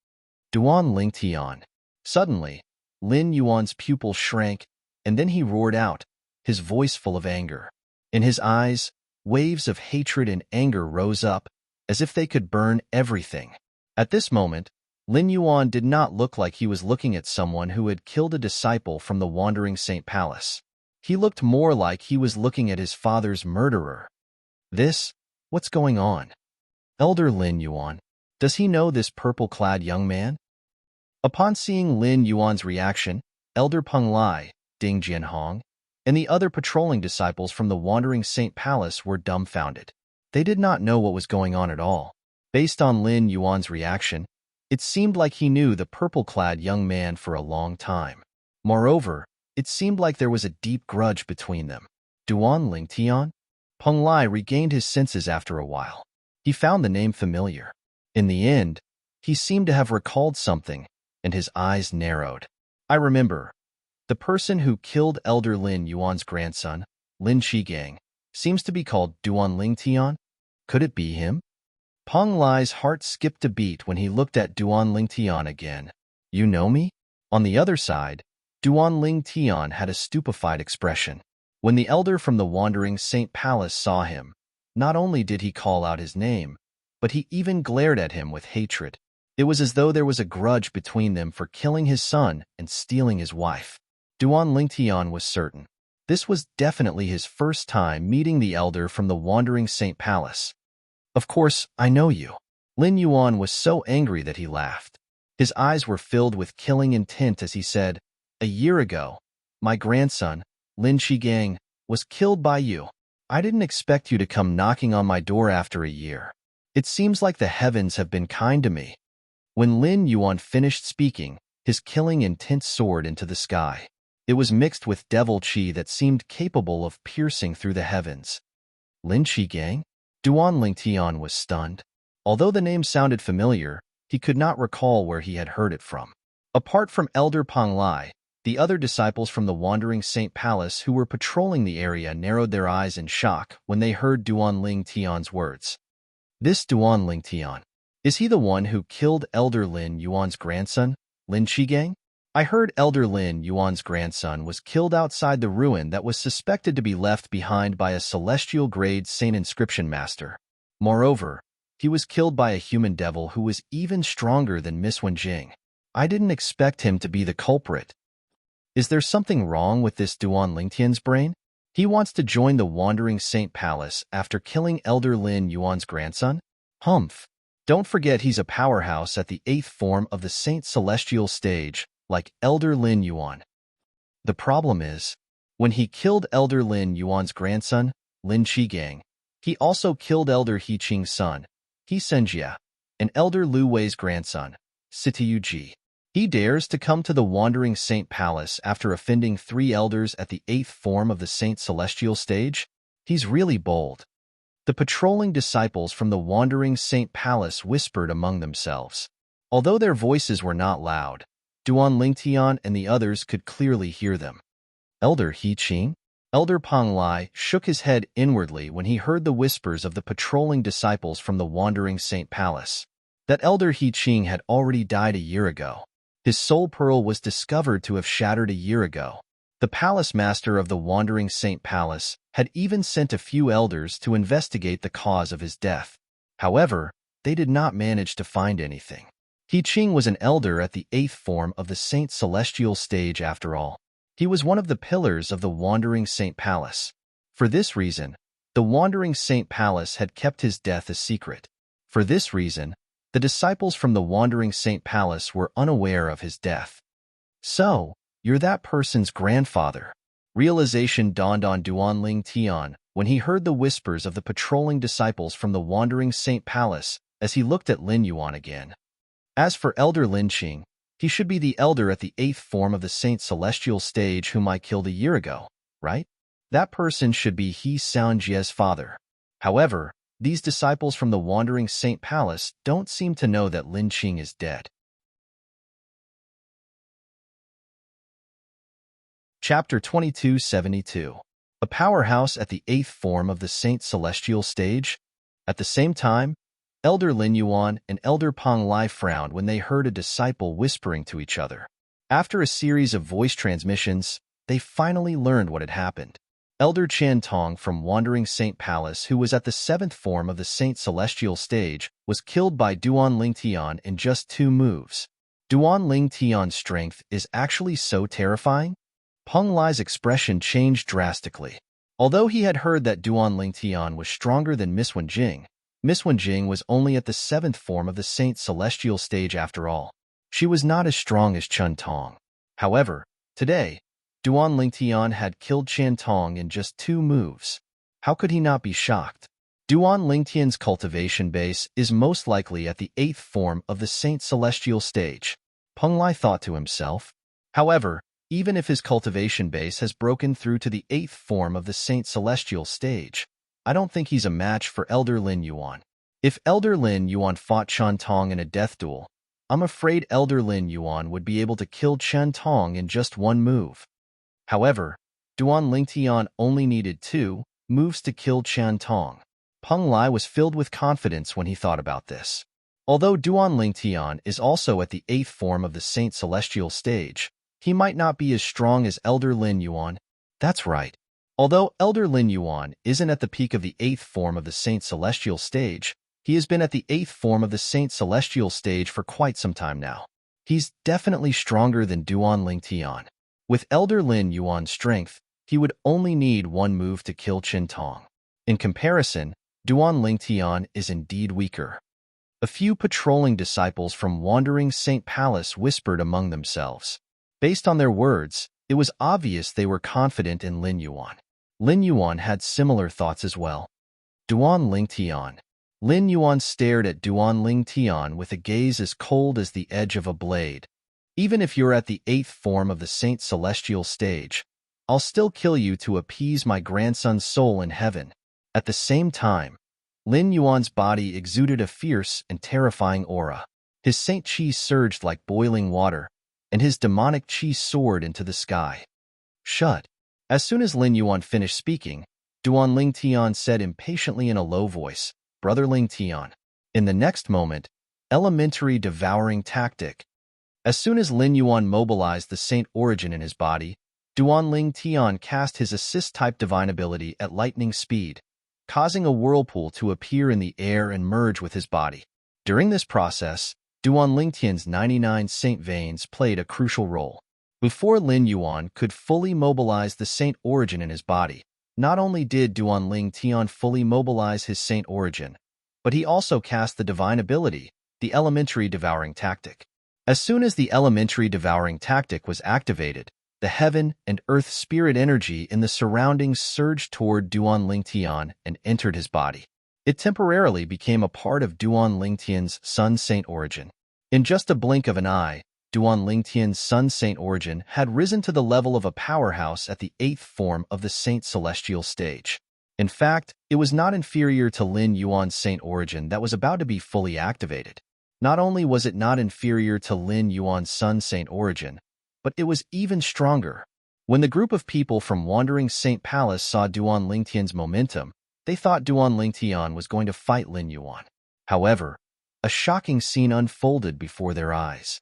Duan Lingtian. Suddenly, Lin Yuan's pupil shrank, and then he roared out, his voice full of anger. In his eyes, waves of hatred and anger rose up, as if they could burn everything. At this moment, Lin Yuan did not look like he was looking at someone who had killed a disciple from the wandering Saint Palace. He looked more like he was looking at his father's murderer. What's going on? Elder Lin Yuan, does he know this purple-clad young man? Upon seeing Lin Yuan's reaction, Elder Peng Lai, Ding Jianhong, and the other patrolling disciples from the wandering Saint Palace were dumbfounded. They did not know what was going on at all. Based on Lin Yuan's reaction, it seemed like he knew the purple-clad young man for a long time. Moreover, it seemed like there was a deep grudge between them. Duan Lingtian? Peng Lai regained his senses after a while. He found the name familiar. In the end, he seemed to have recalled something, and his eyes narrowed. I remember. The person who killed Elder Lin Yuan's grandson, Lin Shigang, seems to be called Duan Lingtian. Could it be him? Peng Lai's heart skipped a beat when he looked at Duan Lingtian again. You know me? On the other side, Duan Lingtian had a stupefied expression. When the elder from the wandering Saint Palace saw him, not only did he call out his name, but he even glared at him with hatred. It was as though there was a grudge between them for killing his son and stealing his wife. Duan Lingtian was certain. This was definitely his first time meeting the elder from the wandering Saint Palace. Of course, I know you. Lin Yuan was so angry that he laughed. His eyes were filled with killing intent as he said, a year ago, my grandson, Lin Shigang, was killed by you. I didn't expect you to come knocking on my door after a year. It seems like the heavens have been kind to me. When Lin Yuan finished speaking, his killing intent soared into the sky. It was mixed with devil chi that seemed capable of piercing through the heavens. Lin Shigang? Duan Lingtian was stunned. Although the name sounded familiar, he could not recall where he had heard it from. Apart from Elder Peng Lai, the other disciples from the wandering Saint Palace who were patrolling the area narrowed their eyes in shock when they heard Duan Lingtian's words. This Duan Lingtian, is he the one who killed Elder Lin Yuan's grandson, Lin Shigang? I heard Elder Lin Yuan's grandson was killed outside the ruin that was suspected to be left behind by a celestial-grade saint inscription master. Moreover, he was killed by a human devil who was even stronger than Miss Wenjing. I didn't expect him to be the culprit. Is there something wrong with this Duan Lingtian's brain? He wants to join the Wandering Saint Palace after killing Elder Lin Yuan's grandson? Humph. Don't forget he's a powerhouse at the 8th form of the Saint Celestial stage, like Elder Lin Yuan. The problem is, when he killed Elder Lin Yuan's grandson, Lin Qigang, he also killed Elder He Qing's son, He Senjia, and Elder Lu Wei's grandson, Sitiyu Ji. He dares to come to the Wandering Saint Palace after offending 3 elders at the 8th form of the Saint Celestial stage? He's really bold. The patrolling disciples from the Wandering Saint Palace whispered among themselves. Although their voices were not loud, Duan Lingtian and the others could clearly hear them. Elder He Qing? Elder Peng Lai shook his head inwardly when he heard the whispers of the patrolling disciples from the Wandering Saint Palace. That Elder He Qing had already died a year ago. His soul pearl was discovered to have shattered a year ago. The palace master of the Wandering Saint Palace had even sent a few elders to investigate the cause of his death. However, they did not manage to find anything. He Qing was an elder at the 8th form of the Saint Celestial stage after all. He was one of the pillars of the Wandering Saint Palace. For this reason, the Wandering Saint Palace had kept his death a secret. For this reason, the disciples from the Wandering Saint Palace were unaware of his death. So, you're that person's grandfather. Realization dawned on Duan Lingtian when he heard the whispers of the patrolling disciples from the Wandering Saint Palace as he looked at Lin Yuan again. As for Elder Lin Qing, he should be the elder at the 8th form of the Saint Celestial stage whom I killed a year ago, right? That person should be He Sanjie's father. However, these disciples from the Wandering Saint Palace don't seem to know that Lin Qing is dead. Chapter 2272. A powerhouse at the 8th form of the Saint Celestial stage? At the same time, Elder Lin Yuan and Elder Peng Lai frowned when they heard a disciple whispering to each other. After a series of voice transmissions, they finally learned what had happened. Elder Qian Tong from Wandering Saint Palace, who was at the 7th form of the Saint Celestial stage, was killed by Duan Lingtian in just 2 moves. Duan Lingtian's strength is actually so terrifying? Peng Lai's expression changed drastically. Although he had heard that Duan Lingtian was stronger than Miss Wenjing, Miss Wenjing was only at the 7th form of the Saint Celestial stage after all. She was not as strong as Qian Tong. However, today, Duan Lingtian had killed Qian Tong in just 2 moves. How could he not be shocked? Duan Lingtian's cultivation base is most likely at the 8th form of the Saint Celestial stage, Peng Lai thought to himself. However, even if his cultivation base has broken through to the 8th form of the Saint Celestial stage, I don't think he's a match for Elder Lin Yuan. If Elder Lin Yuan fought Qian Tong in a death duel, I'm afraid Elder Lin Yuan would be able to kill Qian Tong in just 1 move. However, Duan Lingtian only needed 2 moves to kill Qian Tong. Peng Lai was filled with confidence when he thought about this. Although Duan Lingtian is also at the 8th form of the Saint Celestial stage, he might not be as strong as Elder Lin Yuan. That's right. Although Elder Lin Yuan isn't at the peak of the 8th form of the Saint Celestial stage, he has been at the 8th form of the Saint Celestial stage for quite some time now. He's definitely stronger than Duan Lingtian. With Elder Lin Yuan's strength, he would only need 1 move to kill Qian Tong. In comparison, Duan Lingtian is indeed weaker. A few patrolling disciples from Wandering Saint Palace whispered among themselves. Based on their words, it was obvious they were confident in Lin Yuan. Lin Yuan had similar thoughts as well. Duan Lingtian. Lin Yuan stared at Duan Lingtian with a gaze as cold as the edge of a blade. Even if you're at the 8th form of the Saint Celestial stage, I'll still kill you to appease my grandson's soul in heaven. At the same time, Lin Yuan's body exuded a fierce and terrifying aura. His saint qi surged like boiling water, and his demonic qi soared into the sky. Shut. As soon as Lin Yuan finished speaking, Duan Lingtian said impatiently in a low voice, "Brother Lingtian." In the next moment, elementary devouring tactic. As soon as Lin Yuan mobilized the saint origin in his body, Duan Lingtian cast his assist-type divine ability at lightning speed, causing a whirlpool to appear in the air and merge with his body. During this process, Duan Lingtian's 99 Saint Veins played a crucial role. Before Lin Yuan could fully mobilize the Saint Origin in his body, not only did Duan Lingtian fully mobilize his Saint Origin, but he also cast the divine ability, the Elementary Devouring Tactic. As soon as the Elementary Devouring Tactic was activated, the heaven and earth spirit energy in the surroundings surged toward Duan Lingtian and entered his body. It temporarily became a part of Duan Lingtian's Sun Saint Origin. In just a blink of an eye, Duan Lingtian's Sun Saint Origin had risen to the level of a powerhouse at the 8th form of the Saint Celestial stage. In fact, it was not inferior to Lin Yuan's Saint Origin that was about to be fully activated. Not only was it not inferior to Lin Yuan's Sun Saint Origin, but it was even stronger. When the group of people from Wandering Saint Palace saw Duan Lingtian's momentum, they thought Duan Lingtian was going to fight Lin Yuan. However, a shocking scene unfolded before their eyes.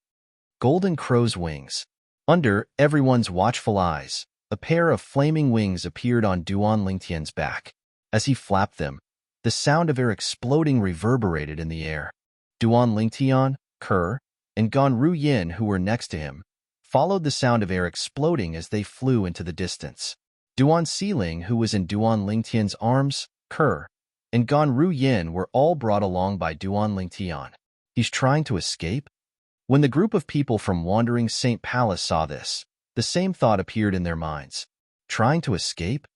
Golden crow's wings. Under everyone's watchful eyes, a pair of flaming wings appeared on Duan Lingtian's back. As he flapped them, the sound of air exploding reverberated in the air. Duan Lingtian, Ke, and Gan Ruyin, who were next to him, followed the sound of air exploding as they flew into the distance. Duan Xiling, who was in Duan Lingtian's arms, Ke, and Gan Ruyin were all brought along by Duan Lingtian. He's trying to escape? When the group of people from Wandering Saint Palace saw this, the same thought appeared in their minds. Trying to escape?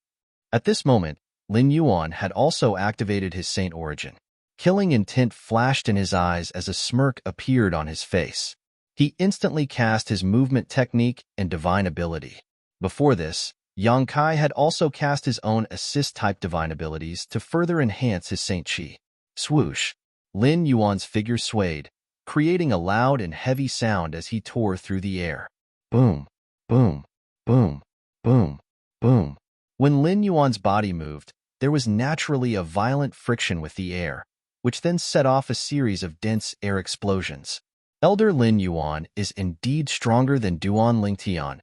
At this moment, Lin Yuan had also activated his Saint Origin. Killing intent flashed in his eyes as a smirk appeared on his face. He instantly cast his movement technique and divine ability. Before this, Yang Kai had also cast his own assist-type divine abilities to further enhance his Saint Chi. Swoosh! Lin Yuan's figure swayed, creating a loud and heavy sound as he tore through the air. Boom! Boom! Boom! Boom! Boom! When Lin Yuan's body moved, there was naturally a violent friction with the air, which then set off a series of dense air explosions. Elder Lin Yuan is indeed stronger than Duan Lingtian.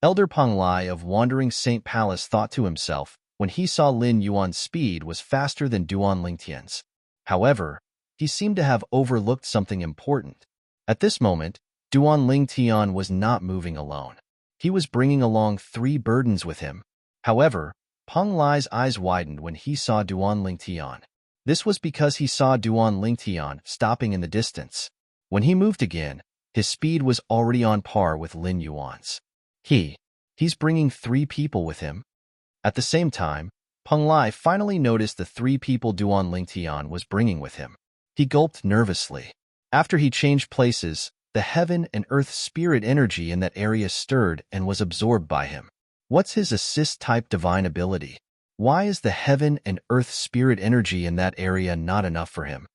Elder Peng Lai of Wandering Saint Palace thought to himself when he saw Lin Yuan's speed was faster than Duan Lingtian's. However, he seemed to have overlooked something important. At this moment, Duan Lingtian was not moving alone. He was bringing along 3 burdens with him. However, Peng Lai's eyes widened when he saw Duan Lingtian. This was because he saw Duan Lingtian stopping in the distance. When he moved again, his speed was already on par with Lin Yuan's. He's bringing 3 people with him. At the same time, Peng Lai finally noticed the 3 people Duan Lingtian was bringing with him. He gulped nervously. After he changed places, the heaven and earth spirit energy in that area stirred and was absorbed by him. What's his assist-type divine ability? Why is the heaven and earth spirit energy in that area not enough for him?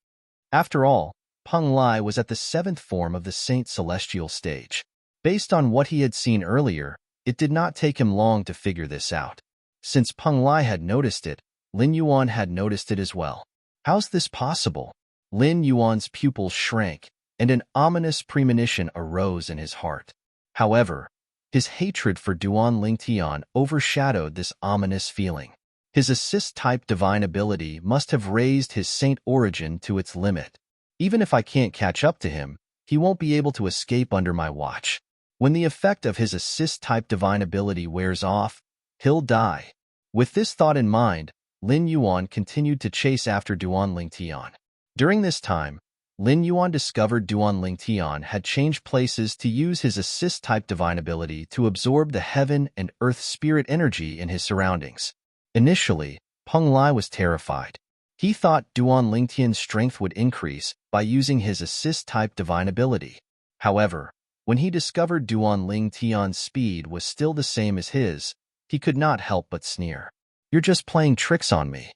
After all, Peng Lai was at the 7th form of the Saint Celestial stage. Based on what he had seen earlier, it did not take him long to figure this out. Since Peng Lai had noticed it, Lin Yuan had noticed it as well. How's this possible? Lin Yuan's pupils shrank, and an ominous premonition arose in his heart. However, his hatred for Duan Lingtian overshadowed this ominous feeling. His assist-type divine ability must have raised his Saint Origin to its limit. Even if I can't catch up to him, he won't be able to escape under my watch. When the effect of his assist-type divine ability wears off, he'll die. With this thought in mind, Lin Yuan continued to chase after Duan Lingtian. During this time, Lin Yuan discovered Duan Lingtian had changed places to use his assist-type divine ability to absorb the heaven and earth spirit energy in his surroundings. Initially, Peng Lai was terrified. He thought Duan Lingtian's strength would increase by using his assist-type divine ability. However, when he discovered Duan Lingtian's speed was still the same as his, he could not help but sneer. You're just playing tricks on me.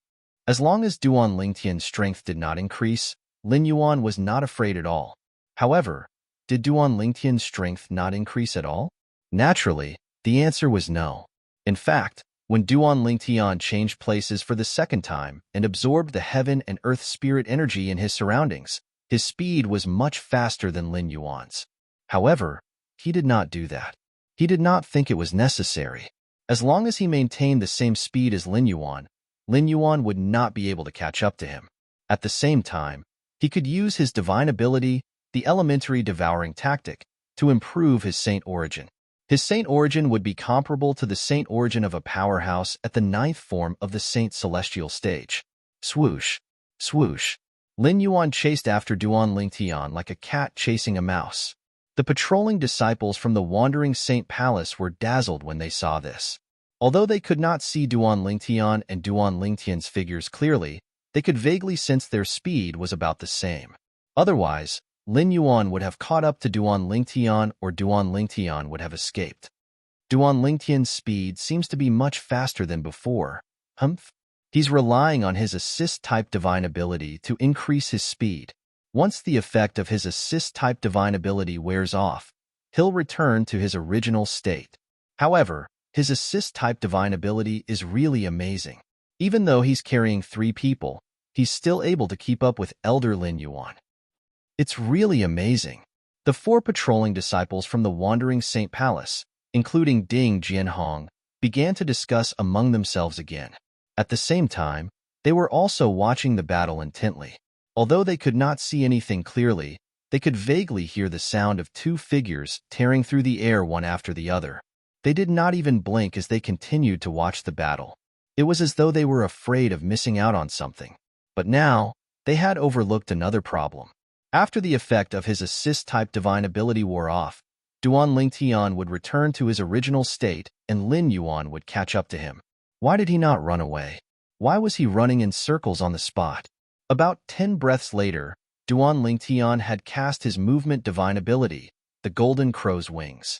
As long as Duan Lingtian's strength did not increase, Lin Yuan was not afraid at all. However, did Duan Lingtian's strength not increase at all? Naturally, the answer was no. In fact, when Duan Lingtian changed places for the 2nd time and absorbed the heaven and earth spirit energy in his surroundings, his speed was much faster than Lin Yuan's. However, he did not do that. He did not think it was necessary. As long as he maintained the same speed as Lin Yuan would not be able to catch up to him. At the same time, he could use his divine ability, the elementary devouring tactic, to improve his saint origin. His saint origin would be comparable to the saint origin of a powerhouse at the ninth form of the saint celestial stage. Swoosh, swoosh. Lin Yuan chased after Duan Lingtian like a cat chasing a mouse. The patrolling disciples from the wandering saint palace were dazzled when they saw this. Although they could not see Duan Lingtian and Duan Lingtian's figures clearly, they could vaguely sense their speed was about the same. Otherwise, Lin Yuan would have caught up to Duan Lingtian or Duan Lingtian would have escaped. Duan Lingtian's speed seems to be much faster than before. Humph. He's relying on his assist-type divine ability to increase his speed. Once the effect of his assist-type divine ability wears off, he'll return to his original state. However, his assist-type divine ability is really amazing. Even though he's carrying 3 people, he's still able to keep up with Elder Lin Yuan. It's really amazing. The 4 patrolling disciples from the Wandering Saint Palace, including Ding Jianhong, began to discuss among themselves again. At the same time, they were also watching the battle intently. Although they could not see anything clearly, they could vaguely hear the sound of 2 figures tearing through the air one after the other. They did not even blink as they continued to watch the battle. It was as though they were afraid of missing out on something. But now, they had overlooked another problem. After the effect of his assist-type divine ability wore off, Duan Lingtian would return to his original state and Lin Yuan would catch up to him. Why did he not run away? Why was he running in circles on the spot? About 10 breaths later, Duan Lingtian had cast his movement divine ability, the Golden Crow's Wings.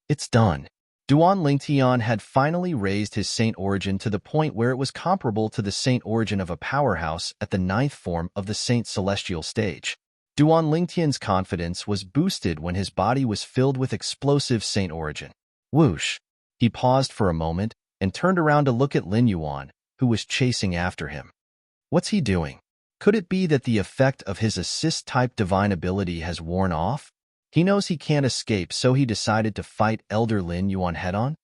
It's done. Duan Lingtian had finally raised his saint origin to the point where it was comparable to the saint origin of a powerhouse at the 9th form of the saint celestial stage. Duan Lingtian's confidence was boosted when his body was filled with explosive saint origin. Whoosh! He paused for a moment and turned around to look at Lin Yuan, who was chasing after him. What's he doing? Could it be that the effect of his assist-type divine ability has worn off? He knows he can't escape, so he decided to fight Elder Lin Yuan head-on?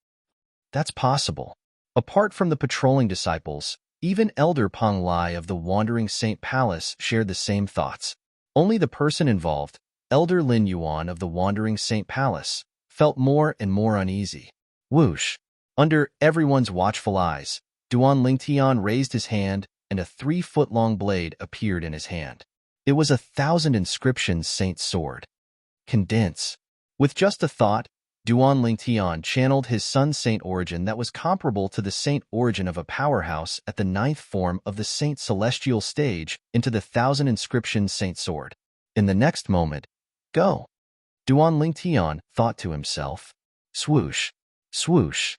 That's possible. Apart from the patrolling disciples, even Elder Peng Lai of the Wandering Saint Palace shared the same thoughts. Only the person involved, Elder Lin Yuan of the Wandering Saint Palace, felt more and more uneasy. Whoosh! Under everyone's watchful eyes, Duan Lingtian raised his hand and a 3-foot-long blade appeared in his hand. It was a 1,000 inscriptions saint sword. Condense. With just a thought, Duan Lingtian channeled his son's saint origin that was comparable to the saint origin of a powerhouse at the 9th form of the saint celestial stage into the 1,000 inscriptions saint sword. In the next moment, go! Duan Lingtian thought to himself. Swoosh, swoosh.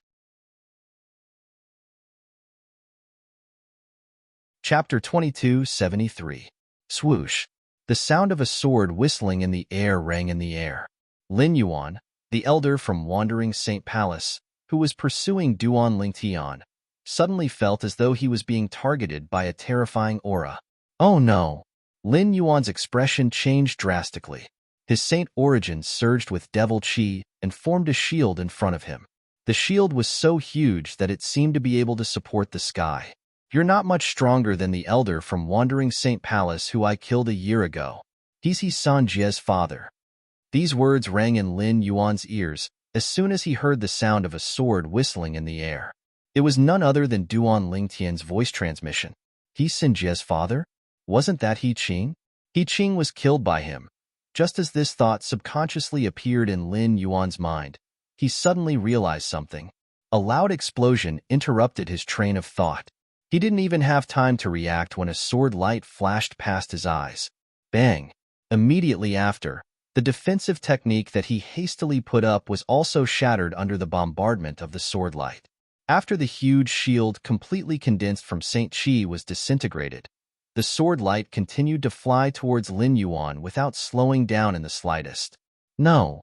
Chapter 2273. Swoosh. The sound of a sword whistling in the air rang in the air. Lin Yuan, the elder from Wandering Saint Palace, who was pursuing Duan Lingtian, suddenly felt as though he was being targeted by a terrifying aura. Oh no! Lin Yuan's expression changed drastically. His saint origin surged with devil chi and formed a shield in front of him. The shield was so huge that it seemed to be able to support the sky. You're not much stronger than the elder from Wandering Saint Palace who I killed a year ago. He's San Jie's father. These words rang in Lin Yuan's ears as soon as he heard the sound of a sword whistling in the air. It was none other than Duan Lingtian's voice transmission. He's San Jie's father? Wasn't that He Qing? He Qing was killed by him. Just as this thought subconsciously appeared in Lin Yuan's mind, he suddenly realized something. A loud explosion interrupted his train of thought. He didn't even have time to react when a sword light flashed past his eyes. Bang! Immediately after, the defensive technique that he hastily put up was also shattered under the bombardment of the sword light. After the huge shield completely condensed from Saint Chi was disintegrated, the sword light continued to fly towards Lin Yuan without slowing down in the slightest. No!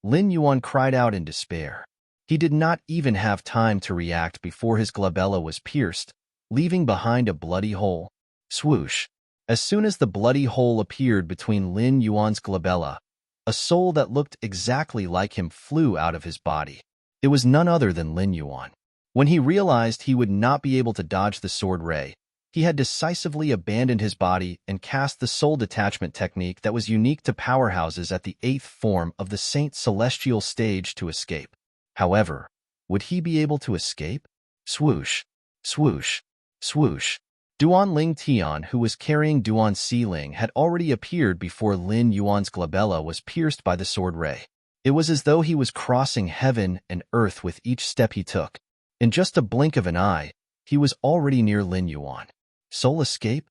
Lin Yuan cried out in despair. He did not even have time to react before his glabella was pierced, leaving behind a bloody hole. Swoosh! As soon as the bloody hole appeared between Lin Yuan's glabella, a soul that looked exactly like him flew out of his body. It was none other than Lin Yuan. When he realized he would not be able to dodge the sword ray, He had decisively abandoned his body and cast the soul detachment technique that was unique to powerhouses at the 8th form of the Saint Celestial stage to escape. However, would he be able to escape? Swoosh, swoosh, swoosh. Duan Ling Tian, who was carrying Duan Si Ling, had already appeared before Lin Yuan's glabella was pierced by the sword ray. It was as though he was crossing heaven and earth with each step he took. In just a blink of an eye, he was already near Lin Yuan. Soul escape?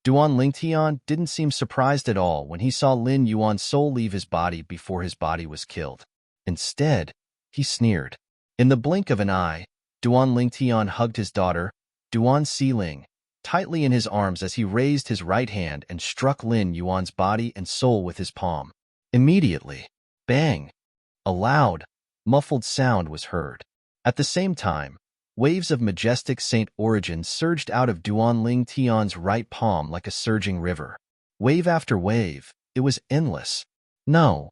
Duan Ling Tian didn't seem surprised at all when he saw Lin Yuan's soul leave his body before his body was killed. Instead, he sneered. In the blink of an eye, Duan Ling Tian hugged his daughter, Duan Si Ling, tightly in his arms as he raised his right hand and struck Lin Yuan's body and soul with his palm. Immediately, bang! A loud, muffled sound was heard. At the same time, waves of majestic saint origin surged out of Duan Ling Tian's right palm like a surging river. Wave after wave, it was endless. No.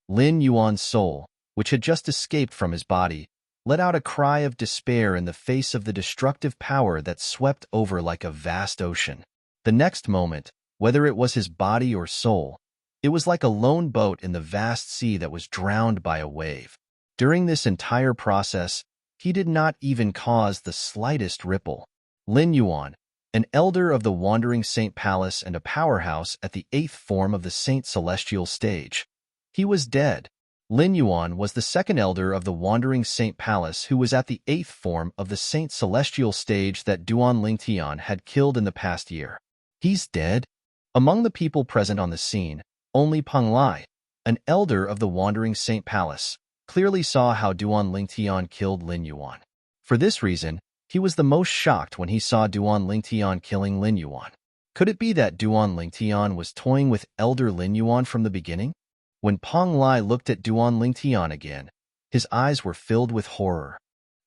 Lin Yuan's soul, which had just escaped from his body, let out a cry of despair in the face of the destructive power that swept over like a vast ocean. The next moment, whether it was his body or soul, it was like a lone boat in the vast sea that was drowned by a wave. During this entire process, he did not even cause the slightest ripple. Lin Yuan, an elder of the Wandering Saint Palace and a powerhouse at the 8th form of the Saint Celestial stage. He was dead. Lin Yuan was the second elder of the Wandering Saint Palace who was at the 8th form of the Saint Celestial stage that Duan Ling Tian had killed in the past year. He's dead? Among the people present on the scene, only Peng Lai, an elder of the Wandering Saint Palace, clearly saw how Duan Ling Tian killed Lin Yuan. For this reason, he was the most shocked when he saw Duan Ling Tian killing Lin Yuan. Could it be that Duan Ling Tian was toying with elder Lin Yuan from the beginning? When Peng Lai looked at Duan Ling Tian again, his eyes were filled with horror.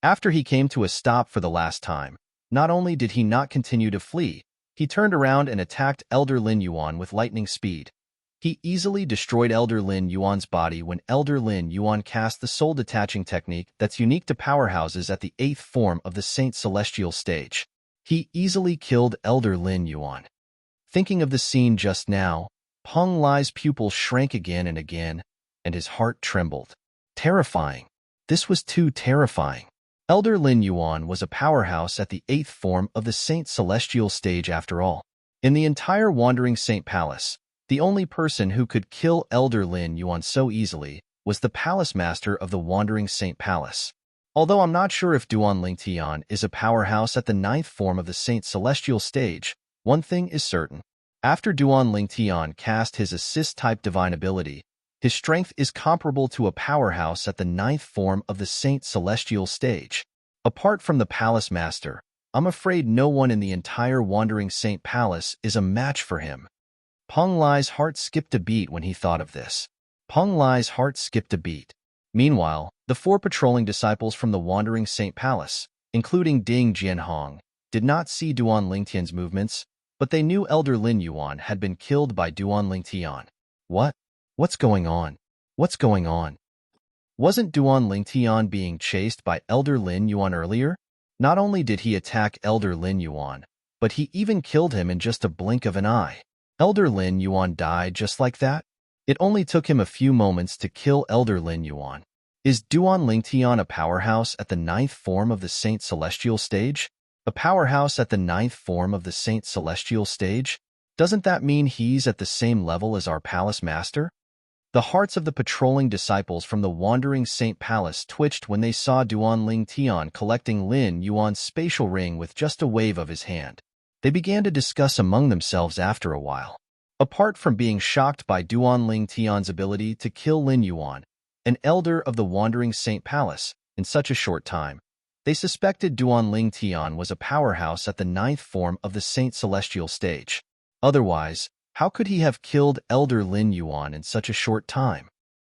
After he came to a stop for the last time, not only did he not continue to flee, he turned around and attacked elder Lin Yuan with lightning speed. He easily destroyed elder Lin Yuan's body when elder Lin Yuan cast the soul-detaching technique that's unique to powerhouses at the 8th form of the Saint Celestial stage. He easily killed elder Lin Yuan. Thinking of the scene just now, Peng Lai's pupil shrank again, and his heart trembled. Terrifying. This was too terrifying. Elder Lin Yuan was a powerhouse at the 8th form of the Saint Celestial stage after all. In the entire Wandering Saint Palace, the only person who could kill Elder Lin Yuan so easily was the Palace Master of the Wandering Saint Palace. Although I'm not sure if Duan Ling Tian is a powerhouse at the 9th form of the Saint Celestial stage, one thing is certain. After Duan Ling Tian cast his assist-type divine ability, his strength is comparable to a powerhouse at the 9th form of the Saint Celestial stage. Apart from the Palace Master, I'm afraid no one in the entire Wandering Saint Palace is a match for him. Peng Lai's heart skipped a beat when he thought of this. Peng Lai's heart skipped a beat. Meanwhile, the 4 patrolling disciples from the Wandering Saint Palace, including Ding Jianhong, did not see Duan Ling Tian's movements, but they knew Elder Lin Yuan had been killed by Duan Ling Tian. What? What's going on? What's going on? Wasn't Duan Ling Tian being chased by Elder Lin Yuan earlier? Not only did he attack Elder Lin Yuan, but he even killed him in just a blink of an eye. Elder Lin Yuan died just like that? It only took him a few moments to kill Elder Lin Yuan. Is Duan Ling Tian a powerhouse at the 9th form of the Saint Celestial stage? A powerhouse at the 9th form of the Saint Celestial stage? Doesn't that mean he's at the same level as our Palace Master? The hearts of the patrolling disciples from the Wandering Saint Palace twitched when they saw Duan Ling Tian collecting Lin Yuan's spatial ring with just a wave of his hand. They began to discuss among themselves after a while. Apart from being shocked by Duan Ling Tian's ability to kill Lin Yuan, an elder of the Wandering Saint Palace, in such a short time, they suspected Duan Ling Tian was a powerhouse at the 9th form of the Saint Celestial stage. Otherwise, how could he have killed Elder Lin Yuan in such a short time?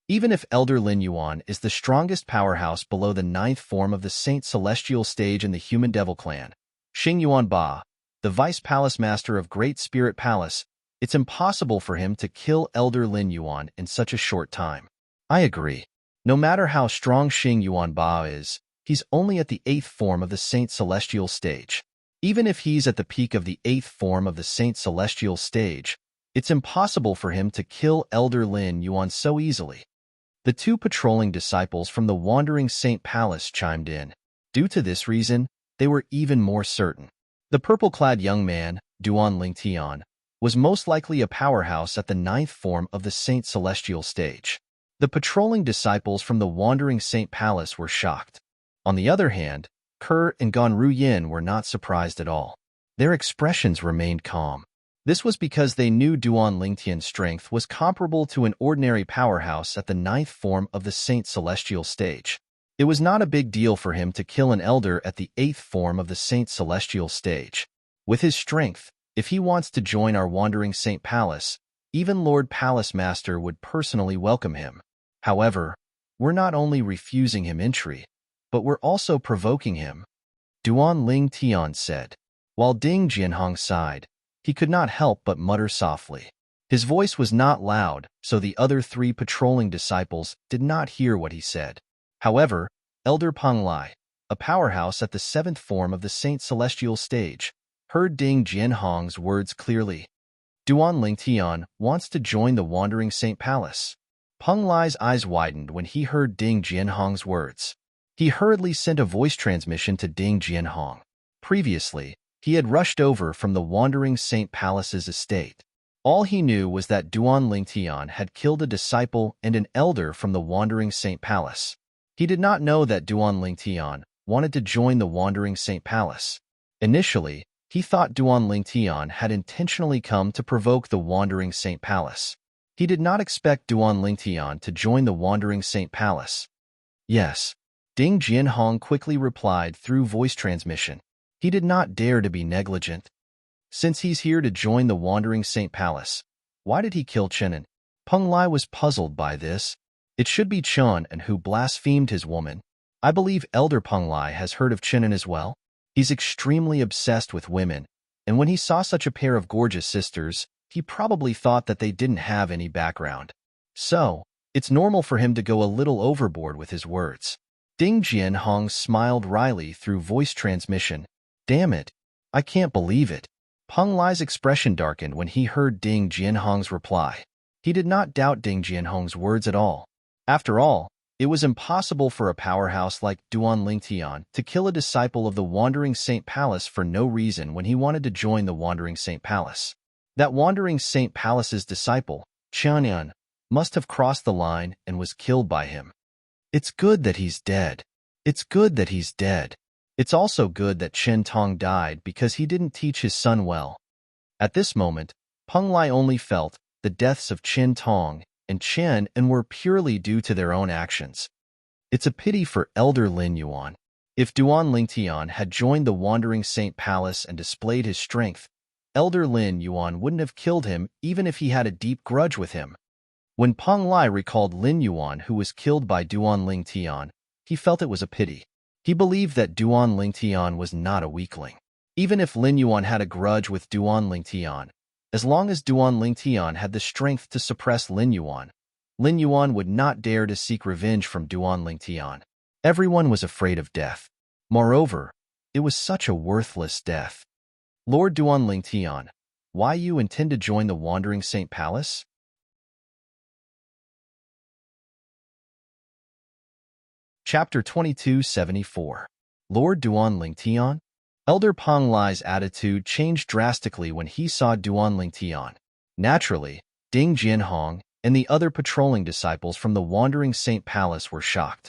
Even if Elder Lin Yuan is the strongest powerhouse below the 9th form of the Saint Celestial stage in the Human Devil Clan, Xing Yuan Ba, the Vice Palace Master of Great Spirit Palace, it's impossible for him to kill Elder Lin Yuan in such a short time. I agree. No matter how strong Xing Yuan Ba is, he's only at the 8th form of the Saint Celestial stage. Even if he's at the peak of the 8th form of the Saint Celestial stage, it's impossible for him to kill Elder Lin Yuan so easily. The two patrolling disciples from the Wandering Saint Palace chimed in. Due to this reason, they were even more certain. The purple-clad young man, Duan Lingtian, was most likely a powerhouse at the 9th form of the Saint Celestial stage. The patrolling disciples from the Wandering Saint Palace were shocked. On the other hand, Kerr and Gonru Yin were not surprised at all. Their expressions remained calm. This was because they knew Duan Lingtian's strength was comparable to an ordinary powerhouse at the 9th form of the Saint Celestial stage. It was not a big deal for him to kill an elder at the 8th form of the Saint Celestial stage. With his strength, if he wants to join our Wandering Saint Palace, even Lord Palace Master would personally welcome him. However, we're not only refusing him entry, but we're also provoking him, Duan Lingtian said. While Ding Jianhong sighed, he could not help but mutter softly. His voice was not loud, so the other three patrolling disciples did not hear what he said. However, Elder Peng Lai, a powerhouse at the 7th form of the Saint Celestial stage, heard Ding Jianhong's words clearly. Duan Lingtian wants to join the Wandering Saint Palace. Peng Lai's eyes widened when he heard Ding Jianhong's words. He hurriedly sent a voice transmission to Ding Jianhong. Previously, he had rushed over from the Wandering Saint Palace's estate. All he knew was that Duan Lingtian had killed a disciple and an elder from the Wandering Saint Palace. He did not know that Duan Lingtian wanted to join the Wandering Saint Palace. Initially, he thought Duan Lingtian had intentionally come to provoke the Wandering Saint Palace. He did not expect Duan Lingtian to join the Wandering Saint Palace. Yes, Ding Jianhong quickly replied through voice transmission. He did not dare to be negligent. Since he's here to join the Wandering Saint Palace, why did he kill Chenin? Peng Lai was puzzled by this. It should be Chen and who blasphemed his woman. I believe Elder Peng Lai has heard of Chenin as well. He's extremely obsessed with women, and when he saw such a pair of gorgeous sisters, he probably thought that they didn't have any background. So, it's normal for him to go a little overboard with his words. Ding Jianhong smiled wryly through voice transmission. Damn it, I can't believe it. Peng Lai's expression darkened when he heard Ding Jianhong's reply. He did not doubt Ding Jianhong's words at all. After all, it was impossible for a powerhouse like Duan Lingtian to kill a disciple of the Wandering Saint Palace for no reason when he wanted to join the Wandering Saint Palace. That Wandering Saint Palace's disciple, Qianyan, must have crossed the line and was killed by him. It's good that he's dead. It's good that he's dead. It's also good that Chen Tong died because he didn't teach his son well. At this moment, Peng Lai only felt the deaths of Chen Tong and Chen and were purely due to their own actions. It's a pity for Elder Lin Yuan. If Duan Lingtian had joined the Wandering Saint Palace and displayed his strength, Elder Lin Yuan wouldn't have killed him even if he had a deep grudge with him. When Peng Lai recalled Lin Yuan who was killed by Duan Lingtian, he felt it was a pity. He believed that Duan Lingtian was not a weakling. Even if Lin Yuan had a grudge with Duan Lingtian, as long as Duan Lingtian had the strength to suppress Lin Yuan would not dare to seek revenge from Duan Lingtian. Everyone was afraid of death. Moreover, it was such a worthless death. Lord Duan Lingtian, why you intend to join the Wandering Saint Palace? Chapter 2274. Lord Duan Lingtian? Elder Peng Lai's attitude changed drastically when he saw Duan Lingtian. Naturally, Ding Jianhong and the other patrolling disciples from the Wandering Saint Palace were shocked.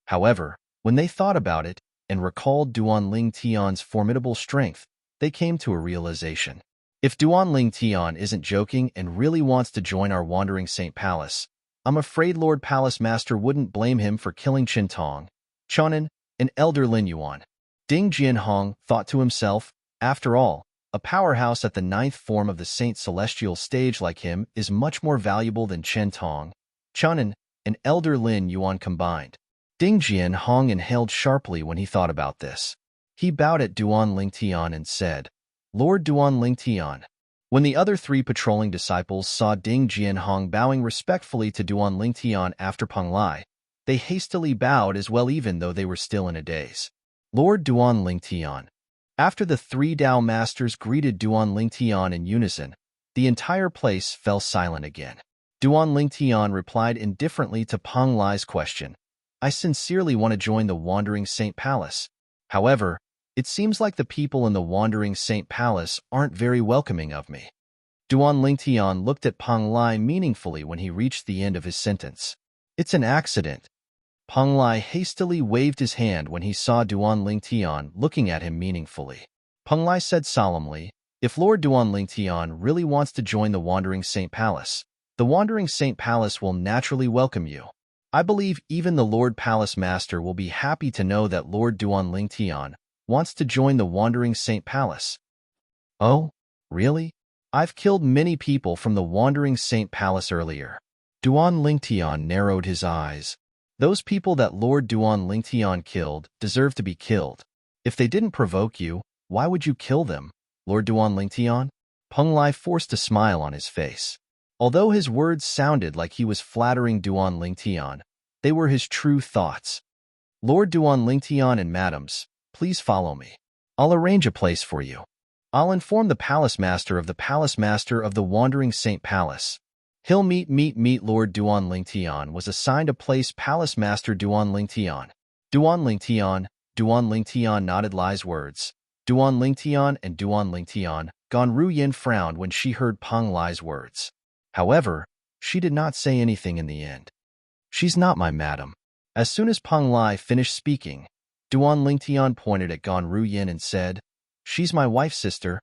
However, when they thought about it and recalled Duan Lingtian's formidable strength, they came to a realization. If Duan Lingtian isn't joking and really wants to join our Wandering Saint Palace, I'm afraid Lord Palace Master wouldn't blame him for killing Chen Tong, Chenin, and Elder Lin Yuan. Ding Jianhong thought to himself, after all, a powerhouse at the 9th form of the Saint Celestial stage like him is much more valuable than Chen Tong, Chenin, and Elder Lin Yuan combined. Ding Jianhong inhaled sharply when he thought about this. He bowed at Duan Lingtian and said, Lord Duan Lingtian. When the other three patrolling disciples saw Ding Jianhong bowing respectfully to Duan Lingtian after Peng Lai, they hastily bowed as well even though they were still in a daze. Lord Duan Lingtian, After the three Dao masters greeted Duan Lingtian in unison, the entire place fell silent again. Duan Lingtian replied indifferently to Peng Lai's question. I sincerely want to join the Wandering Saint Palace. However, it seems like the people in the Wandering Saint Palace aren't very welcoming of me. Duan Lingtian looked at Peng Lai meaningfully when he reached the end of his sentence. It's an accident. Peng Lai hastily waved his hand when he saw Duan Lingtian looking at him meaningfully. Peng Lai said solemnly, if Lord Duan Lingtian really wants to join the Wandering Saint Palace, the Wandering Saint Palace will naturally welcome you. I believe even the Lord Palace Master will be happy to know that Lord Duan Lingtian wants to join the Wandering Saint Palace. Oh, really? I've killed many people from the Wandering Saint Palace earlier. Duan Lingtian narrowed his eyes. Those people that Lord Duan Lingtian killed deserve to be killed. If they didn't provoke you, why would you kill them, Lord Duan Lingtian? Peng Lai forced a smile on his face. Although his words sounded like he was flattering Duan Lingtian, they were his true thoughts. Lord Duan Lingtian and madams, please follow me. I'll arrange a place for you. I'll inform the Palace Master of the Wandering Saint Palace. He'll meet Lord Duan Lingtian was assigned a place Palace Master Duan Lingtian. Duan Lingtian nodded Lai's words. Duan Lingtian, Gan Ruyin frowned when she heard Peng Lai's words. However, she did not say anything in the end. She's not my madam. As soon as Peng Lai finished speaking, Duan Lingtian pointed at Gan Ruyin and said, she's my wife's sister.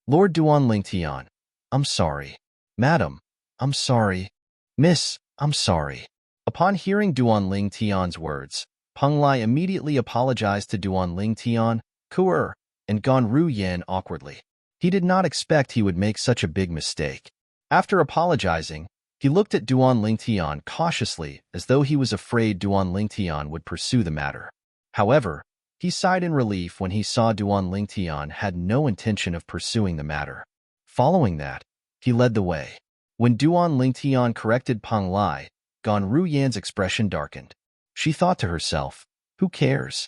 Lord Duan Lingtian, I'm sorry. Madam, I'm sorry. Miss, I'm sorry. Upon hearing Duan Lingtian's words, Peng Lai immediately apologized to Duan Lingtian, Kuer, and Gan Ruyin awkwardly. He did not expect he would make such a big mistake. After apologizing, he looked at Duan Lingtian cautiously as though he was afraid Duan Lingtian would pursue the matter. However, he sighed in relief when he saw Duan Lingtian had no intention of pursuing the matter. Following that, he led the way. When Duan Lingtian corrected Peng Lai, Gan Ruyin's expression darkened. She thought to herself, who cares?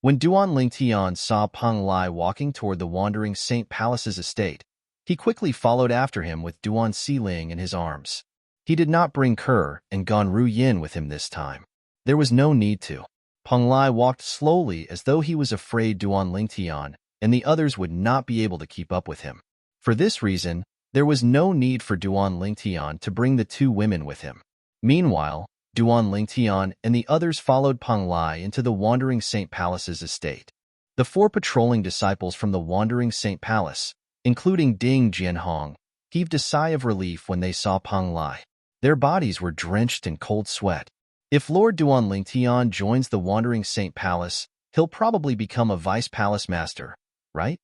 When Duan Lingtian saw Peng Lai walking toward the Wandering Saint Palace's estate, he quickly followed after him with Duan Siling in his arms. He did not bring Kerr and Gan Ruyin with him this time. There was no need to. Peng Lai walked slowly as though he was afraid Duan Lingtian and the others would not be able to keep up with him. For this reason, there was no need for Duan Lingtian to bring the two women with him. Meanwhile, Duan Lingtian and the others followed Peng Lai into the Wandering Saint Palace's estate. The four patrolling disciples from the Wandering Saint Palace, including Ding Jianhong, heaved a sigh of relief when they saw Peng Lai. Their bodies were drenched in cold sweat. If Lord Duan Lingtian joins the Wandering Saint Palace, he'll probably become a vice palace master, right?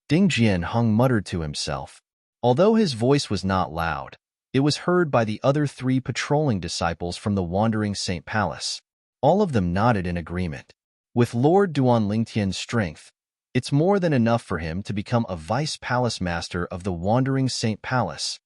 Ding Jianhong muttered to himself. Although his voice was not loud, it was heard by the other three patrolling disciples from the Wandering Saint Palace. All of them nodded in agreement. With Lord Duan Lingtian's strength, it's more than enough for him to become a vice palace master of the Wandering Saint Palace.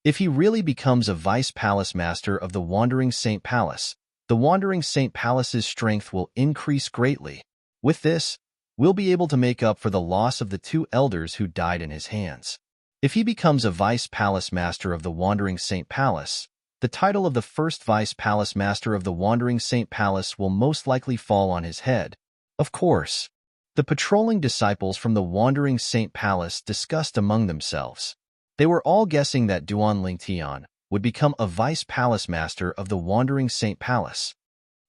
If he really becomes a vice palace master of the Wandering Saint Palace, the Wandering Saint Palace's strength will increase greatly. With this, we'll be able to make up for the loss of the two elders who died in his hands. If he becomes a vice palace master of the Wandering Saint Palace, the title of the first vice palace master of the Wandering Saint Palace will most likely fall on his head. Of course, the patrolling disciples from the Wandering Saint Palace discussed among themselves. They were all guessing that Duan Lingtian would become a vice palace master of the Wandering Saint Palace.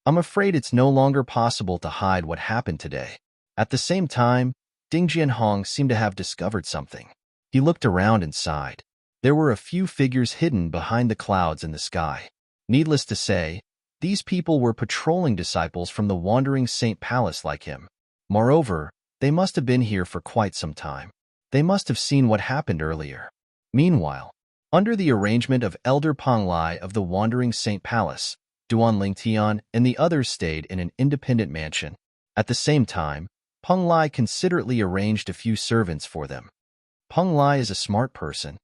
I'm afraid it's no longer possible to hide what happened today. At the same time, Ding Jianhong seemed to have discovered something. He looked around and sighed. There were a few figures hidden behind the clouds in the sky. Needless to say, these people were patrolling disciples from the Wandering Saint Palace like him. Moreover, they must have been here for quite some time. They must have seen what happened earlier. Meanwhile, under the arrangement of Elder Peng Lai of the Wandering Saint Palace, Duan Lingtian and the others stayed in an independent mansion. At the same time, Peng Lai considerately arranged a few servants for them. Peng Lai is a smart person.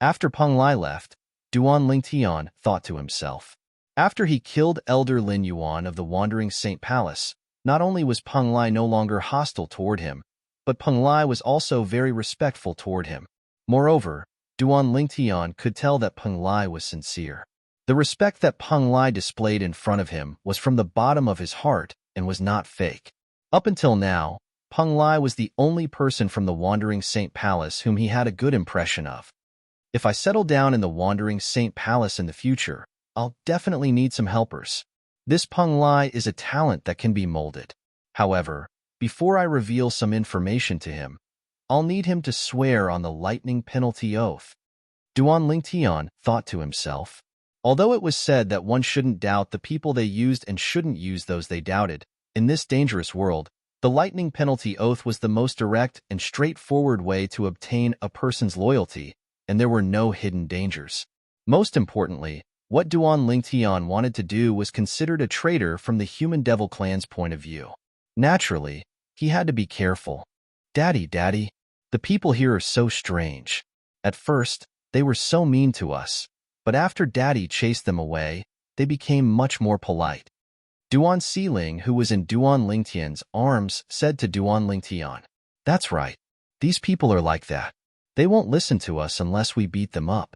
After Peng Lai left, Duan Lingtian thought to himself. After he killed Elder Lin Yuan of the Wandering Saint Palace, not only was Peng Lai no longer hostile toward him, but Peng Lai was also very respectful toward him. Moreover, Duan Lingtian could tell that Peng Lai was sincere. The respect that Peng Lai displayed in front of him was from the bottom of his heart and was not fake. Up until now, Peng Lai was the only person from the Wandering Saint Palace whom he had a good impression of. If I settle down in the Wandering Saint Palace in the future, I'll definitely need some helpers. This Peng Lai is a talent that can be molded. However, before I reveal some information to him, I'll need him to swear on the lightning penalty oath. Duan Lingtian thought to himself. Although it was said that one shouldn't doubt the people they used and shouldn't use those they doubted, in this dangerous world, the lightning penalty oath was the most direct and straightforward way to obtain a person's loyalty, and there were no hidden dangers. Most importantly, what Duan Lingtian wanted to do was considered a traitor from the human devil clan's point of view. Naturally, he had to be careful. Daddy, the people here are so strange. At first, they were so mean to us, but after Daddy chased them away, they became much more polite. Duan Siling, who was in Duan Lingtian's arms, said to Duan Lingtian, "That's right. These people are like that. They won't listen to us unless we beat them up."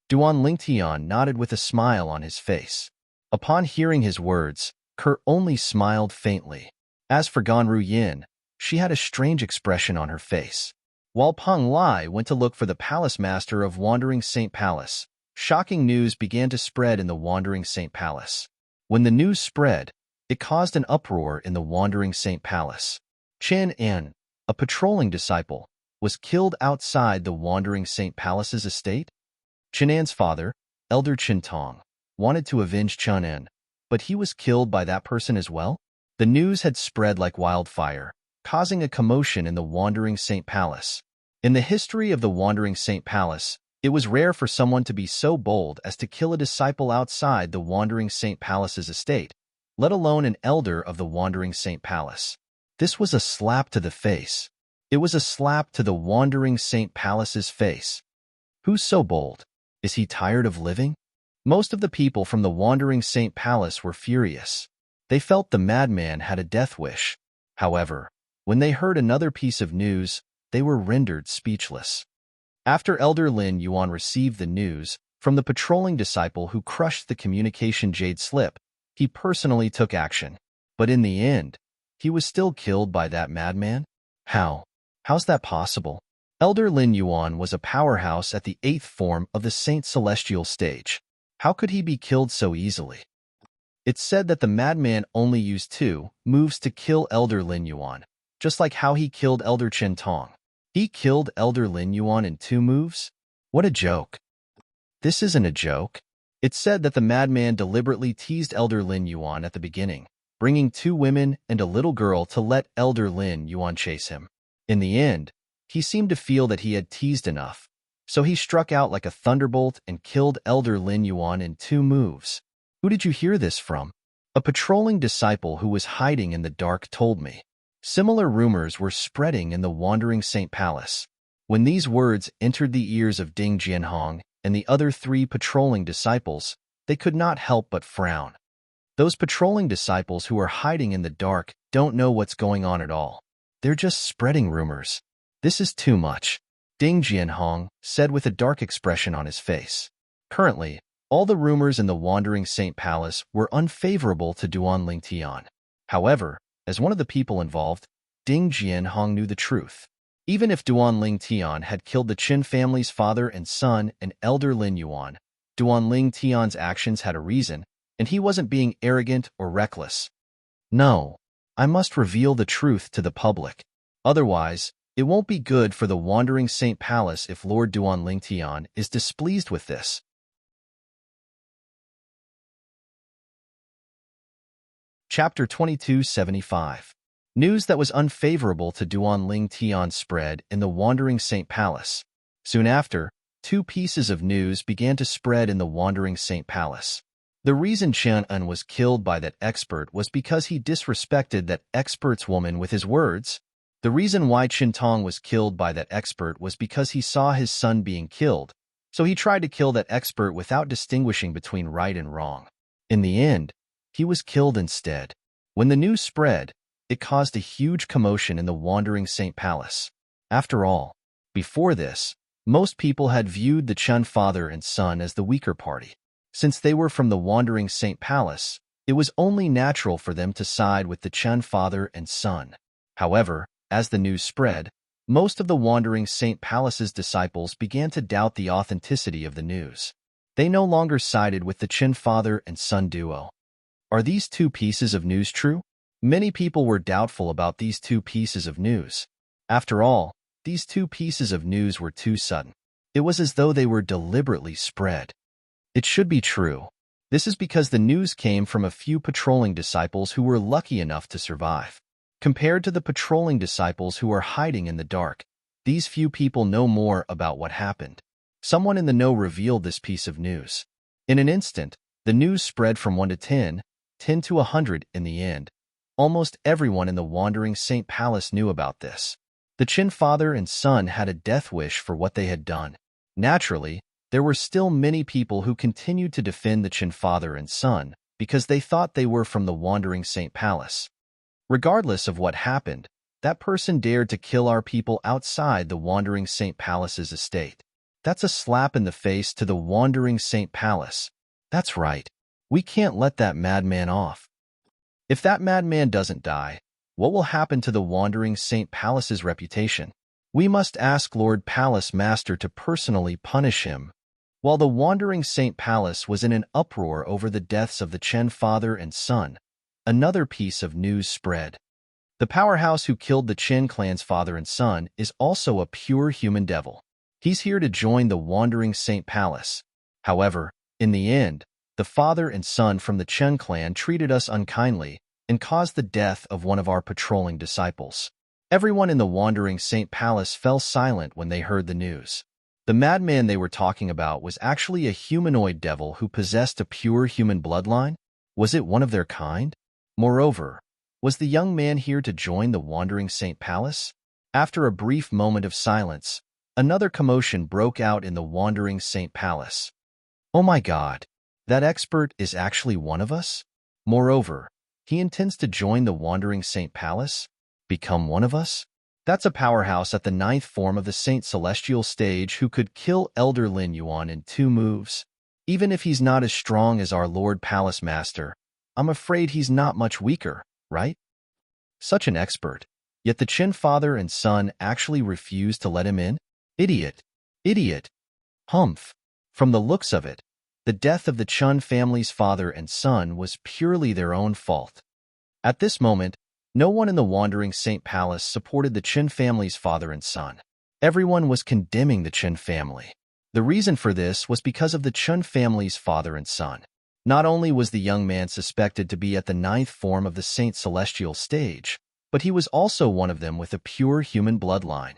Duan Lingtian nodded with a smile on his face. Upon hearing his words, Kerr only smiled faintly. As for Ganru Yin, she had a strange expression on her face. While Peng Lai went to look for the palace master of Wandering Saint Palace, shocking news began to spread in the Wandering Saint Palace. When the news spread, it caused an uproar in the Wandering Saint Palace. Chen An, a patrolling disciple, was killed outside the Wandering Saint Palace's estate. Chen An's father, Elder Chen Tong, wanted to avenge Chen An, but he was killed by that person as well. The news had spread like wildfire, causing a commotion in the Wandering Saint Palace. In the history of the Wandering Saint Palace, it was rare for someone to be so bold as to kill a disciple outside the Wandering Saint Palace's estate, let alone an elder of the Wandering Saint Palace. This was a slap to the face. It was a slap to the Wandering Saint Palace's face. Who's so bold? Is he tired of living? Most of the people from the Wandering Saint Palace were furious. They felt the madman had a death wish. However, when they heard another piece of news, they were rendered speechless. After Elder Lin Yuan received the news from the patrolling disciple who crushed the communication jade slip, he personally took action. But in the end, he was still killed by that madman? How's that possible? Elder Lin Yuan was a powerhouse at the 8th form of the Saint Celestial stage. How could he be killed so easily? It's said that the madman only used 2 moves to kill Elder Lin Yuan, just like how he killed Elder Chen Tong. He killed Elder Lin Yuan in 2 moves? What a joke. This isn't a joke. It's said that the madman deliberately teased Elder Lin Yuan at the beginning, bringing 2 women and a little girl to let Elder Lin Yuan chase him. In the end, he seemed to feel that he had teased enough, so he struck out like a thunderbolt and killed Elder Lin Yuan in 2 moves. Who did you hear this from? A patrolling disciple who was hiding in the dark told me. Similar rumors were spreading in the Wandering Saint Palace. When these words entered the ears of Ding Jianhong and the other 3 patrolling disciples, they could not help but frown. Those patrolling disciples who are hiding in the dark don't know what's going on at all. They're just spreading rumors. This is too much, Ding Jianhong said with a dark expression on his face. Currently, all the rumors in the Wandering Saint Palace were unfavorable to Duan Lingtian. However, as one of the people involved, Ding Jianhong knew the truth. Even if Duan Lingtian had killed the Qin family's father and son and Elder Lin Yuan, Duan Lingtian's actions had a reason, and he wasn't being arrogant or reckless. No, I must reveal the truth to the public. Otherwise, it won't be good for the Wandering Saint Palace if Lord Duan Lingtian is displeased with this. Chapter 2275. News that was unfavorable to Duan Lingtian spread in the Wandering Saint Palace. Soon after, 2 pieces of news began to spread in the Wandering Saint Palace. The reason Chen An was killed by that expert was because he disrespected that expert's woman with his words. The reason why Chen Tong was killed by that expert was because he saw his son being killed, so he tried to kill that expert without distinguishing between right and wrong. In the end, he was killed instead. When the news spread, it caused a huge commotion in the Wandering Saint Palace. After all, before this, most people had viewed the Chen father and son as the weaker party. Since they were from the Wandering Saint Palace, it was only natural for them to side with the Chen father and son. However, as the news spread, most of the Wandering Saint Palace's disciples began to doubt the authenticity of the news. They no longer sided with the Chen father and son duo. Are these two pieces of news true? Many people were doubtful about these two pieces of news. After all, these two pieces of news were too sudden. It was as though they were deliberately spread. It should be true. This is because the news came from a few patrolling disciples who were lucky enough to survive. Compared to the patrolling disciples who are hiding in the dark, these few people know more about what happened. Someone in the know revealed this piece of news. In an instant, the news spread from 1 to 10, 10 to 100 in the end. Almost everyone in the Wandering Saint Palace knew about this. The Chen father and son had a death wish for what they had done. Naturally, there were still many people who continued to defend the Chen father and son because they thought they were from the Wandering Saint Palace. Regardless of what happened, that person dared to kill our people outside the Wandering Saint Palace's estate. That's a slap in the face to the Wandering Saint Palace. That's right. We can't let that madman off. If that madman doesn't die, what will happen to the Wandering Saint Palace's reputation? We must ask Lord Palace Master to personally punish him. While the Wandering Saint Palace was in an uproar over the deaths of the Chen father and son, another piece of news spread. The powerhouse who killed the Chen clan's father and son is also a pure human devil. He's here to join the Wandering Saint Palace. However, in the end, the father and son from the Chen clan treated us unkindly and caused the death of one of our patrolling disciples. Everyone in the Wandering Saint Palace fell silent when they heard the news. The madman they were talking about was actually a humanoid devil who possessed a pure human bloodline? Was it one of their kind? Moreover, was the young man here to join the Wandering Saint Palace? After a brief moment of silence, another commotion broke out in the Wandering Saint Palace. Oh my God, that expert is actually one of us? Moreover, he intends to join the Wandering Saint Palace? Become one of us? That's a powerhouse at the 9th form of the Saint Celestial stage who could kill Elder Lin Yuan in 2 moves. Even if he's not as strong as our Lord Palace Master, I'm afraid he's not much weaker, right? Such an expert. Yet the Chen father and son actually refused to let him in? Idiot. Idiot. Humph. From the looks of it, the death of the Chen family's father and son was purely their own fault. At this moment, no one in the Wandering Saint Palace supported the Chen family's father and son. Everyone was condemning the Chen family. The reason for this was because of the Chen family's father and son. Not only was the young man suspected to be at the 9th form of the Saint Celestial stage, but he was also one of them with a pure human bloodline.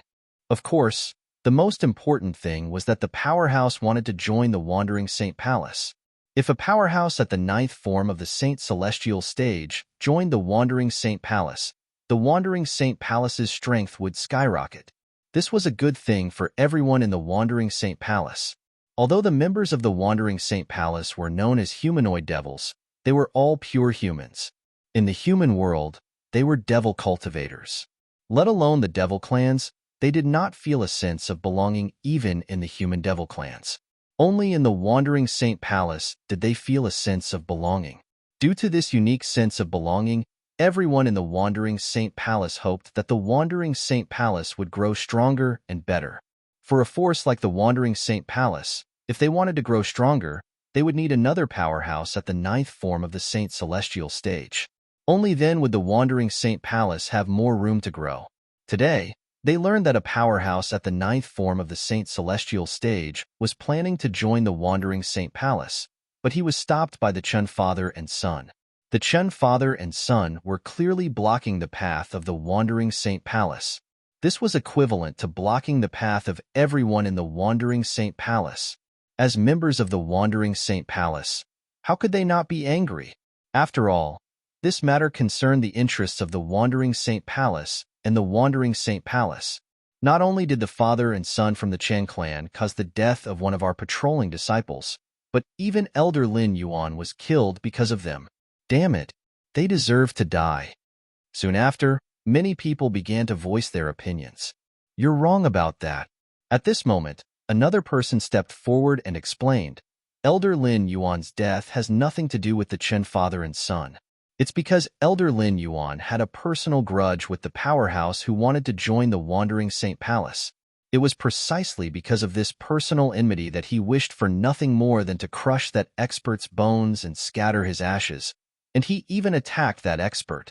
Of course, the most important thing was that the powerhouse wanted to join the Wandering Saint Palace. If a powerhouse at the 9th form of the Saint Celestial stage joined the Wandering Saint Palace, the Wandering Saint Palace's strength would skyrocket. This was a good thing for everyone in the Wandering Saint Palace. Although the members of the Wandering Saint Palace were known as humanoid devils, they were all pure humans. In the human world, they were devil cultivators. Let alone the devil clans, they did not feel a sense of belonging even in the human devil clans. Only in the Wandering Saint Palace did they feel a sense of belonging. Due to this unique sense of belonging, everyone in the Wandering Saint Palace hoped that the Wandering Saint Palace would grow stronger and better. For a force like the Wandering Saint Palace, if they wanted to grow stronger, they would need another powerhouse at the 9th form of the Saint Celestial stage. Only then would the Wandering Saint Palace have more room to grow. Today, they learned that a powerhouse at the 9th form of the Saint Celestial stage was planning to join the Wandering Saint Palace, but he was stopped by the Chen father and son. The Chen father and son were clearly blocking the path of the Wandering Saint Palace. This was equivalent to blocking the path of everyone in the Wandering Saint Palace. As members of the Wandering Saint Palace, how could they not be angry? After all, this matter concerned the interests of the Wandering Saint Palace and the Wandering Saint Palace. Not only did the father and son from the Chen clan cause the death of one of our patrolling disciples, but even Elder Lin Yuan was killed because of them. Damn it, they deserve to die. Soon after, many people began to voice their opinions. You're wrong about that. At this moment, another person stepped forward and explained, Elder Lin Yuan's death has nothing to do with the Chen father and son. It's because Elder Lin Yuan had a personal grudge with the powerhouse who wanted to join the Wandering Saint Palace. It was precisely because of this personal enmity that he wished for nothing more than to crush that expert's bones and scatter his ashes, and he even attacked that expert.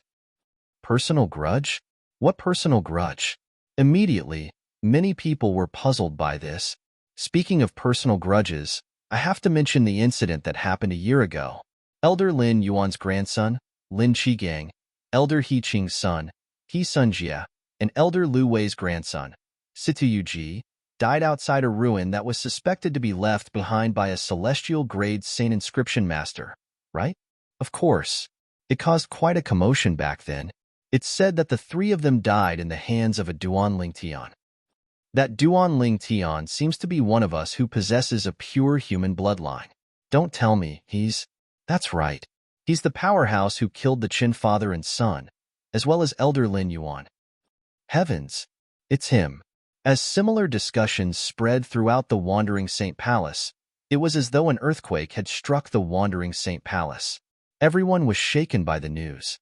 Personal grudge? What personal grudge? Immediately, many people were puzzled by this. Speaking of personal grudges, I have to mention the incident that happened a year ago. Elder Lin Yuan's grandson, Lin Qigang, Elder He Qing's son, He Sunjia, and Elder Lu Wei's grandson, Situ Yuji, died outside a ruin that was suspected to be left behind by a celestial-grade saint inscription master, right? Of course. It caused quite a commotion back then. It's said that the three of them died in the hands of a Duanling Tian. That Duanling Tian seems to be one of us who possesses a pure human bloodline. Don't tell me, That's right. He's the powerhouse who killed the Qin father and son, as well as Elder Lin Yuan. Heavens! It's him. As similar discussions spread throughout the Wandering Saint Palace, it was as though an earthquake had struck the Wandering Saint Palace. Everyone was shaken by the news.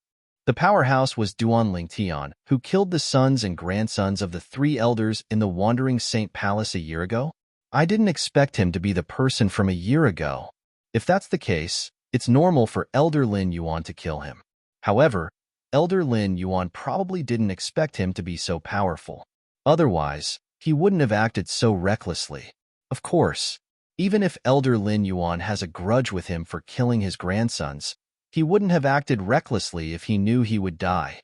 The powerhouse was Duanling Tian, who killed the sons and grandsons of the three elders in the Wandering Saint Palace a year ago? I didn't expect him to be the person from a year ago. If that's the case, it's normal for Elder Lin Yuan to kill him. However, Elder Lin Yuan probably didn't expect him to be so powerful. Otherwise, he wouldn't have acted so recklessly. Of course, even if Elder Lin Yuan has a grudge with him for killing his grandsons, he wouldn't have acted recklessly if he knew he would die.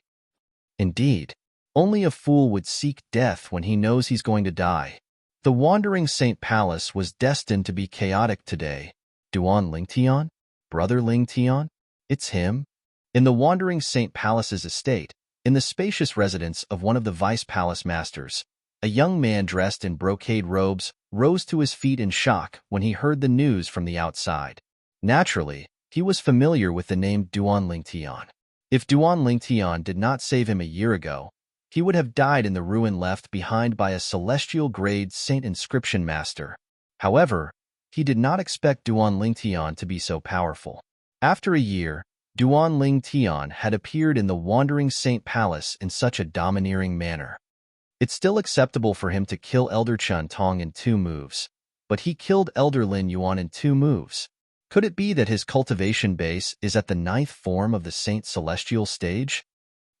Indeed, only a fool would seek death when he knows he's going to die. The Wandering Saint Palace was destined to be chaotic today. Duanling Tian? Brother Ling Tian? It's him? In the Wandering Saint Palace's estate, in the spacious residence of one of the vice palace masters, a young man dressed in brocade robes rose to his feet in shock when he heard the news from the outside. Naturally, he was familiar with the name Duanling Tian. If Duanling Tian did not save him a year ago, he would have died in the ruin left behind by a celestial-grade saint inscription master. However, he did not expect Duanling Tian to be so powerful. After a year, Duanling Tian had appeared in the Wandering Saint Palace in such a domineering manner. It's still acceptable for him to kill Elder Chen Tong in 2 moves, but he killed Elder Lin Yuan in 2 moves. Could it be that his cultivation base is at the 9th form of the Saint Celestial stage?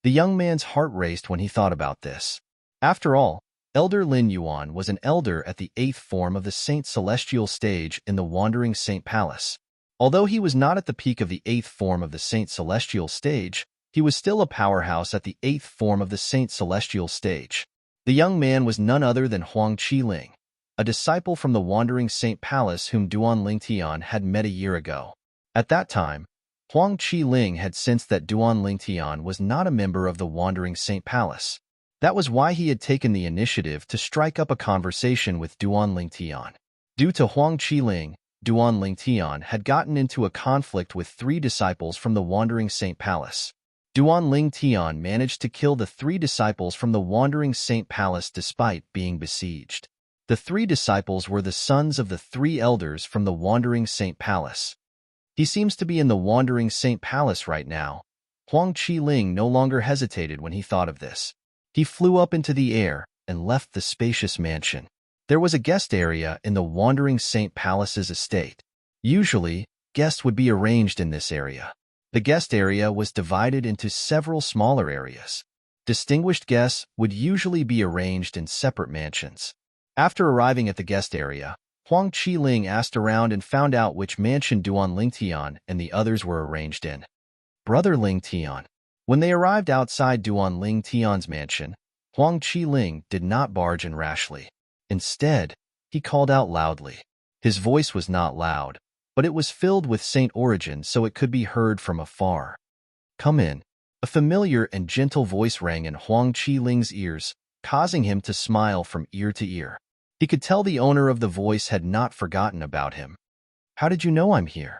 The young man's heart raced when he thought about this. After all, Elder Lin Yuan was an elder at the 8th form of the Saint Celestial stage in the Wandering Saint Palace. Although he was not at the peak of the 8th form of the Saint Celestial stage, he was still a powerhouse at the 8th form of the Saint Celestial stage. The young man was none other than Huang Qiling, a disciple from the Wandering Saint Palace whom Duanling Tian had met a year ago. At that time, Huang Qiling had sensed that Duanling Tian was not a member of the Wandering Saint Palace. That was why he had taken the initiative to strike up a conversation with Duanling Tian. Due to Huang Qiling, Duanling Tian had gotten into a conflict with 3 disciples from the Wandering Saint Palace. Duanling Tian managed to kill the 3 disciples from the Wandering Saint Palace despite being besieged. The 3 disciples were the sons of the 3 elders from the Wandering Saint Palace. He seems to be in the Wandering Saint Palace right now. Huang Qiling no longer hesitated when he thought of this. He flew up into the air and left the spacious mansion. There was a guest area in the Wandering Saint Palace's estate. Usually, guests would be arranged in this area. The guest area was divided into several smaller areas. Distinguished guests would usually be arranged in separate mansions. After arriving at the guest area, Huang Qiling asked around and found out which mansion Duanling Tian and the others were arranged in. Brother Ling Tian. When they arrived outside Duanling Tian's mansion, Huang Qiling did not barge in rashly. Instead, he called out loudly. His voice was not loud, but it was filled with saint origin so it could be heard from afar. Come in. A familiar and gentle voice rang in Huang Qiling's ears, causing him to smile from ear to ear. He could tell the owner of the voice had not forgotten about him. How did you know I'm here?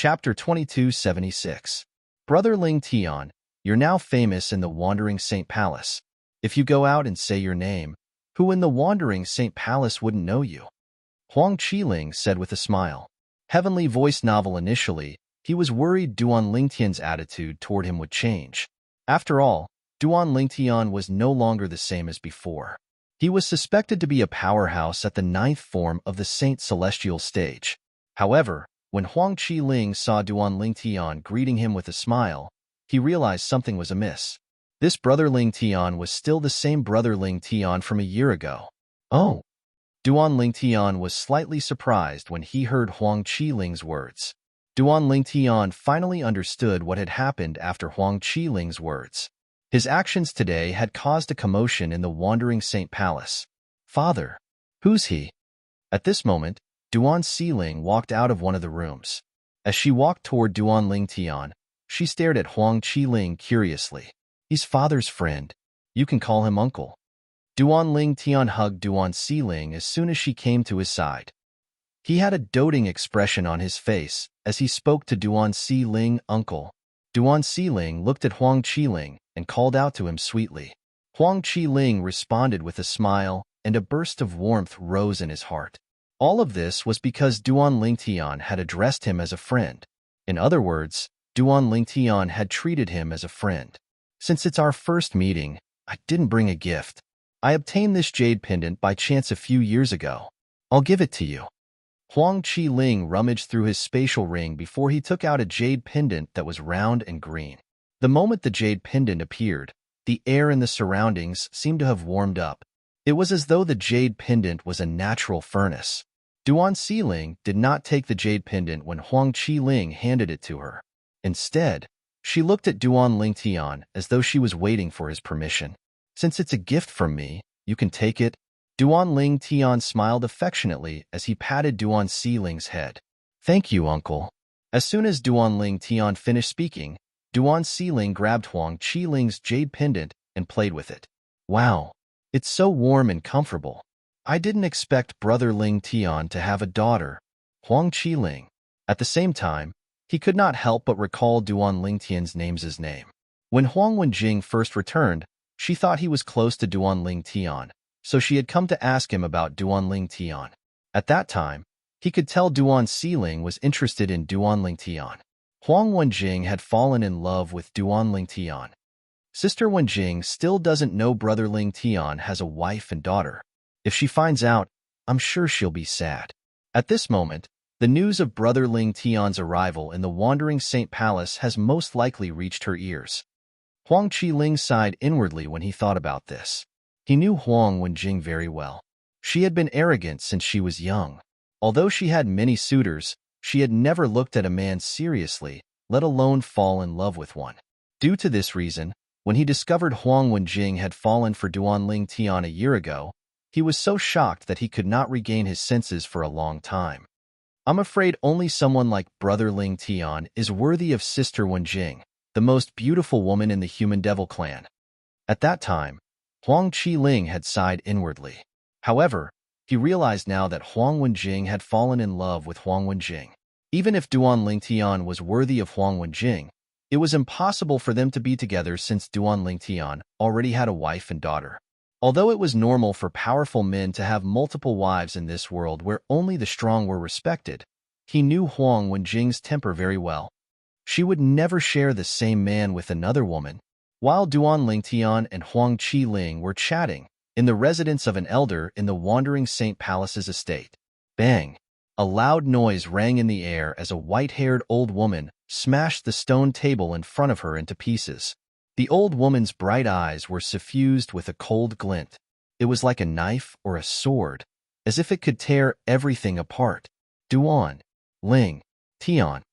Chapter 2276. Brother Ling Tian, you're now famous in the Wandering Saint Palace. If you go out and say your name, who in the Wandering Saint Palace wouldn't know you? Huang Qiling said with a smile. Heavenly voice novel initially, he was worried Duan Lingtian's attitude toward him would change. After all, Duan Lingtian was no longer the same as before. He was suspected to be a powerhouse at the ninth form of the Saint Celestial stage. However, when Huang Qiling saw Duan Lingtian greeting him with a smile, he realized something was amiss. This brother Lingtian was still the same brother Lingtian from a year ago. Oh! Duan Lingtian was slightly surprised when he heard Huang Qiling's words. Duan Lingtian finally understood what had happened after Huang Qiling's words. His actions today had caused a commotion in the Wandering Saint Palace. Father, who's he? At this moment, Duan Qiling walked out of one of the rooms. As she walked toward Duan Lingtian, she stared at Huang Qiling curiously. He's father's friend. You can call him uncle. Duan Lingtian hugged Duan Qiling as soon as she came to his side. He had a doting expression on his face as he spoke to Duan Qiling, uncle. Duan Qiling looked at Huang Qiling and called out to him sweetly. Huang Qiling responded with a smile, and a burst of warmth rose in his heart. All of this was because Duan Lingtian had addressed him as a friend. In other words, Duan Lingtian had treated him as a friend. Since it's our first meeting, I didn't bring a gift. I obtained this jade pendant by chance a few years ago. I'll give it to you. Huang Qiling rummaged through his spatial ring before he took out a jade pendant that was round and green. The moment the jade pendant appeared, the air in the surroundings seemed to have warmed up. It was as though the jade pendant was a natural furnace. Duan Qiling did not take the jade pendant when Huang Qiling handed it to her. Instead, she looked at Duan Lingtian as though she was waiting for his permission. Since it's a gift from me, you can take it. Duan Lingtian smiled affectionately as he patted Duan Qiling's head. Thank you, uncle. As soon as Duan Lingtian finished speaking, Duan Qiling grabbed Huang Qiling's jade pendant and played with it. Wow, it's so warm and comfortable. I didn't expect brother Lingtian to have a daughter. Huang Qiling. At the same time, he could not help but recall Duan Lingtian's name. When Huang Wenjing first returned, she thought he was close to Duan Lingtian, so she had come to ask him about Duan Lingtian. At that time, he could tell Duan Qiling was interested in Duan Lingtian. Huang Wenjing had fallen in love with Duan Lingtian. Sister Wenjing still doesn't know brother Lingtian has a wife and daughter. If she finds out, I'm sure she'll be sad. At this moment, the news of brother Lingtian's arrival in the Wandering Saint Palace has most likely reached her ears. Huang Qiling sighed inwardly when he thought about this. He knew Huang Wenjing very well. She had been arrogant since she was young. Although she had many suitors, she had never looked at a man seriously, let alone fall in love with one. Due to this reason, when he discovered Huang Wenjing had fallen for Duan Lingtian a year ago, he was so shocked that he could not regain his senses for a long time. I'm afraid only someone like brother Lingtian is worthy of sister Wenjing, the most beautiful woman in the human devil clan. At that time, Huang Qiling had sighed inwardly. However, he realized now that Huang Wenjing had fallen in love with Huang Wenjing. Even if Duan Lingtian was worthy of Huang Wenjing, it was impossible for them to be together since Duan Lingtian already had a wife and daughter. Although it was normal for powerful men to have multiple wives in this world where only the strong were respected, he knew Huang Wenjing's temper very well. She would never share the same man with another woman. While Duan Lingtian and Huang Qiling were chatting in the residence of an elder in the Wandering Saint Palace's estate, bang! A loud noise rang in the air as a white-haired old woman smashed the stone table in front of her into pieces. The old woman's bright eyes were suffused with a cold glint. It was like a knife or a sword, as if it could tear everything apart. Duan Ling Tian.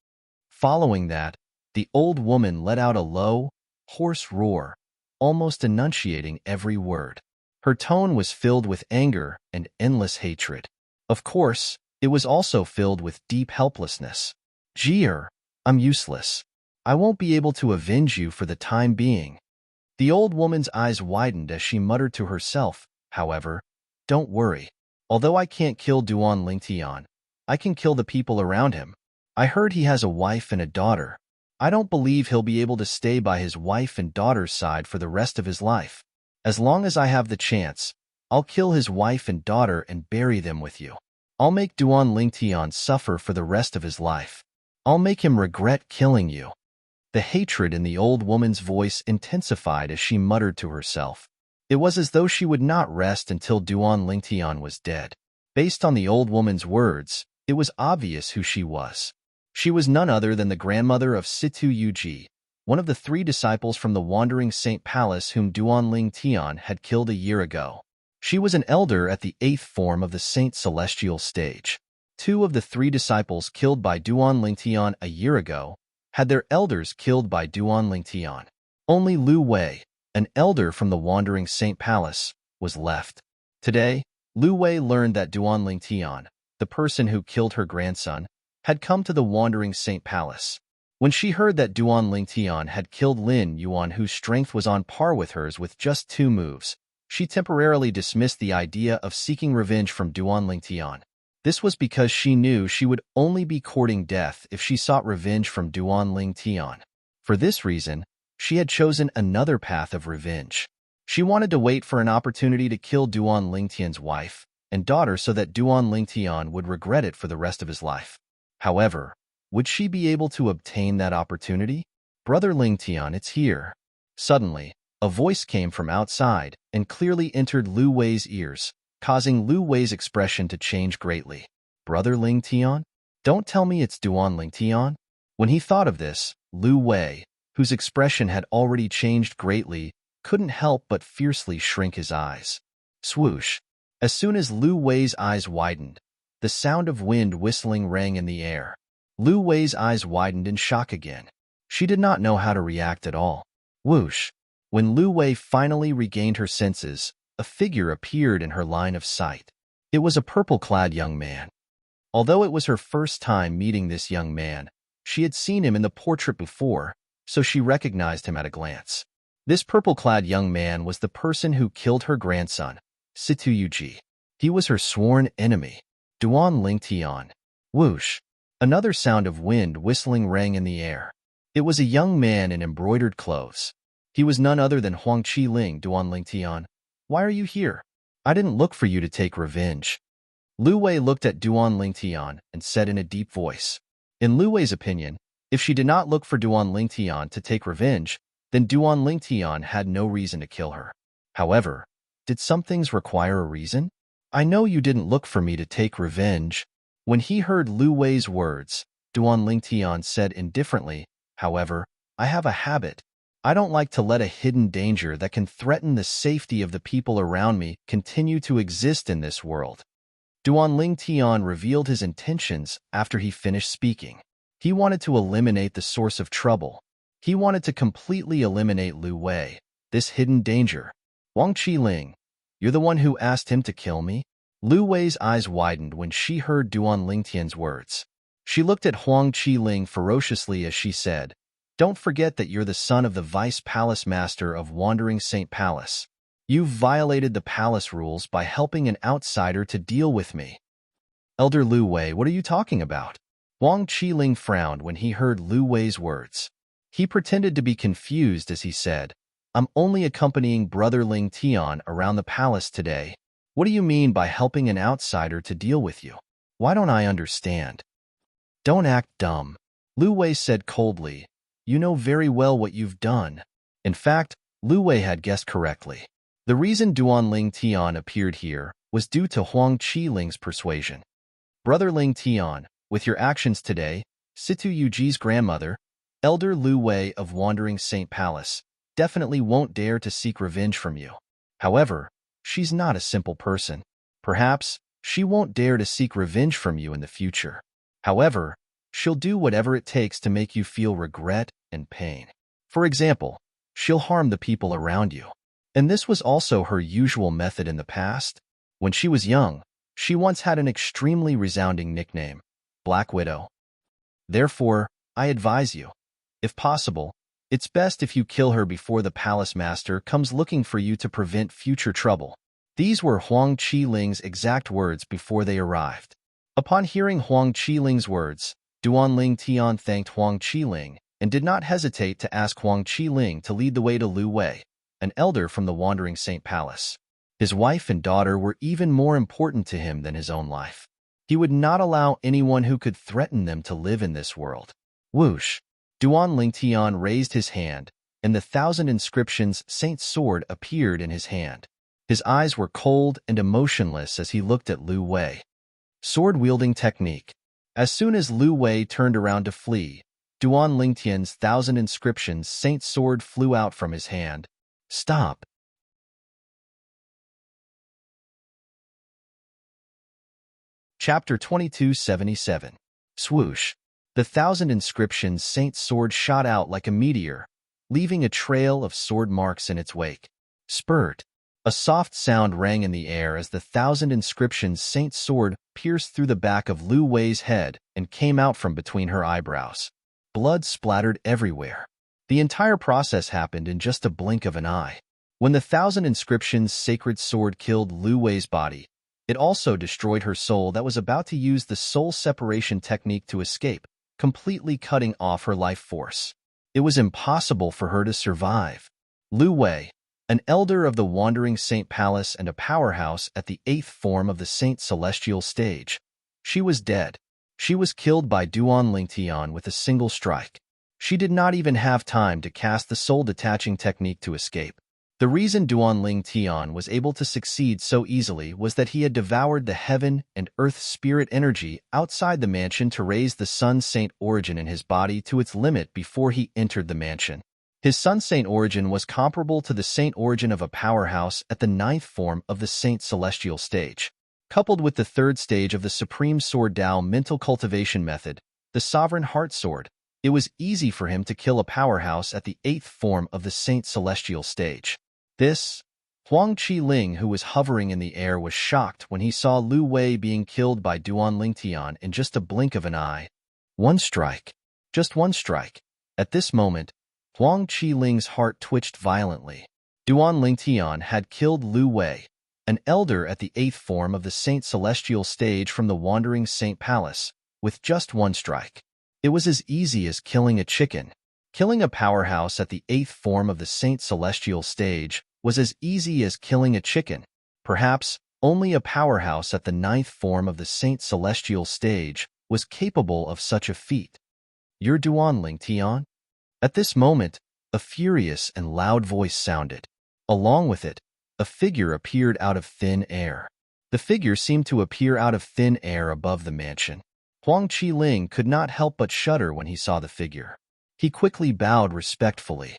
Following that, the old woman let out a low, hoarse roar, almost enunciating every word. Her tone was filled with anger and endless hatred. Of course, it was also filled with deep helplessness. Jeer, I'm useless. I won't be able to avenge you for the time being. The old woman's eyes widened as she muttered to herself, however, don't worry. Although I can't kill Duan Lingtian, I can kill the people around him. I heard he has a wife and a daughter. I don't believe he'll be able to stay by his wife and daughter's side for the rest of his life. As long as I have the chance, I'll kill his wife and daughter and bury them with you. I'll make Duan Lingtian suffer for the rest of his life. I'll make him regret killing you." The hatred in the old woman's voice intensified as she muttered to herself. It was as though she would not rest until Duan Lingtian was dead. Based on the old woman's words, it was obvious who she was. She was none other than the grandmother of Situ Yuji, one of the 3 disciples from the Wandering Saint Palace whom Duan Lingtian had killed a year ago. She was an elder at the 8th form of the Saint Celestial stage. 2 of the 3 disciples killed by Duan Lingtian a year ago had their elders killed by Duan Lingtian. Only Lu Wei, an elder from the Wandering Saint Palace, was left. Today, Lu Wei learned that Duan Lingtian, the person who killed her grandson, had come to the Wandering Saint Palace. When she heard that Duan Lingtian had killed Lin Yuan, whose strength was on par with hers with just 2 moves, she temporarily dismissed the idea of seeking revenge from Duan Lingtian. This was because she knew she would only be courting death if she sought revenge from Duan Lingtian. For this reason, she had chosen another path of revenge. She wanted to wait for an opportunity to kill Duan Lingtian's wife and daughter so that Duan Lingtian would regret it for the rest of his life. However, would she be able to obtain that opportunity? "Brother Lingtian, it's here." Suddenly, a voice came from outside and clearly entered Lu Wei's ears, causing Lu Wei's expression to change greatly. "Brother Lingtian? Don't tell me it's Duan Lingtian?" When he thought of this, Lu Wei, whose expression had already changed greatly, couldn't help but fiercely shrink his eyes. Swoosh! As soon as Lu Wei's eyes widened, the sound of wind whistling rang in the air. Lu Wei's eyes widened in shock again. She did not know how to react at all. Whoosh! When Lu Wei finally regained her senses, a figure appeared in her line of sight. It was a purple-clad young man. Although it was her first time meeting this young man, she had seen him in the portrait before, so she recognized him at a glance. This purple-clad young man was the person who killed her grandson, Situ Yuji. He was her sworn enemy, Duan Lingtian. Whoosh! Another sound of wind whistling rang in the air. It was a young man in embroidered clothes. He was none other than Huang Qiling. "Duan Lingtian, why are you here? I didn't look for you to take revenge." Lu Wei looked at Duan Lingtian and said in a deep voice. In Lu Wei's opinion, if she did not look for Duan Lingtian to take revenge, then Duan Lingtian had no reason to kill her. However, did some things require a reason? "I know you didn't look for me to take revenge." When he heard Lu Wei's words, Duan Lingtian said indifferently, "However, I have a habit. I don't like to let a hidden danger that can threaten the safety of the people around me continue to exist in this world." Duan Lingtian revealed his intentions after he finished speaking. He wanted to eliminate the source of trouble. He wanted to completely eliminate Lu Wei, this hidden danger. "Huang Qiling, you're the one who asked him to kill me?" Lu Wei's eyes widened when she heard Duan Lingtian's words. She looked at Huang Qiling ferociously as she said, "Don't forget that you're the son of the Vice Palace Master of Wandering Saint Palace. You've violated the palace rules by helping an outsider to deal with me." "Elder Lu Wei, what are you talking about?" Huang Qiling frowned when he heard Lu Wei's words. He pretended to be confused as he said, "I'm only accompanying Brother Lingtian around the palace today. What do you mean by helping an outsider to deal with you? Why don't I understand?" "Don't act dumb," Lu Wei said coldly. "You know very well what you've done." In fact, Lu Wei had guessed correctly. The reason Duan Lingtian appeared here was due to Huang Qiling's persuasion. "Brother Lingtian, with your actions today, Situ Yuji's grandmother, Elder Lu Wei of Wandering Saint Palace, definitely won't dare to seek revenge from you. However, she's not a simple person. Perhaps she won't dare to seek revenge from you in the future. However, she'll do whatever it takes to make you feel regret and pain. For example, she'll harm the people around you. And this was also her usual method in the past. When she was young, she once had an extremely resounding nickname, Black Widow. Therefore, I advise you, if possible, it's best if you kill her before the palace master comes looking for you to prevent future trouble." These were Huang Qiling's exact words before they arrived. Upon hearing Huang Qiling's words, Duanling Tian thanked Huang Qiling and did not hesitate to ask Huang Qiling to lead the way to Lu Wei, an elder from the Wandering Saint Palace. His wife and daughter were even more important to him than his own life. He would not allow anyone who could threaten them to live in this world. Whoosh! Duanling Tian raised his hand, and the 1,000 inscriptions saint's sword appeared in his hand. His eyes were cold and emotionless as he looked at Lu Wei. Sword-wielding technique. As soon as Lu Wei turned around to flee, Duanling Tian's 1,000 inscriptions saint's sword flew out from his hand. Stop! Chapter 2277. Swoosh! The 1,000 inscriptions saint's sword shot out like a meteor, leaving a trail of sword marks in its wake. Spurt! A soft sound rang in the air as the 1,000 inscriptions saint's sword pierced through the back of Lu Wei's head and came out from between her eyebrows. Blood splattered everywhere. The entire process happened in just a blink of an eye. When the 1,000 inscriptions sacred sword killed Lu Wei's body, it also destroyed her soul that was about to use the soul separation technique to escape, completely cutting off her life force. It was impossible for her to survive. Lu Wei, an elder of the Wandering Saint Palace and a powerhouse at the 8th form of the Saint Celestial stage. She was dead. She was killed by Duanling Tian with a single strike. She did not even have time to cast the soul-detaching technique to escape. The reason Duanling Tian was able to succeed so easily was that he had devoured the heaven and earth spirit energy outside the mansion to raise the Sun Saint origin in his body to its limit before he entered the mansion. His Sun Saint origin was comparable to the Saint origin of a powerhouse at the 9th form of the Saint Celestial stage. Coupled with the 3rd stage of the Supreme Sword Tao mental cultivation method, the Sovereign Heart Sword, it was easy for him to kill a powerhouse at the 8th form of the Saint Celestial stage. Huang Qiling, who was hovering in the air, was shocked when he saw Lu Wei being killed by Duanling Tian in just a blink of an eye. One strike. Just one strike. At this moment, Huang Qiling's heart twitched violently. Duanling Tian had killed Lu Wei, an elder at the 8th form of the Saint Celestial stage from the Wandering Saint Palace, with just one strike. It was as easy as killing a chicken. Killing a powerhouse at the 8th form of the Saint Celestial stage was as easy as killing a chicken. Perhaps only a powerhouse at the 9th form of the Saint Celestial stage was capable of such a feat. You're Duanling Tian? At this moment, a furious and loud voice sounded. Along with it, a figure appeared out of thin air. The figure seemed to appear out of thin air above the mansion. Huang Qiling could not help but shudder when he saw the figure. He quickly bowed respectfully.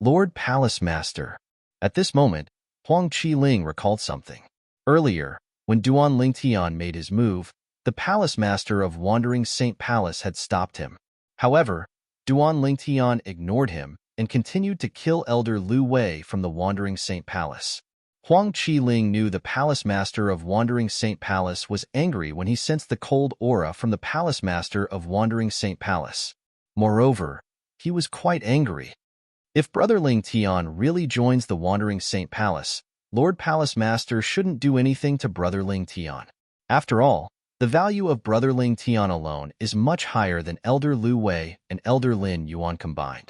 Lord Palace Master. At this moment, Huang Qiling recalled something. Earlier, when Duanling Tian made his move, the Palace Master of Wandering Saint Palace had stopped him. However, Duanling Tian ignored him and continued to kill Elder Lu Wei from the Wandering Saint Palace. Huang Qiling knew the Palace Master of Wandering Saint Palace was angry when he sensed the cold aura from the Palace Master of Wandering Saint Palace. Moreover, he was quite angry. If Brotherling Tian really joins the Wandering Saint Palace, Lord Palace Master shouldn't do anything to Brotherling Tian. After all, the value of Brotherling Tian alone is much higher than Elder Lu Wei and Elder Lin Yuan combined.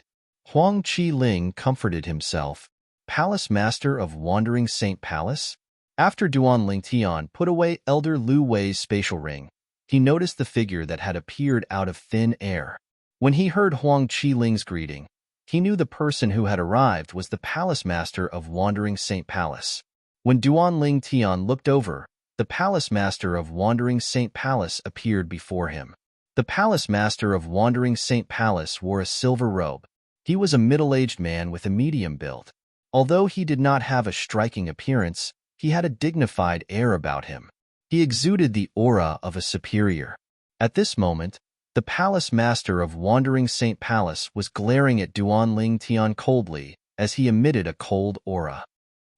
Huang Qiling comforted himself. Palace Master of Wandering Saint Palace? After Duanling Tian put away Elder Lu Wei's spatial ring, he noticed the figure that had appeared out of thin air. When he heard Huang Qiling's greeting, he knew the person who had arrived was the Palace Master of Wandering Saint Palace. When Duanling Tian looked over, the Palace Master of Wandering Saint Palace appeared before him. The Palace Master of Wandering Saint Palace wore a silver robe. He was a middle-aged man with a medium build. Although he did not have a striking appearance, he had a dignified air about him. He exuded the aura of a superior. At this moment, the Palace Master of Wandering Saint Palace was glaring at Duanling Tian coldly as he emitted a cold aura.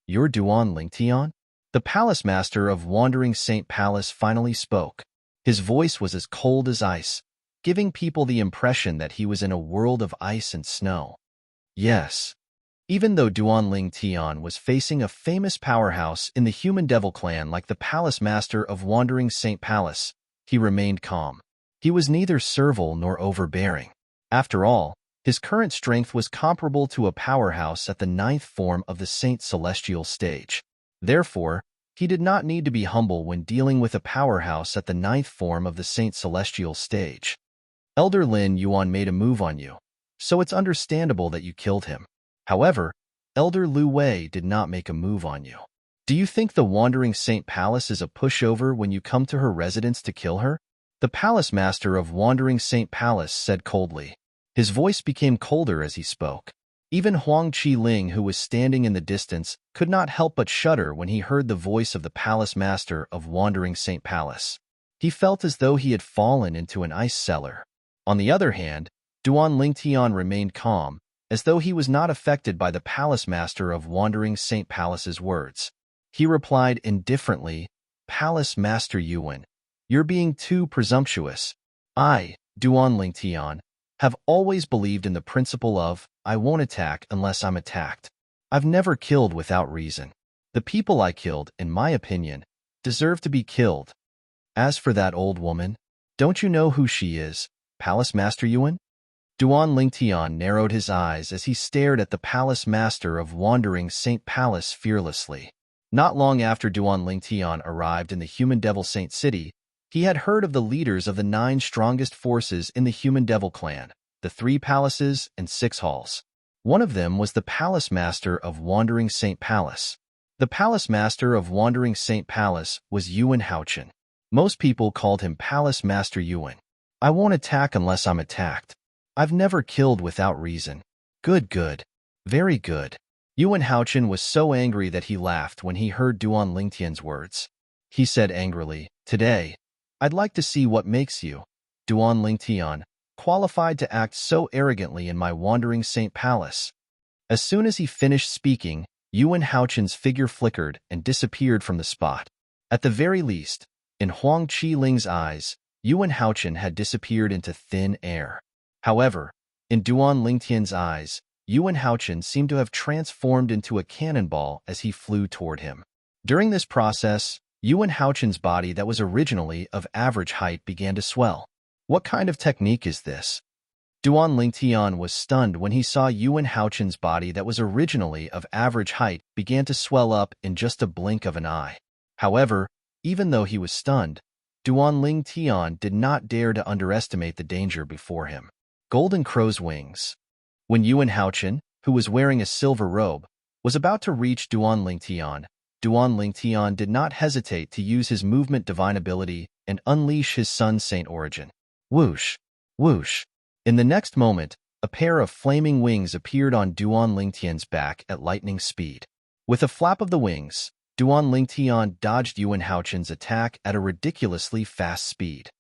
You're Duanling Tian? The Palace Master of Wandering Saint Palace finally spoke. His voice was as cold as ice, giving people the impression that he was in a world of ice and snow. Yes. Even though Duanling Tian was facing a famous powerhouse in the Human Devil clan like the Palace Master of Wandering Saint Palace, he remained calm. He was neither servile nor overbearing. After all, his current strength was comparable to a powerhouse at the ninth form of the Saint Celestial stage. Therefore, he did not need to be humble when dealing with a powerhouse at the ninth form of the Saint Celestial stage. Elder Lin Yuan made a move on you, so it's understandable that you killed him. However, Elder Lu Wei did not make a move on you. Do you think the Wandering Saint Palace is a pushover when you come to her residence to kill her? The Palace Master of Wandering Saint Palace said coldly. His voice became colder as he spoke. Even Huang Qi-ling, who was standing in the distance, could not help but shudder when he heard the voice of the Palace Master of Wandering Saint Palace. He felt as though he had fallen into an ice cellar. On the other hand, Duan Lingtian remained calm, as though he was not affected by the Palace Master of Wandering Saint Palace's words. He replied indifferently, "Palace Master Yuan, you're being too presumptuous. I, Duan Lingtian, have always believed in the principle of, I won't attack unless I'm attacked. I've never killed without reason. The people I killed, in my opinion, deserve to be killed. As for that old woman, don't you know who she is, Palace Master Yuan?" Duan Lingtian narrowed his eyes as he stared at the Palace Master of Wandering Saint Palace fearlessly. Not long after Duan Lingtian arrived in the Human Devil Saint City, he had heard of the leaders of the 9 strongest forces in the Human Devil clan, the 3 palaces and 6 halls. One of them was the Palace Master of Wandering Saint Palace. The Palace Master of Wandering Saint Palace was Yuan Haochen. Most people called him Palace Master Yuan. I won't attack unless I'm attacked. I've never killed without reason. Good. Very good. Yuan Haochen was so angry that he laughed when he heard Duan Lingtian's words. He said angrily, "Today, I'd like to see what makes you, Duan Lingtian, qualified to act so arrogantly in my Wandering Saint Palace." As soon as he finished speaking, Yuan Haochen's figure flickered and disappeared from the spot. At the very least, in Huang Qi-ling's eyes, Yuan Haochen had disappeared into thin air. However, in Duan Lingtian's eyes, Yuan Haochen seemed to have transformed into a cannonball as he flew toward him. During this process, Yuan Haochen's body that was originally of average height began to swell. What kind of technique is this? Duan Lingtian was stunned when he saw Yuan Haochen's body that was originally of average height began to swell up in just a blink of an eye. However, even though he was stunned, Duan Lingtian did not dare to underestimate the danger before him. Golden Crow's Wings. When Yuan Haochen, who was wearing a silver robe, was about to reach Duan Lingtian did not hesitate to use his movement divine ability and unleash his Sun Saint origin. Whoosh! Whoosh! In the next moment, a pair of flaming wings appeared on Duan Lingtian's back at lightning speed. With a flap of the wings, Duan Lingtian dodged Yuan Haochen's attack at a ridiculously fast speed.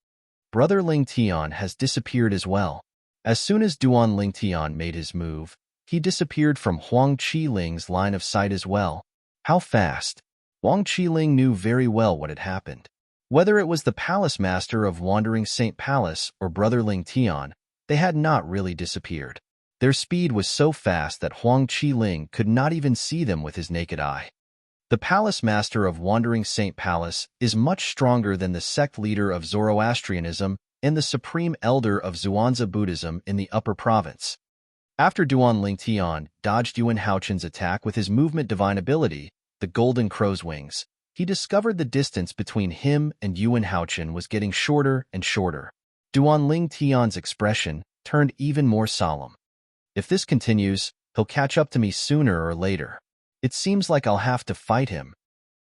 Brother Lingtian has disappeared as well. As soon as Duan Lingtian made his move, he disappeared from Huang Qi-ling's line of sight as well. How fast? Huang Qi-ling knew very well what had happened. Whether it was the Palace Master of Wandering Saint Palace or Brother Lingtian, they had not really disappeared. Their speed was so fast that Huang Qi-ling could not even see them with his naked eye. The Palace Master of Wandering Saint Palace is much stronger than the sect leader of Zoroastrianism and the Supreme Elder of Zhuangzi Buddhism in the Upper Province. After Duan Lingtian dodged Yuan Haochen's attack with his movement divine ability, the Golden Crow's Wings, he discovered the distance between him and Yuan Haochen was getting shorter and shorter. Duan Lingtian's expression turned even more solemn. If this continues, he'll catch up to me sooner or later. It seems like I'll have to fight him.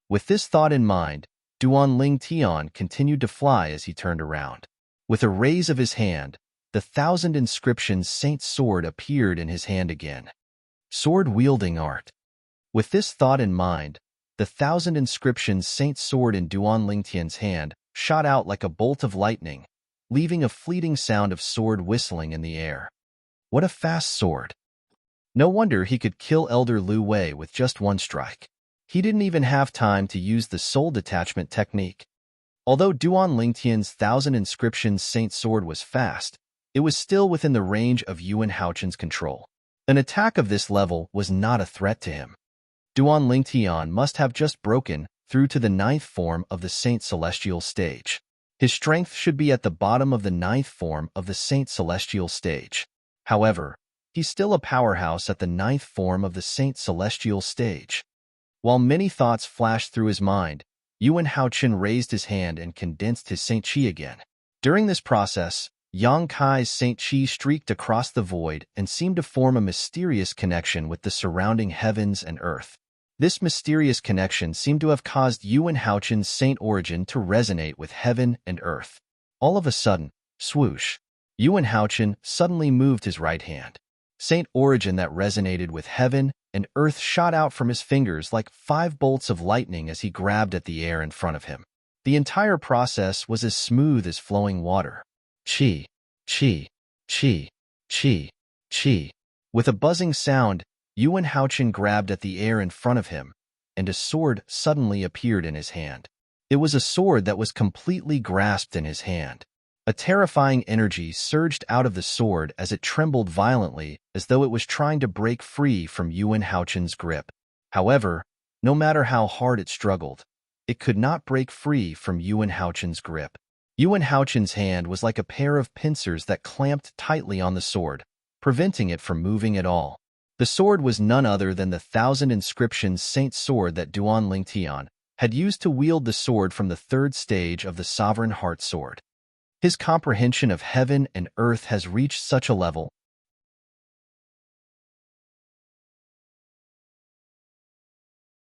With this thought in mind, Duan Lingtian continued to fly as he turned around. With a raise of his hand, the 1,000 inscriptions Saint Sword appeared in his hand again. Sword-wielding art. With this thought in mind, the 1,000 inscriptions Saint Sword in Duan Lingtian's hand shot out like a bolt of lightning, leaving a fleeting sound of sword whistling in the air. What a fast sword! No wonder he could kill Elder Lu Wei with just one strike. He didn't even have time to use the soul detachment technique. Although Duan Lingtian's 1,000 inscriptions Saint Sword was fast, it was still within the range of Yuan Haochen's control. An attack of this level was not a threat to him. Duan Lingtian must have just broken through to the 9th form of the Saint Celestial stage. His strength should be at the bottom of the ninth form of the Saint Celestial stage. However, he's still a powerhouse at the ninth form of the Saint Celestial stage. While many thoughts flashed through his mind, Yuan Haochen raised his hand and condensed his Saint Qi again. During this process, Yang Kai's Saint Qi streaked across the void and seemed to form a mysterious connection with the surrounding heavens and earth. This mysterious connection seemed to have caused Yuan Haochen's Saint origin to resonate with heaven and earth. All of a sudden, swoosh, Yuan Haochen suddenly moved his right hand. Saint origin that resonated with heaven and earth shot out from his fingers like 5 bolts of lightning as he grabbed at the air in front of him. The entire process was as smooth as flowing water. Qi, qi, qi, qi, qi. With a buzzing sound, Yuan Haochen grabbed at the air in front of him, and a sword suddenly appeared in his hand. It was a sword that was completely grasped in his hand. A terrifying energy surged out of the sword as it trembled violently as though it was trying to break free from Yuan Haochen's grip. However, no matter how hard it struggled, it could not break free from Yuan Haochen's grip. Yuan Haochen's hand was like a pair of pincers that clamped tightly on the sword, preventing it from moving at all. The sword was none other than the 1,000 Inscriptions Saint sword that Duan Lingtian had used to wield the sword from the 3rd stage of the Sovereign Heart Sword. His comprehension of heaven and earth has reached such a level.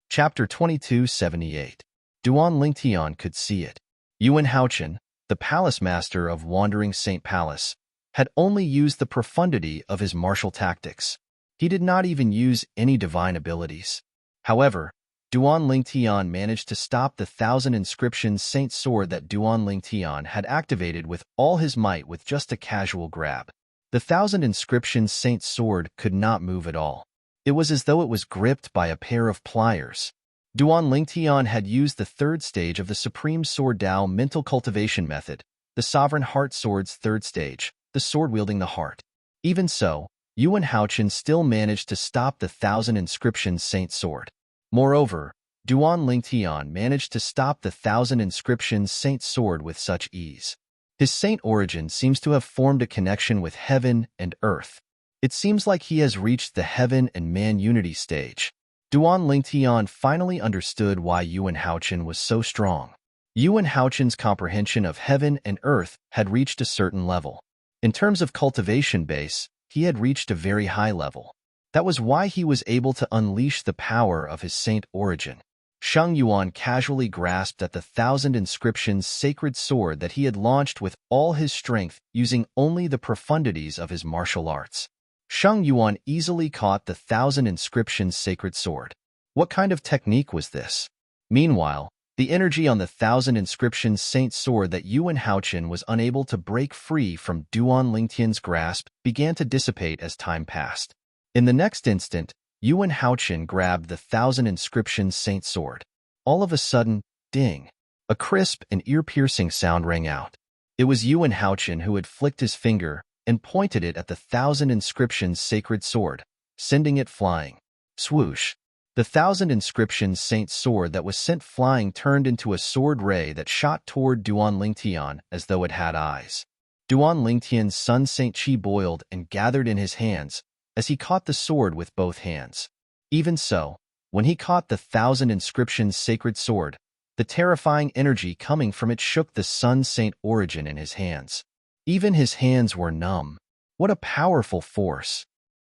Chapter 2278. Duan Lingtian could see it. Yuan Haochen, the palace master of Wandering Saint Palace, had only used the profundity of his martial tactics. He did not even use any divine abilities. However, Duan Lingtian managed to stop the 1,000 Inscriptions Saint sword that Duan Lingtian had activated with all his might with just a casual grab. The 1,000 Inscriptions Saint sword could not move at all. It was as though it was gripped by a pair of pliers. Duan Lingtian had used the 3rd stage of the Supreme Sword Dao mental cultivation method, the Sovereign Heart Sword's 3rd stage, the sword wielding the heart. Even so, Yuan Haochen still managed to stop the 1,000 Inscriptions Saint sword. Moreover, Duan Lingtian managed to stop the 1,000 Inscriptions Saint sword with such ease. His saint origin seems to have formed a connection with heaven and earth. It seems like he has reached the heaven and man unity stage. Duan Lingtian finally understood why Yuan Haochen was so strong. Yuan Haochen's comprehension of heaven and earth had reached a certain level. In terms of cultivation base, he had reached a very high level. That was why he was able to unleash the power of his saint origin. Sheng Yuan casually grasped at the 1,000 Inscriptions sacred sword that he had launched with all his strength using only the profundities of his martial arts. Sheng Yuan easily caught the 1,000 Inscriptions sacred sword. What kind of technique was this? Meanwhile, the energy on the 1,000 Inscriptions Saint sword that Yuan Haochen was unable to break free from Duan Lingtian's grasp began to dissipate as time passed. In the next instant, Yuan Haochen grabbed the 1,000 Inscriptions Saint sword. All of a sudden, ding! A crisp and ear-piercing sound rang out. It was Yuan Haochen who had flicked his finger and pointed it at the 1,000 Inscriptions sacred sword, sending it flying. Swoosh! The 1,000 Inscriptions Saint sword that was sent flying turned into a sword ray that shot toward Duan Lingtian as though it had eyes. Duan Lingtian's Sun Saint Qi boiled and gathered in his hands as he caught the sword with both hands. Even so, when he caught the 1,000 Inscriptions sacred sword, the terrifying energy coming from it shook the Sun Saint origin in his hands. Even his hands were numb. What a powerful force!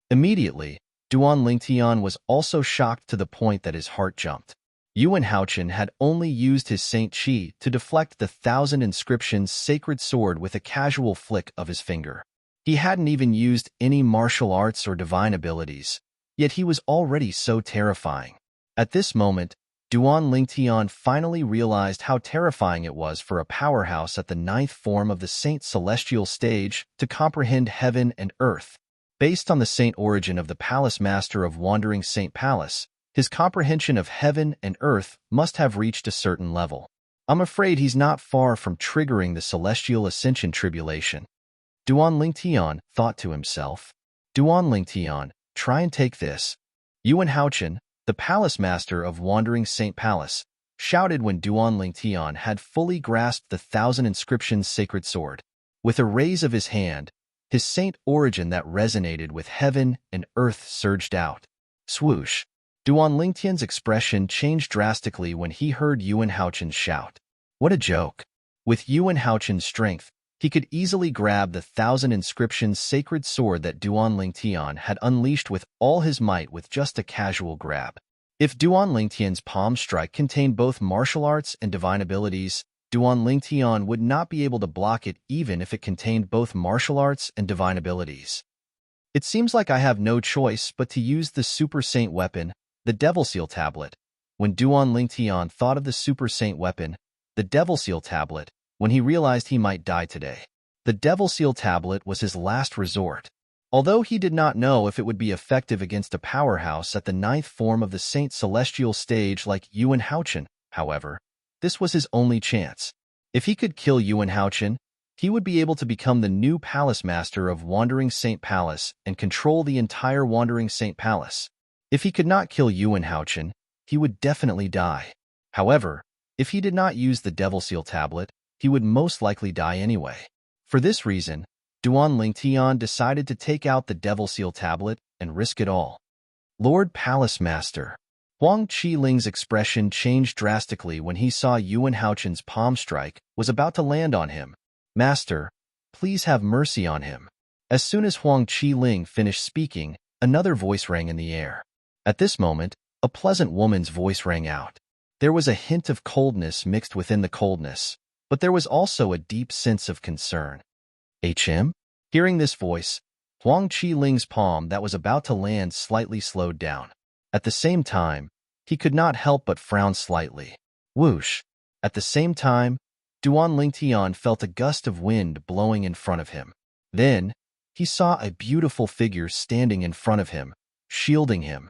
Immediately, Duan Lingtian was also shocked to the point that his heart jumped. Yuan Haochen had only used his Saint Qi to deflect the 1,000 Inscriptions sacred sword with a casual flick of his finger. He hadn't even used any martial arts or divine abilities, yet he was already so terrifying. At this moment, Duan Lingtian finally realized how terrifying it was for a powerhouse at the 9th form of the Saint Celestial stage to comprehend heaven and earth. Based on the saint origin of the palace master of Wandering Saint Palace, his comprehension of heaven and earth must have reached a certain level. I'm afraid he's not far from triggering the Celestial Ascension Tribulation. Duan Lingtian thought to himself. Duan Lingtian, try and take this. Yuan Haochen, the palace master of Wandering Saint Palace, shouted when Duan Lingtian had fully grasped the thousand inscriptions sacred sword. With a raise of his hand, his saint origin that resonated with heaven and earth surged out. Swoosh! Duan Lingtian's expression changed drastically when he heard Yuan Haochen's shout. What a joke! With Yuan Haochen's strength, he could easily grab the thousand inscriptions sacred sword that Duan Lingtian had unleashed with all his might with just a casual grab. If Duan Lingtian's palm strike contained both martial arts and divine abilities, Duan Lingtian would not be able to block it even if it contained both martial arts and divine abilities. It seems like I have no choice but to use the Super Saint weapon, the Devil Seal Tablet. When Duan Lingtian thought of the Super Saint weapon, the Devil Seal Tablet, when he realized he might die today. The Devil Seal Tablet was his last resort. Although he did not know if it would be effective against a powerhouse at the ninth form of the Saint Celestial stage like Yuan Haochen, however, this was his only chance. If he could kill Yuan Haochen, he would be able to become the new Palace Master of Wandering Saint Palace and control the entire Wandering Saint Palace. If he could not kill Yuan Haochen, he would definitely die. However, if he did not use the Devil Seal Tablet, he would most likely die anyway. For this reason, Duan Lingtian decided to take out the Devil Seal Tablet and risk it all. Lord Palace Master. Huang Qiling's expression changed drastically when he saw Yuan Haochen's palm strike was about to land on him. Master, please have mercy on him. As soon as Huang Qiling finished speaking, another voice rang in the air. At this moment, a pleasant woman's voice rang out. There was a hint of coldness mixed within the coldness, but there was also a deep sense of concern. HM? Hearing this voice, Huang Qiling's palm that was about to land slightly slowed down. At the same time, he could not help but frown slightly. Whoosh! At the same time, Duan Lingtian felt a gust of wind blowing in front of him. Then, he saw a beautiful figure standing in front of him, shielding him.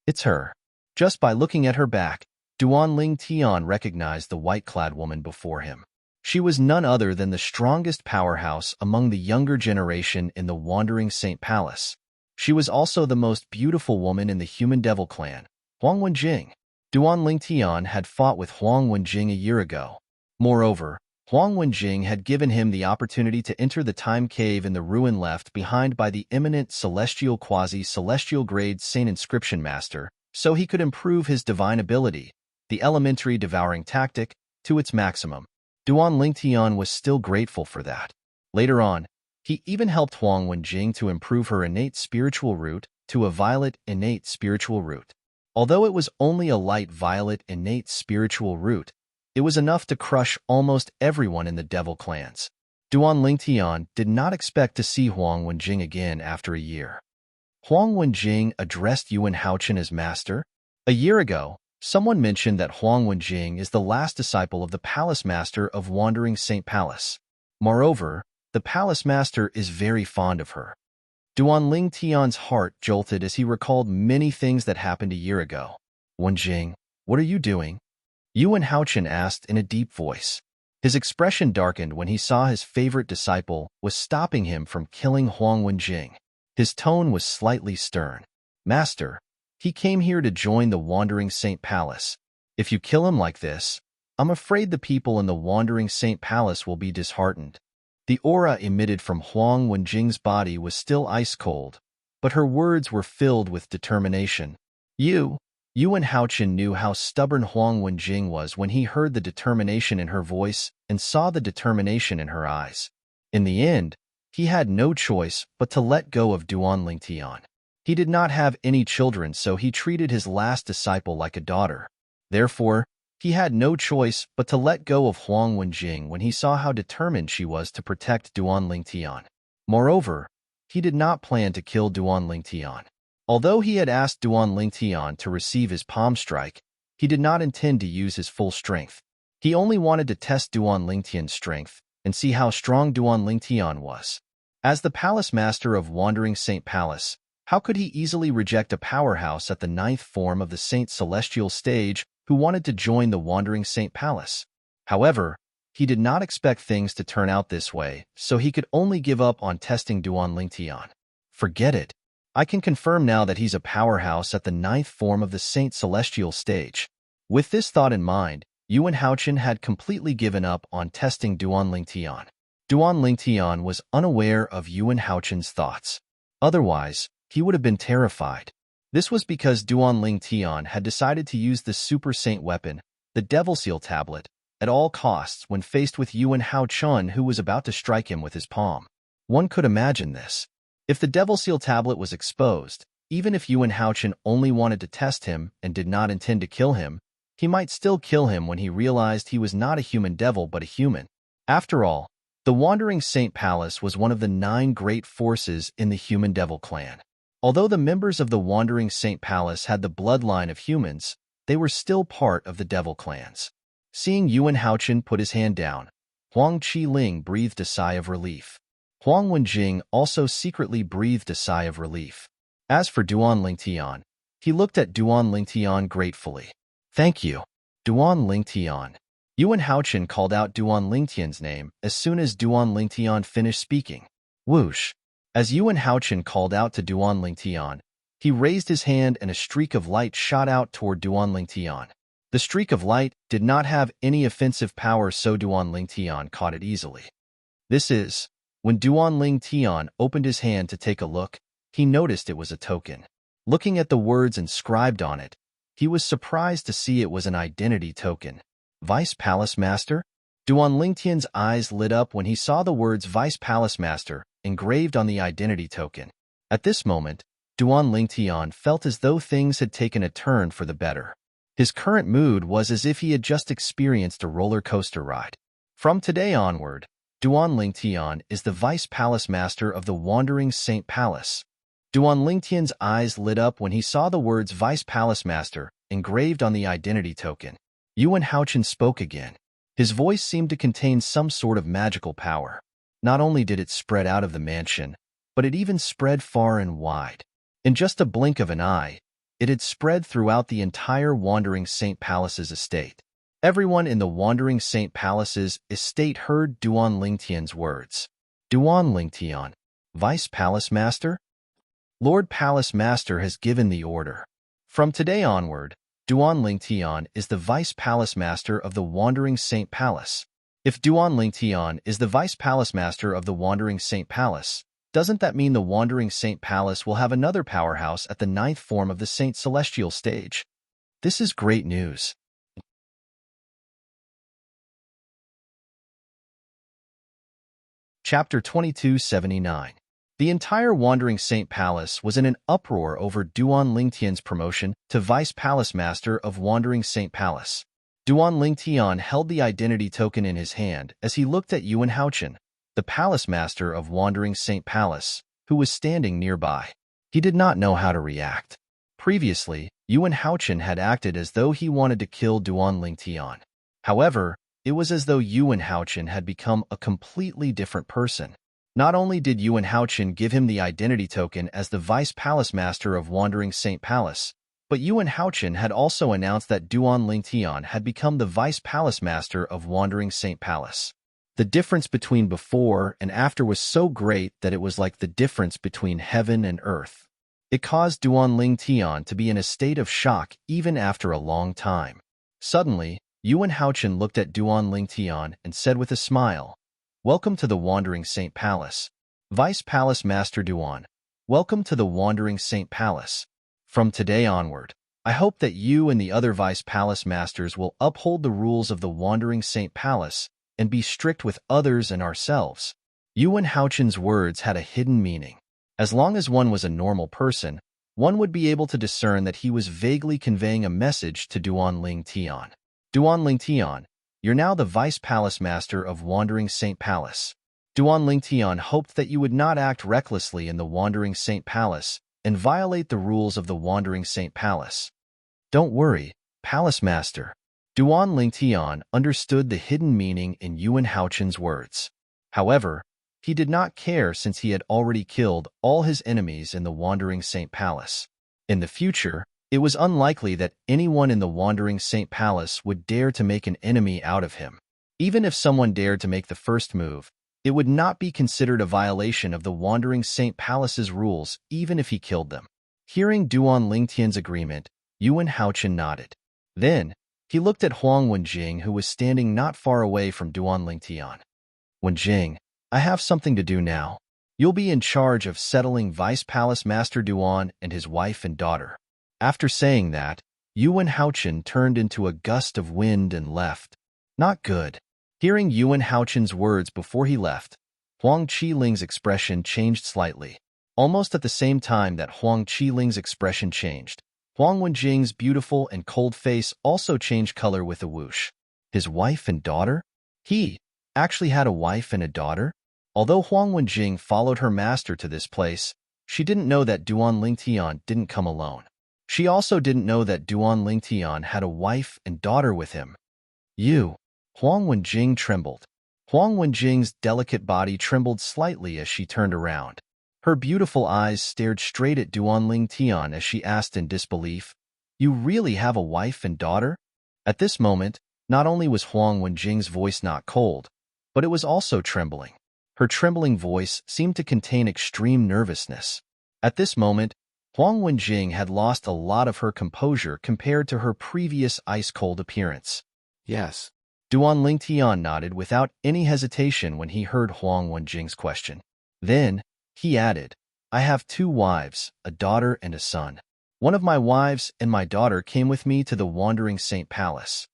It's her. Just by looking at her back, Duan Lingtian recognized the white-clad woman before him. She was none other than the strongest powerhouse among the younger generation in the Wandering Saint Palace. She was also the most beautiful woman in the Human Devil clan, Huang Wenjing. Duan Lingtian had fought with Huang Wenjing a year ago. Moreover, Huang Wenjing had given him the opportunity to enter the time cave in the ruin left behind by the eminent celestial quasi-celestial grade Saint Inscription Master, so he could improve his divine ability, the elementary devouring tactic, to its maximum. Duan Lingtian was still grateful for that. Later on, he even helped Huang Wenjing to improve her innate spiritual root to a violet innate spiritual root. Although it was only a light violet innate spiritual root, it was enough to crush almost everyone in the Devil clans. Duan Lingtian did not expect to see Huang Wenjing again after a year. Huang Wenjing addressed Yuan Haochen as master. A year ago, someone mentioned that Huang Wenjing is the last disciple of the Palace Master of Wandering Saint Palace. Moreover, the Palace Master is very fond of her. Duan Lingtian's heart jolted as he recalled many things that happened a year ago. Wenjing, what are you doing? Yuan Haochen asked in a deep voice. His expression darkened when he saw his favorite disciple was stopping him from killing Huang Wenjing. His tone was slightly stern. Master, he came here to join the Wandering Saint Palace. If you kill him like this, I'm afraid the people in the Wandering Saint Palace will be disheartened. The aura emitted from Huang Wenjing's body was still ice-cold, but her words were filled with determination. Yuan Haochen knew how stubborn Huang Wenjing was when he heard the determination in her voice and saw the determination in her eyes. In the end, he had no choice but to let go of Duan Lingtian. He did not have any children, so he treated his last disciple like a daughter. Therefore, he had no choice but to let go of Huang Wenjing when he saw how determined she was to protect Duan Lingtian. Moreover, he did not plan to kill Duan Lingtian. Although he had asked Duan Lingtian to receive his palm strike, he did not intend to use his full strength. He only wanted to test Duan Lingtian's strength and see how strong Duan Lingtian was. As the Palace Master of Wandering Saint Palace, how could he easily reject a powerhouse at the ninth form of the Saint Celestial stage who wanted to join the Wandering Saint Palace? However, he did not expect things to turn out this way, so he could only give up on testing Duan Lingtian. Forget it. I can confirm now that he's a powerhouse at the ninth form of the Saint Celestial stage. With this thought in mind, Yuan Haochen had completely given up on testing Duan Lingtian. Duan Lingtian was unaware of Yuan Haochen's thoughts. Otherwise, he would have been terrified. This was because Duan Lingtian had decided to use the Super Saint weapon, the Devil Seal Tablet, at all costs when faced with Yuan Haochen, who was about to strike him with his palm. One could imagine this. If the Devil Seal Tablet was exposed, even if Yuan Haochen only wanted to test him and did not intend to kill him, he might still kill him when he realized he was not a human devil but a human. After all, the Wandering Saint Palace was one of the 9 great forces in the Human Devil clan. Although the members of the Wandering Saint Palace had the bloodline of humans, they were still part of the Devil clans. Seeing Yuan Haochen put his hand down, Huang Qiling breathed a sigh of relief. Huang Wenjing also secretly breathed a sigh of relief. As for Duan Lingtian, he looked at Duan Lingtian gratefully. "Thank you, Duan Lingtian." Yuan Haochen called out Duan Lingtian's name as soon as Duan Lingtian finished speaking. Whoosh! As Yuan Haochen called out to Duan Lingtian, he raised his hand and a streak of light shot out toward Duan Lingtian. The streak of light did not have any offensive power, so Duan Lingtian caught it easily. When Duan Lingtian opened his hand to take a look, he noticed it was a token. Looking at the words inscribed on it, he was surprised to see it was an identity token. Vice Palace Master? Duan Lingtian's eyes lit up when he saw the words Vice Palace Master engraved on the identity token. At this moment, Duan Lingtian felt as though things had taken a turn for the better. His current mood was as if he had just experienced a roller coaster ride. From today onward, Duan Lingtian is the Vice Palace Master of the Wandering Saint Palace. Duan Lingtian's eyes lit up when he saw the words Vice Palace Master engraved on the identity token. Yuan Haochen spoke again. His voice seemed to contain some sort of magical power. Not only did it spread out of the mansion, but it even spread far and wide. In just a blink of an eye, it had spread throughout the entire Wandering Saint Palace's estate. Everyone in the Wandering Saint Palace's estate heard Duan Lingtian's words. Duan Lingtian, Vice Palace Master? Lord Palace Master has given the order. From today onward, Duan Lingtian is the Vice Palace Master of the Wandering Saint Palace. If Duan Lingtian is the Vice Palace Master of the Wandering Saint Palace, doesn't that mean the Wandering Saint Palace will have another powerhouse at the 9th form of the Saint Celestial stage? This is great news. Chapter 2279. The entire Wandering Saint Palace was in an uproar over Duan Lingtian's promotion to Vice Palace Master of Wandering Saint Palace. Duan Lingtian held the identity token in his hand as he looked at Yuan Haochen, the Palace Master of Wandering Saint Palace, who was standing nearby. He did not know how to react. Previously, Yuan Haochen had acted as though he wanted to kill Duan Lingtian. However, it was as though Yuan Haochen had become a completely different person. Not only did Yuan Haochen give him the identity token as the Vice Palace Master of Wandering Saint Palace, but Yuan Haochen had also announced that Duan Lingtian had become the Vice Palace Master of Wandering Saint Palace. The difference between before and after was so great that it was like the difference between heaven and earth. It caused Duan Lingtian to be in a state of shock even after a long time. Suddenly, Yuan Haochen looked at Duan Lingtian and said with a smile, "Welcome to the Wandering Saint Palace. Vice Palace Master Duan, welcome to the Wandering Saint Palace. From today onward, I hope that you and the other Vice Palace Masters will uphold the rules of the Wandering Saint Palace and be strict with others and ourselves." Yuan Haochen's words had a hidden meaning. As long as one was a normal person, one would be able to discern that he was vaguely conveying a message to Duan Lingtian. Duan Lingtian, you're now the Vice Palace Master of Wandering Saint Palace. Duan Lingtian hoped that you would not act recklessly in the Wandering Saint Palace and violate the rules of the Wandering Saint Palace. Don't worry, Palace Master. Duan Lingtian understood the hidden meaning in Yuan Haochen's words. However, he did not care since he had already killed all his enemies in the Wandering Saint Palace. In the future, it was unlikely that anyone in the Wandering Saint Palace would dare to make an enemy out of him. Even if someone dared to make the first move, it would not be considered a violation of the Wandering Saint Palace's rules even if he killed them. Hearing Duan Lingtian's agreement, Yuan Haochen nodded. Then, He looked at Huang Wenjing, who was standing not far away from Duan Lingtian. Wenjing, I have something to do now. You'll be in charge of settling Vice Palace Master Duan and his wife and daughter. After saying that, Yuan Haochen turned into a gust of wind and left. Not good. Hearing Yuan Haochen's words before he left, Huang Qiling's expression changed slightly. Almost at the same time that Huang Qiling's expression changed, Huang Wenjing's beautiful and cold face also changed color with a whoosh. His wife and daughter? He actually had a wife and a daughter? Although Huang Wenjing followed her master to this place, she didn't know that Duan Lingtian didn't come alone. She also didn't know that Duan Lingtian had a wife and daughter with him. Huang Wenjing trembled. Huang Wenjing's delicate body trembled slightly as she turned around. Her beautiful eyes stared straight at Duan Lingtian as she asked in disbelief, You really have a wife and daughter? At this moment, not only was Huang Wenjing's voice not cold, but it was also trembling. Her trembling voice seemed to contain extreme nervousness. At this moment, Huang Wenjing had lost a lot of her composure compared to her previous ice-cold appearance. Yes. Duan Lingtian nodded without any hesitation when he heard Huang Wenjing's question. Then, he added, I have 2 wives, a daughter and a son. One of my wives and my daughter came with me to the Wandering Saint Palace.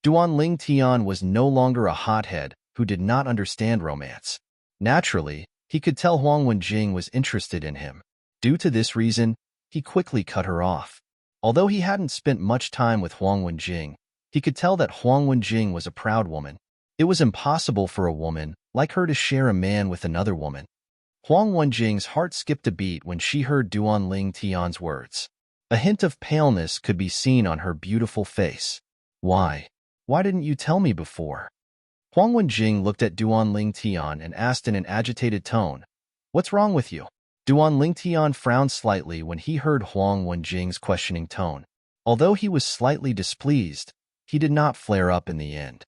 Duan Lingtian was no longer a hothead who did not understand romance. Naturally, he could tell Huang Wenjing was interested in him. Due to this reason, he quickly cut her off. Although he hadn't spent much time with Huang Wenjing, he could tell that Huang Wenjing was a proud woman. It was impossible for a woman like her to share a man with another woman. Huang Wenjing's heart skipped a beat when she heard Duan Lingtian's words. A hint of paleness could be seen on her beautiful face. Why didn't you tell me before? Huang Wenjing looked at Duan Lingtian and asked in an agitated tone, What's wrong with you? Duan Lingtian frowned slightly when he heard Huang Wenjing's questioning tone. Although he was slightly displeased, he did not flare up in the end.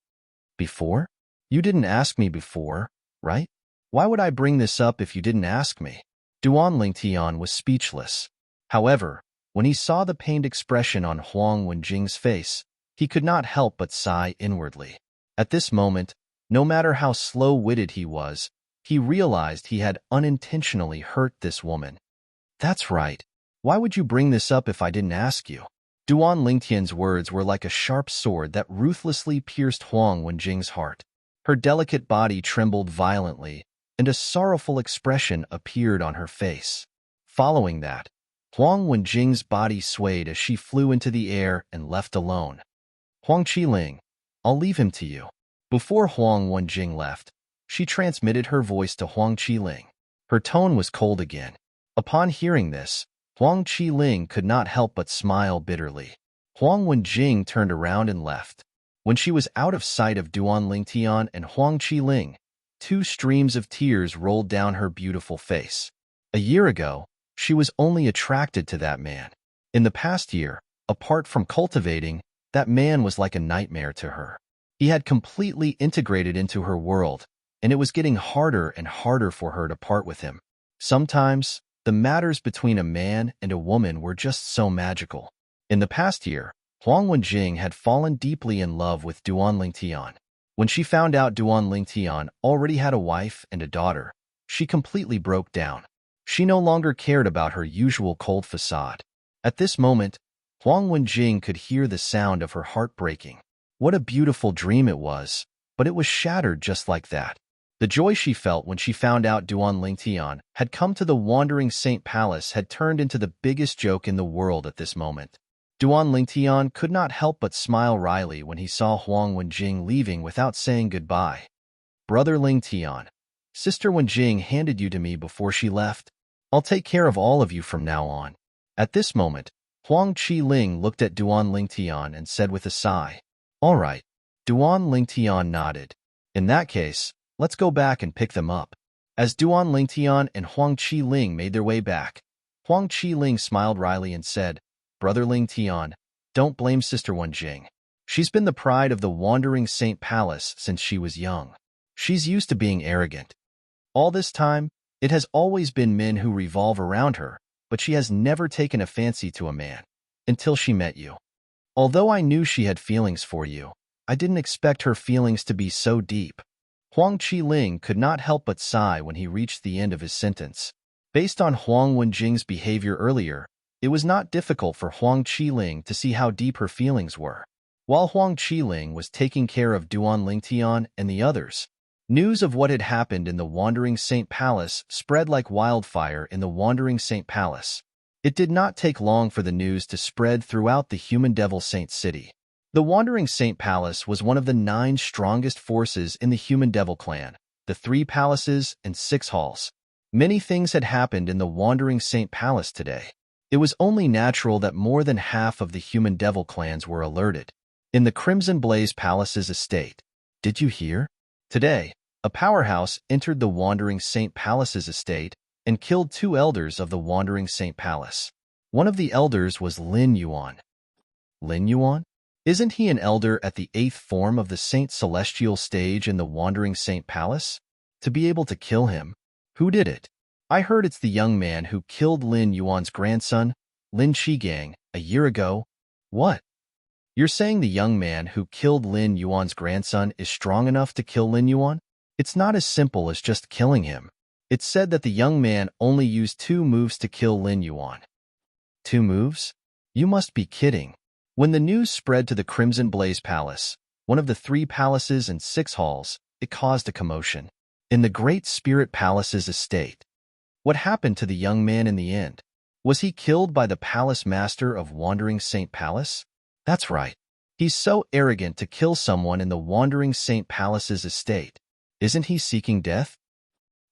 Before? You didn't ask me before, right? Why would I bring this up if you didn't ask me? Duan Lingtian was speechless. However, when he saw the pained expression on Huang Wenjing's face, he could not help but sigh inwardly. At this moment, no matter how slow-witted he was, he realized he had unintentionally hurt this woman. That's right. Why would you bring this up if I didn't ask you? Duan Lingtian's words were like a sharp sword that ruthlessly pierced Huang Wenjing's heart. Her delicate body trembled violently, and a sorrowful expression appeared on her face. Following that, Huang Wenjing's body swayed as she flew into the air and left alone. Huang Qiling, I'll leave him to you. Before Huang Wenjing left, she transmitted her voice to Huang Qiling. Her tone was cold again. Upon hearing this, Huang Qiling could not help but smile bitterly. Huang Wenjing turned around and left. When she was out of sight of Duan Lingtian and Huang Qiling, 2 streams of tears rolled down her beautiful face. A year ago, she was only attracted to that man. In the past year, apart from cultivating, that man was like a nightmare to her. He had completely integrated into her world, and it was getting harder and harder for her to part with him. Sometimes, the matters between a man and a woman were just so magical. In the past year, Huang Wenjing had fallen deeply in love with Duan Lingtian. When she found out Duan Lingtian already had a wife and a daughter, she completely broke down. She no longer cared about her usual cold facade. At this moment, Huang Wenjing could hear the sound of her heart breaking. What a beautiful dream it was, but it was shattered just like that. The joy she felt when she found out Duan Lingtian had come to the Wandering Saint Palace had turned into the biggest joke in the world at this moment. Duan Lingtian could not help but smile wryly when he saw Huang Wenjing leaving without saying goodbye. Brother Lingtian, Sister Wenjing handed you to me before she left. I'll take care of all of you from now on. At this moment, Huang Qiling looked at Duan Lingtian and said with a sigh, All right. Duan Lingtian nodded. In that case, let's go back and pick them up. As Duan Lingtian and Huang Qiling made their way back, Huang Qiling smiled wryly and said, Brother Lingtian, don't blame Sister Wenjing. She's been the pride of the Wandering Saint Palace since she was young. She's used to being arrogant. All this time, it has always been men who revolve around her, but she has never taken a fancy to a man, until she met you. Although I knew she had feelings for you, I didn't expect her feelings to be so deep. Huang Qiling could not help but sigh when he reached the end of his sentence. Based on Huang Wenjing's behavior earlier, it was not difficult for Huang Qiling to see how deep her feelings were. While Huang Qiling was taking care of Duan Lingtian and the others, news of what had happened in the Wandering Saint Palace spread like wildfire in the Wandering Saint Palace. It did not take long for the news to spread throughout the Human Devil Saint City. The Wandering Saint Palace was one of the 9 strongest forces in the Human Devil clan, the 3 palaces and 6 halls. Many things had happened in the Wandering Saint Palace today. It was only natural that more than half of the Human Devil clans were alerted. In the Crimson Blaze Palace's estate, did you hear? Today, a powerhouse entered the Wandering Saint Palace's estate and killed 2 elders of the Wandering Saint Palace. One of the elders was Lin Yuan. Lin Yuan? Isn't he an elder at the 8th form of the Saint Celestial stage in the Wandering Saint Palace? To be able to kill him, who did it? I heard it's the young man who killed Lin Yuan's grandson, Lin Shigang, a year ago. What? You're saying the young man who killed Lin Yuan's grandson is strong enough to kill Lin Yuan? It's not as simple as just killing him. It's said that the young man only used 2 moves to kill Lin Yuan. 2 moves? You must be kidding. When the news spread to the Crimson Blaze Palace, one of the 3 palaces and 6 halls, it caused a commotion. In the Great Spirit Palace's estate, what happened to the young man in the end? Was he killed by the Palace Master of Wandering Saint Palace? That's right. He's so arrogant to kill someone in the Wandering Saint Palace's estate. Isn't he seeking death?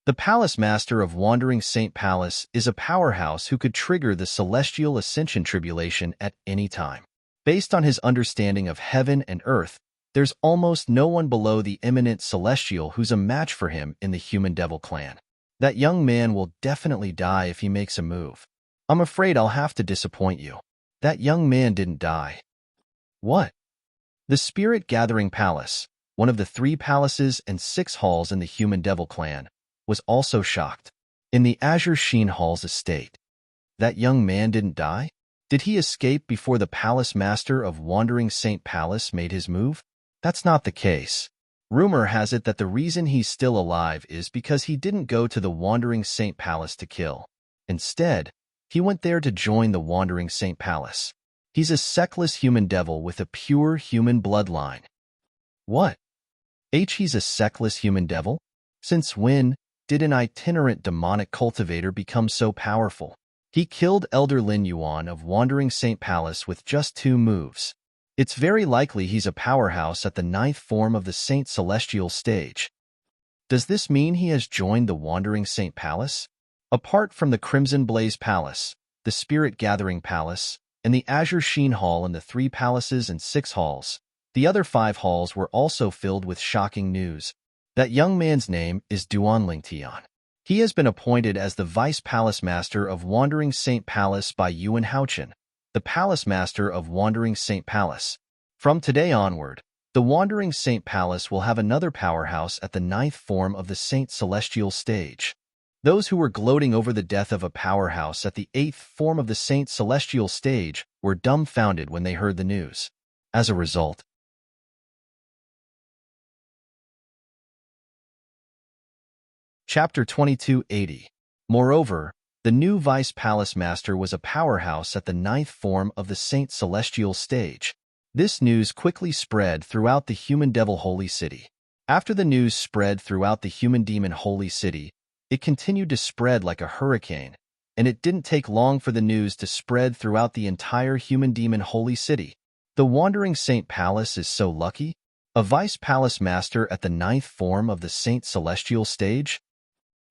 The Palace Master of Wandering Saint Palace is a powerhouse who could trigger the Celestial Ascension Tribulation at any time. Based on his understanding of heaven and earth, there's almost no one below the eminent Celestial who's a match for him in the Human Devil clan. That young man will definitely die if he makes a move. I'm afraid I'll have to disappoint you. That young man didn't die. What? The Spirit Gathering Palace, one of the 3 palaces and 6 halls in the Human Devil clan, was also shocked. In the Azure Sheen Hall's estate, that young man didn't die? Did he escape before the Palace Master of Wandering Saint Palace made his move? That's not the case. Rumor has it that the reason he's still alive is because he didn't go to the Wandering Saint Palace to kill. Instead, he went there to join the Wandering Saint Palace. He's a sexless human devil with a pure human bloodline. What? He's a sexless human devil? Since when did an itinerant demonic cultivator become so powerful? He killed Elder Lin Yuan of Wandering Saint Palace with just 2 moves. It's very likely he's a powerhouse at the 9th form of the Saint Celestial stage. Does this mean he has joined the Wandering Saint Palace? Apart from the Crimson Blaze Palace, the Spirit Gathering Palace, and the Azure Sheen Hall and the 3 palaces and 6 halls, the other 5 halls were also filled with shocking news. That young man's name is Duan Lingtian. He has been appointed as the Vice Palace Master of Wandering Saint Palace by Yuan Haochen, the Palace Master of Wandering Saint Palace. From today onward, the Wandering Saint Palace will have another powerhouse at the 9th form of the Saint Celestial stage. Those who were gloating over the death of a powerhouse at the 8th form of the Saint Celestial stage were dumbfounded when they heard the news. As a result, Chapter 2280. Moreover, the new Vice Palace Master was a powerhouse at the 9th form of the Saint Celestial stage. This news quickly spread throughout the Human Devil Holy City. After the news spread throughout the Human Demon Holy City, it continued to spread like a hurricane, and it didn't take long for the news to spread throughout the entire Human Demon Holy City. The Wandering Saint Palace is so lucky? A Vice Palace Master at the 9th form of the Saint Celestial stage?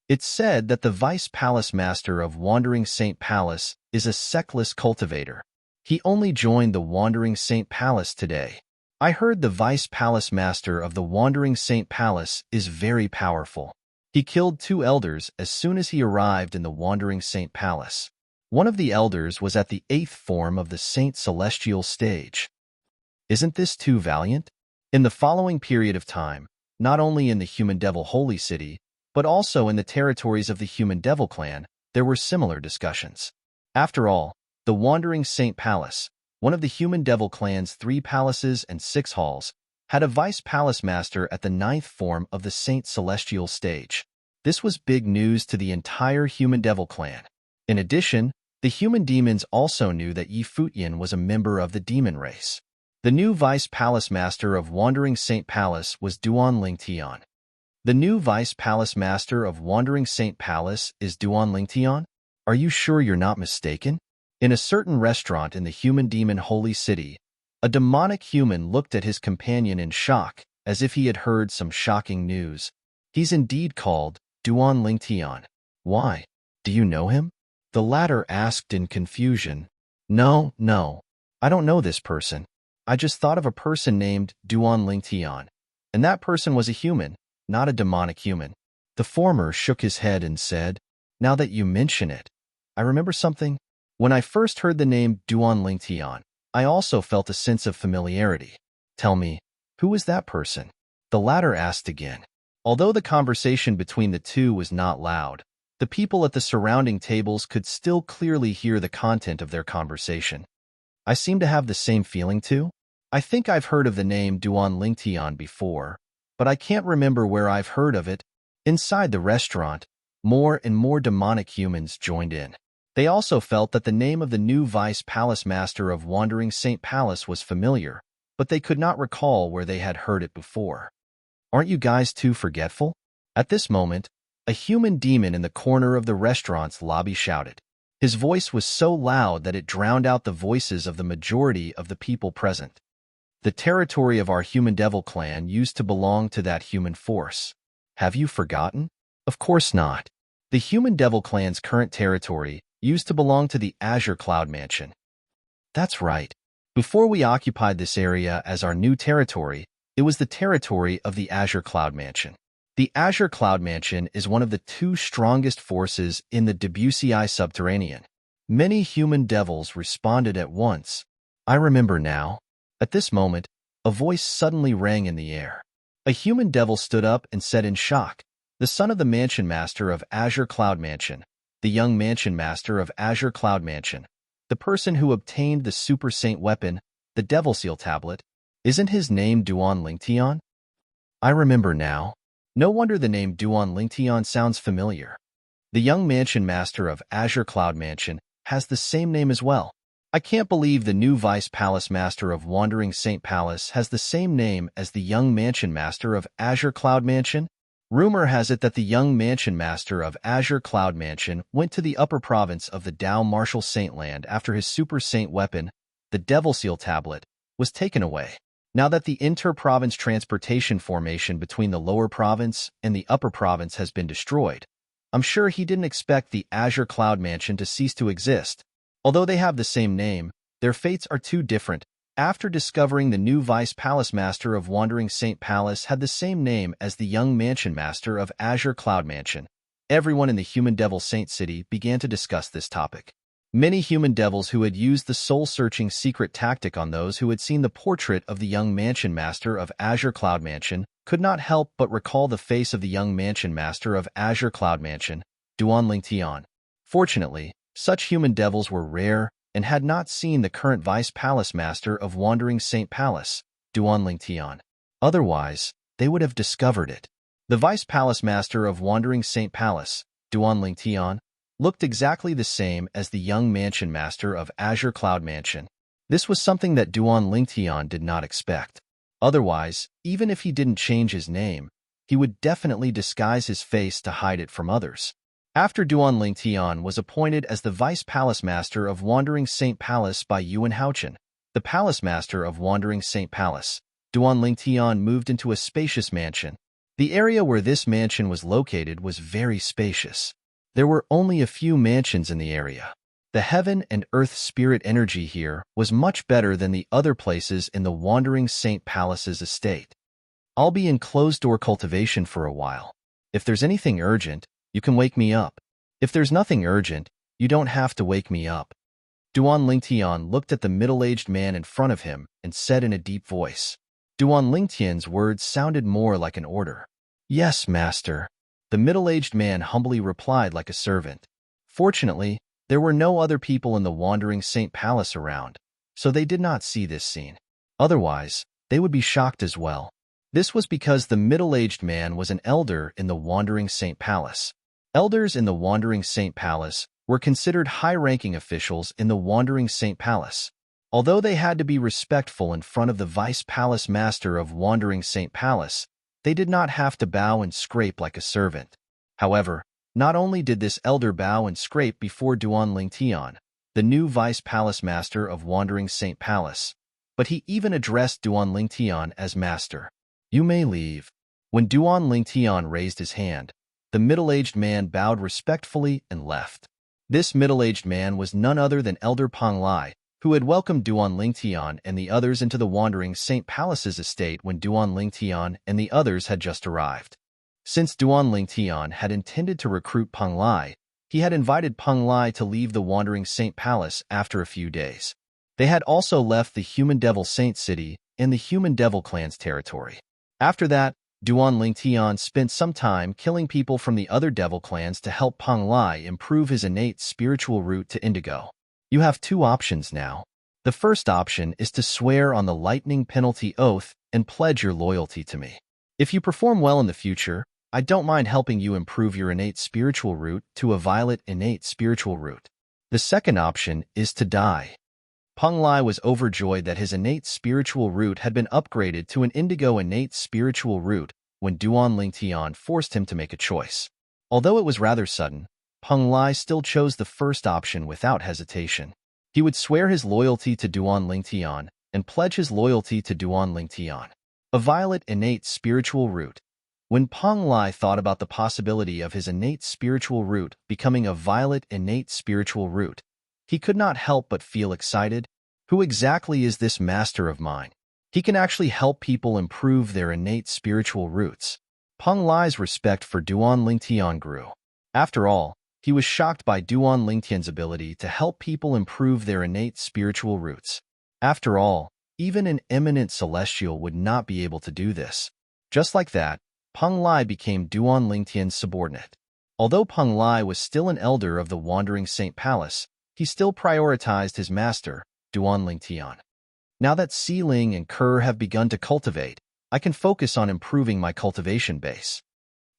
It's said that the Vice Palace Master of Wandering Saint Palace is a sexless cultivator. He only joined the Wandering Saint Palace today. I heard the Vice Palace Master of the Wandering Saint Palace is very powerful. He killed 2 elders as soon as he arrived in the Wandering Saint Palace. One of the elders was at the 8th form of the Saint Celestial stage. Isn't this too valiant? In the following period of time, not only in the Human Devil Holy City, but also in the territories of the Human Devil clan, there were similar discussions. After all, the Wandering Saint Palace, one of the human devil clan's 3 palaces and 6 halls, had a vice palace master at the 9th form of the Saint Celestial stage. This was big news to the entire human devil clan. In addition, the human demons also knew that Yi Futyin was a member of the demon race. The new vice palace master of Wandering Saint Palace was Duan Lingtian. The new vice palace master of Wandering Saint Palace is Duan Lingtian? Are you sure you're not mistaken? In a certain restaurant in the human demon holy city, a demonic human looked at his companion in shock, as if he had heard some shocking news. He's indeed called Duan Lingtian. Why? Do you know him? The latter asked in confusion. No, I don't know this person. I just thought of a person named Duan Lingtian, and that person was a human, not a demonic human. The former shook his head and said, now that you mention it, I remember something. When I first heard the name Duan Lingtian, I also felt a sense of familiarity. Tell me, who was that person? The latter asked again. Although the conversation between the two was not loud, the people at the surrounding tables could still clearly hear the content of their conversation. I seem to have the same feeling too. I think I've heard of the name Duan Lingtian before, but I can't remember where I've heard of it. Inside the restaurant, more and more demonic humans joined in. They also felt that the name of the new vice palace master of Wandering Saint Palace was familiar, but they could not recall where they had heard it before. Aren't you guys too forgetful? At this moment, a human demon in the corner of the restaurant's lobby shouted. His voice was so loud that it drowned out the voices of the majority of the people present. The territory of our human devil clan used to belong to that human force. Have you forgotten? Of course not. The human devil clan's current territory used to belong to the Azure Cloud Mansion. That's right. Before we occupied this area as our new territory, it was the territory of the Azure Cloud Mansion. The Azure Cloud Mansion is one of the 2 strongest forces in the Debussy subterranean. Many human devils responded at once. I remember now. At this moment, a voice suddenly rang in the air. A human devil stood up and said in shock, the son of the Mansion Master of Azure Cloud Mansion, the young Mansion Master of Azure Cloud Mansion, the person who obtained the Super Saint weapon, the Devil Seal Tablet, isn't his name Duan Lingtian? I remember now. No wonder the name Duan Lingtian sounds familiar. The young Mansion Master of Azure Cloud Mansion has the same name as well. I can't believe the new Vice Palace Master of Wandering Saint Palace has the same name as the young Mansion Master of Azure Cloud Mansion. Rumor has it that the young Mansion Master of Azure Cloud Mansion went to the upper province of the Dao Martial Saint Land after his Super Saint weapon, the Devil Seal Tablet, was taken away. Now that the inter-province transportation formation between the lower province and the upper province has been destroyed, I'm sure he didn't expect the Azure Cloud Mansion to cease to exist. Although they have the same name, their fates are too different. After discovering the new Vice Palace Master of Wandering Saint Palace had the same name as the young Mansion Master of Azure Cloud Mansion, everyone in the Human Devil Saint City began to discuss this topic. Many human devils who had used the soul-searching secret tactic on those who had seen the portrait of the young Mansion Master of Azure Cloud Mansion could not help but recall the face of the young Mansion Master of Azure Cloud Mansion, Duan Lingtian. Fortunately, such human devils were rare and had not seen the current Vice Palace Master of Wandering Saint Palace, Duan Lingtian. Otherwise, they would have discovered it. The Vice Palace Master of Wandering Saint Palace, Duan Lingtian, looked exactly the same as the young Mansion Master of Azure Cloud Mansion. This was something that Duan Lingtian did not expect. Otherwise, even if he didn't change his name, he would definitely disguise his face to hide it from others. After Duan Lingtian was appointed as the Vice Palace Master of Wandering Saint Palace by Yuan Haochen, the Palace Master of Wandering Saint Palace, Duan Lingtian moved into a spacious mansion. The area where this mansion was located was very spacious. There were only a few mansions in the area. The heaven and earth spirit energy here was much better than the other places in the Wandering Saint Palace's estate. I'll be in closed-door cultivation for a while. If there's anything urgent, you can wake me up. If there's nothing urgent, you don't have to wake me up. Duan Lingtian looked at the middle-aged man in front of him and said in a deep voice. Duan Lingtian's words sounded more like an order. Yes, master. The middle-aged man humbly replied like a servant. Fortunately, there were no other people in the Wandering Saint Palace around. so they did not see this scene. Otherwise, they would be shocked as well. This was because the middle-aged man was an elder in the Wandering Saint Palace. Elders in the Wandering Saint Palace were considered high-ranking officials in the Wandering Saint Palace. Although they had to be respectful in front of the Vice Palace Master of Wandering Saint Palace, they did not have to bow and scrape like a servant. However, not only did this elder bow and scrape before Duan Lingtian, the new Vice Palace Master of Wandering Saint Palace, but he even addressed Duan Lingtian as Master. You may leave. When Duan Lingtian raised his hand, the middle-aged man bowed respectfully and left. This middle-aged man was none other than Elder Peng Lai, who had welcomed Duan Lingtian and the others into the Wandering Saint Palace's estate when Duan Lingtian and the others had just arrived. Since Duan Lingtian had intended to recruit Peng Lai, he had invited Peng Lai to leave the Wandering Saint Palace after a few days. They had also left the Human Devil Saint City and the Human Devil Clan's territory. After that, Duan Lingtian spent some time killing people from the other devil clans to help Peng Lai improve his innate spiritual root to indigo. You have two options now. The first option is to swear on the lightning penalty oath and pledge your loyalty to me. If you perform well in the future, I don't mind helping you improve your innate spiritual root to a violet innate spiritual root. The second option is to die. Peng Lai was overjoyed that his innate spiritual root had been upgraded to an indigo innate spiritual root when Duan Lingtian forced him to make a choice. Although it was rather sudden, Peng Lai still chose the first option without hesitation. He would swear his loyalty to Duan Lingtian and pledge his loyalty to Duan Lingtian. A violet innate spiritual root. When Peng Lai thought about the possibility of his innate spiritual root becoming a violet innate spiritual root, he could not help but feel excited. Who exactly is this master of mine? He can actually help people improve their innate spiritual roots. Peng Lai's respect for Duan Lingtian grew. After all, he was shocked by Duan Lingtian's ability to help people improve their innate spiritual roots. After all, even an eminent celestial would not be able to do this. Just like that, Peng Lai became Duan Lingtian's subordinate. Although Peng Lai was still an elder of the Wandering Saint Palace, he still prioritized his master, Duan Lingtian. Now that Xiling and Kerr have begun to cultivate, I can focus on improving my cultivation base.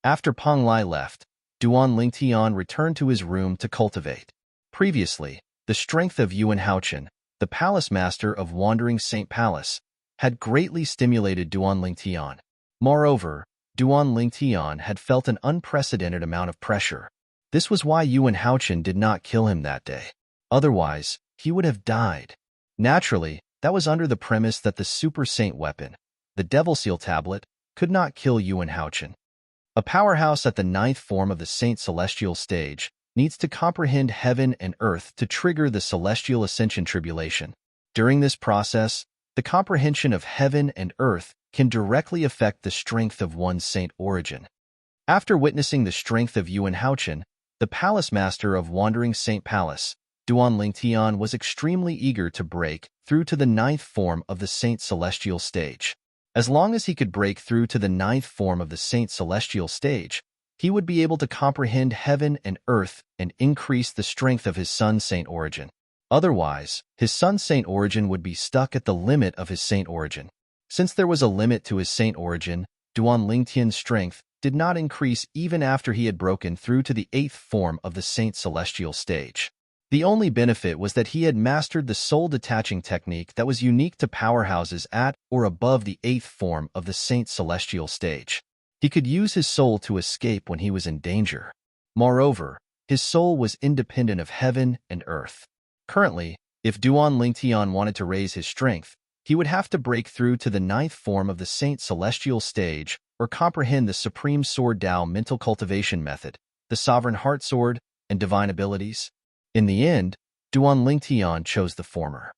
After Peng Lai left, Duan Lingtian returned to his room to cultivate. Previously, the strength of Yuan Haochen, the palace master of Wandering Saint Palace, had greatly stimulated Duan Lingtian. Moreover, Duan Lingtian had felt an unprecedented amount of pressure. This was why Yuan Haochen did not kill him that day. Otherwise, he would have died. Naturally, that was under the premise that the Super Saint weapon, the Devil Seal Tablet, could not kill Yuan Haochen. A powerhouse at the 9th form of the Saint Celestial stage needs to comprehend heaven and earth to trigger the Celestial Ascension Tribulation. During this process, the comprehension of heaven and earth can directly affect the strength of one's saint origin. After witnessing the strength of Yuan Haochen, the palace master of Wandering Saint Palace, Duan Lingtian was extremely eager to break through to the 9th form of the Saint Celestial stage. As long as he could break through to the 9th form of the Saint Celestial stage, he would be able to comprehend heaven and earth and increase the strength of his Sun Saint origin. Otherwise, his Sun Saint origin would be stuck at the limit of his Saint origin. Since there was a limit to his Saint origin, Duan Lingtian's strength did not increase even after he had broken through to the 8th form of the Saint Celestial stage. The only benefit was that he had mastered the soul-detaching technique that was unique to powerhouses at or above the 8th form of the Saint Celestial stage. He could use his soul to escape when he was in danger. Moreover, his soul was independent of heaven and earth. Currently, if Duan Lingtian wanted to raise his strength, he would have to break through to the 9th form of the Saint Celestial stage or comprehend the Supreme Sword Tao mental cultivation method, the Sovereign Heart Sword, and divine abilities. In the end, Duan Lingtian chose the former.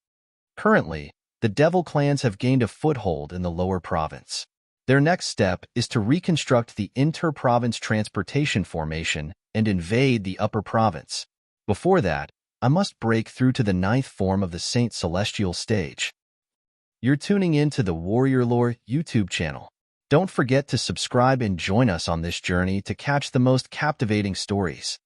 Currently, the devil clans have gained a foothold in the lower province. Their next step is to reconstruct the inter-province transportation formation and invade the upper province. Before that, I must break through to the 9th form of the Saint Celestial stage. You're tuning in to the Warrior Lore YouTube channel. Don't forget to subscribe and join us on this journey to catch the most captivating stories.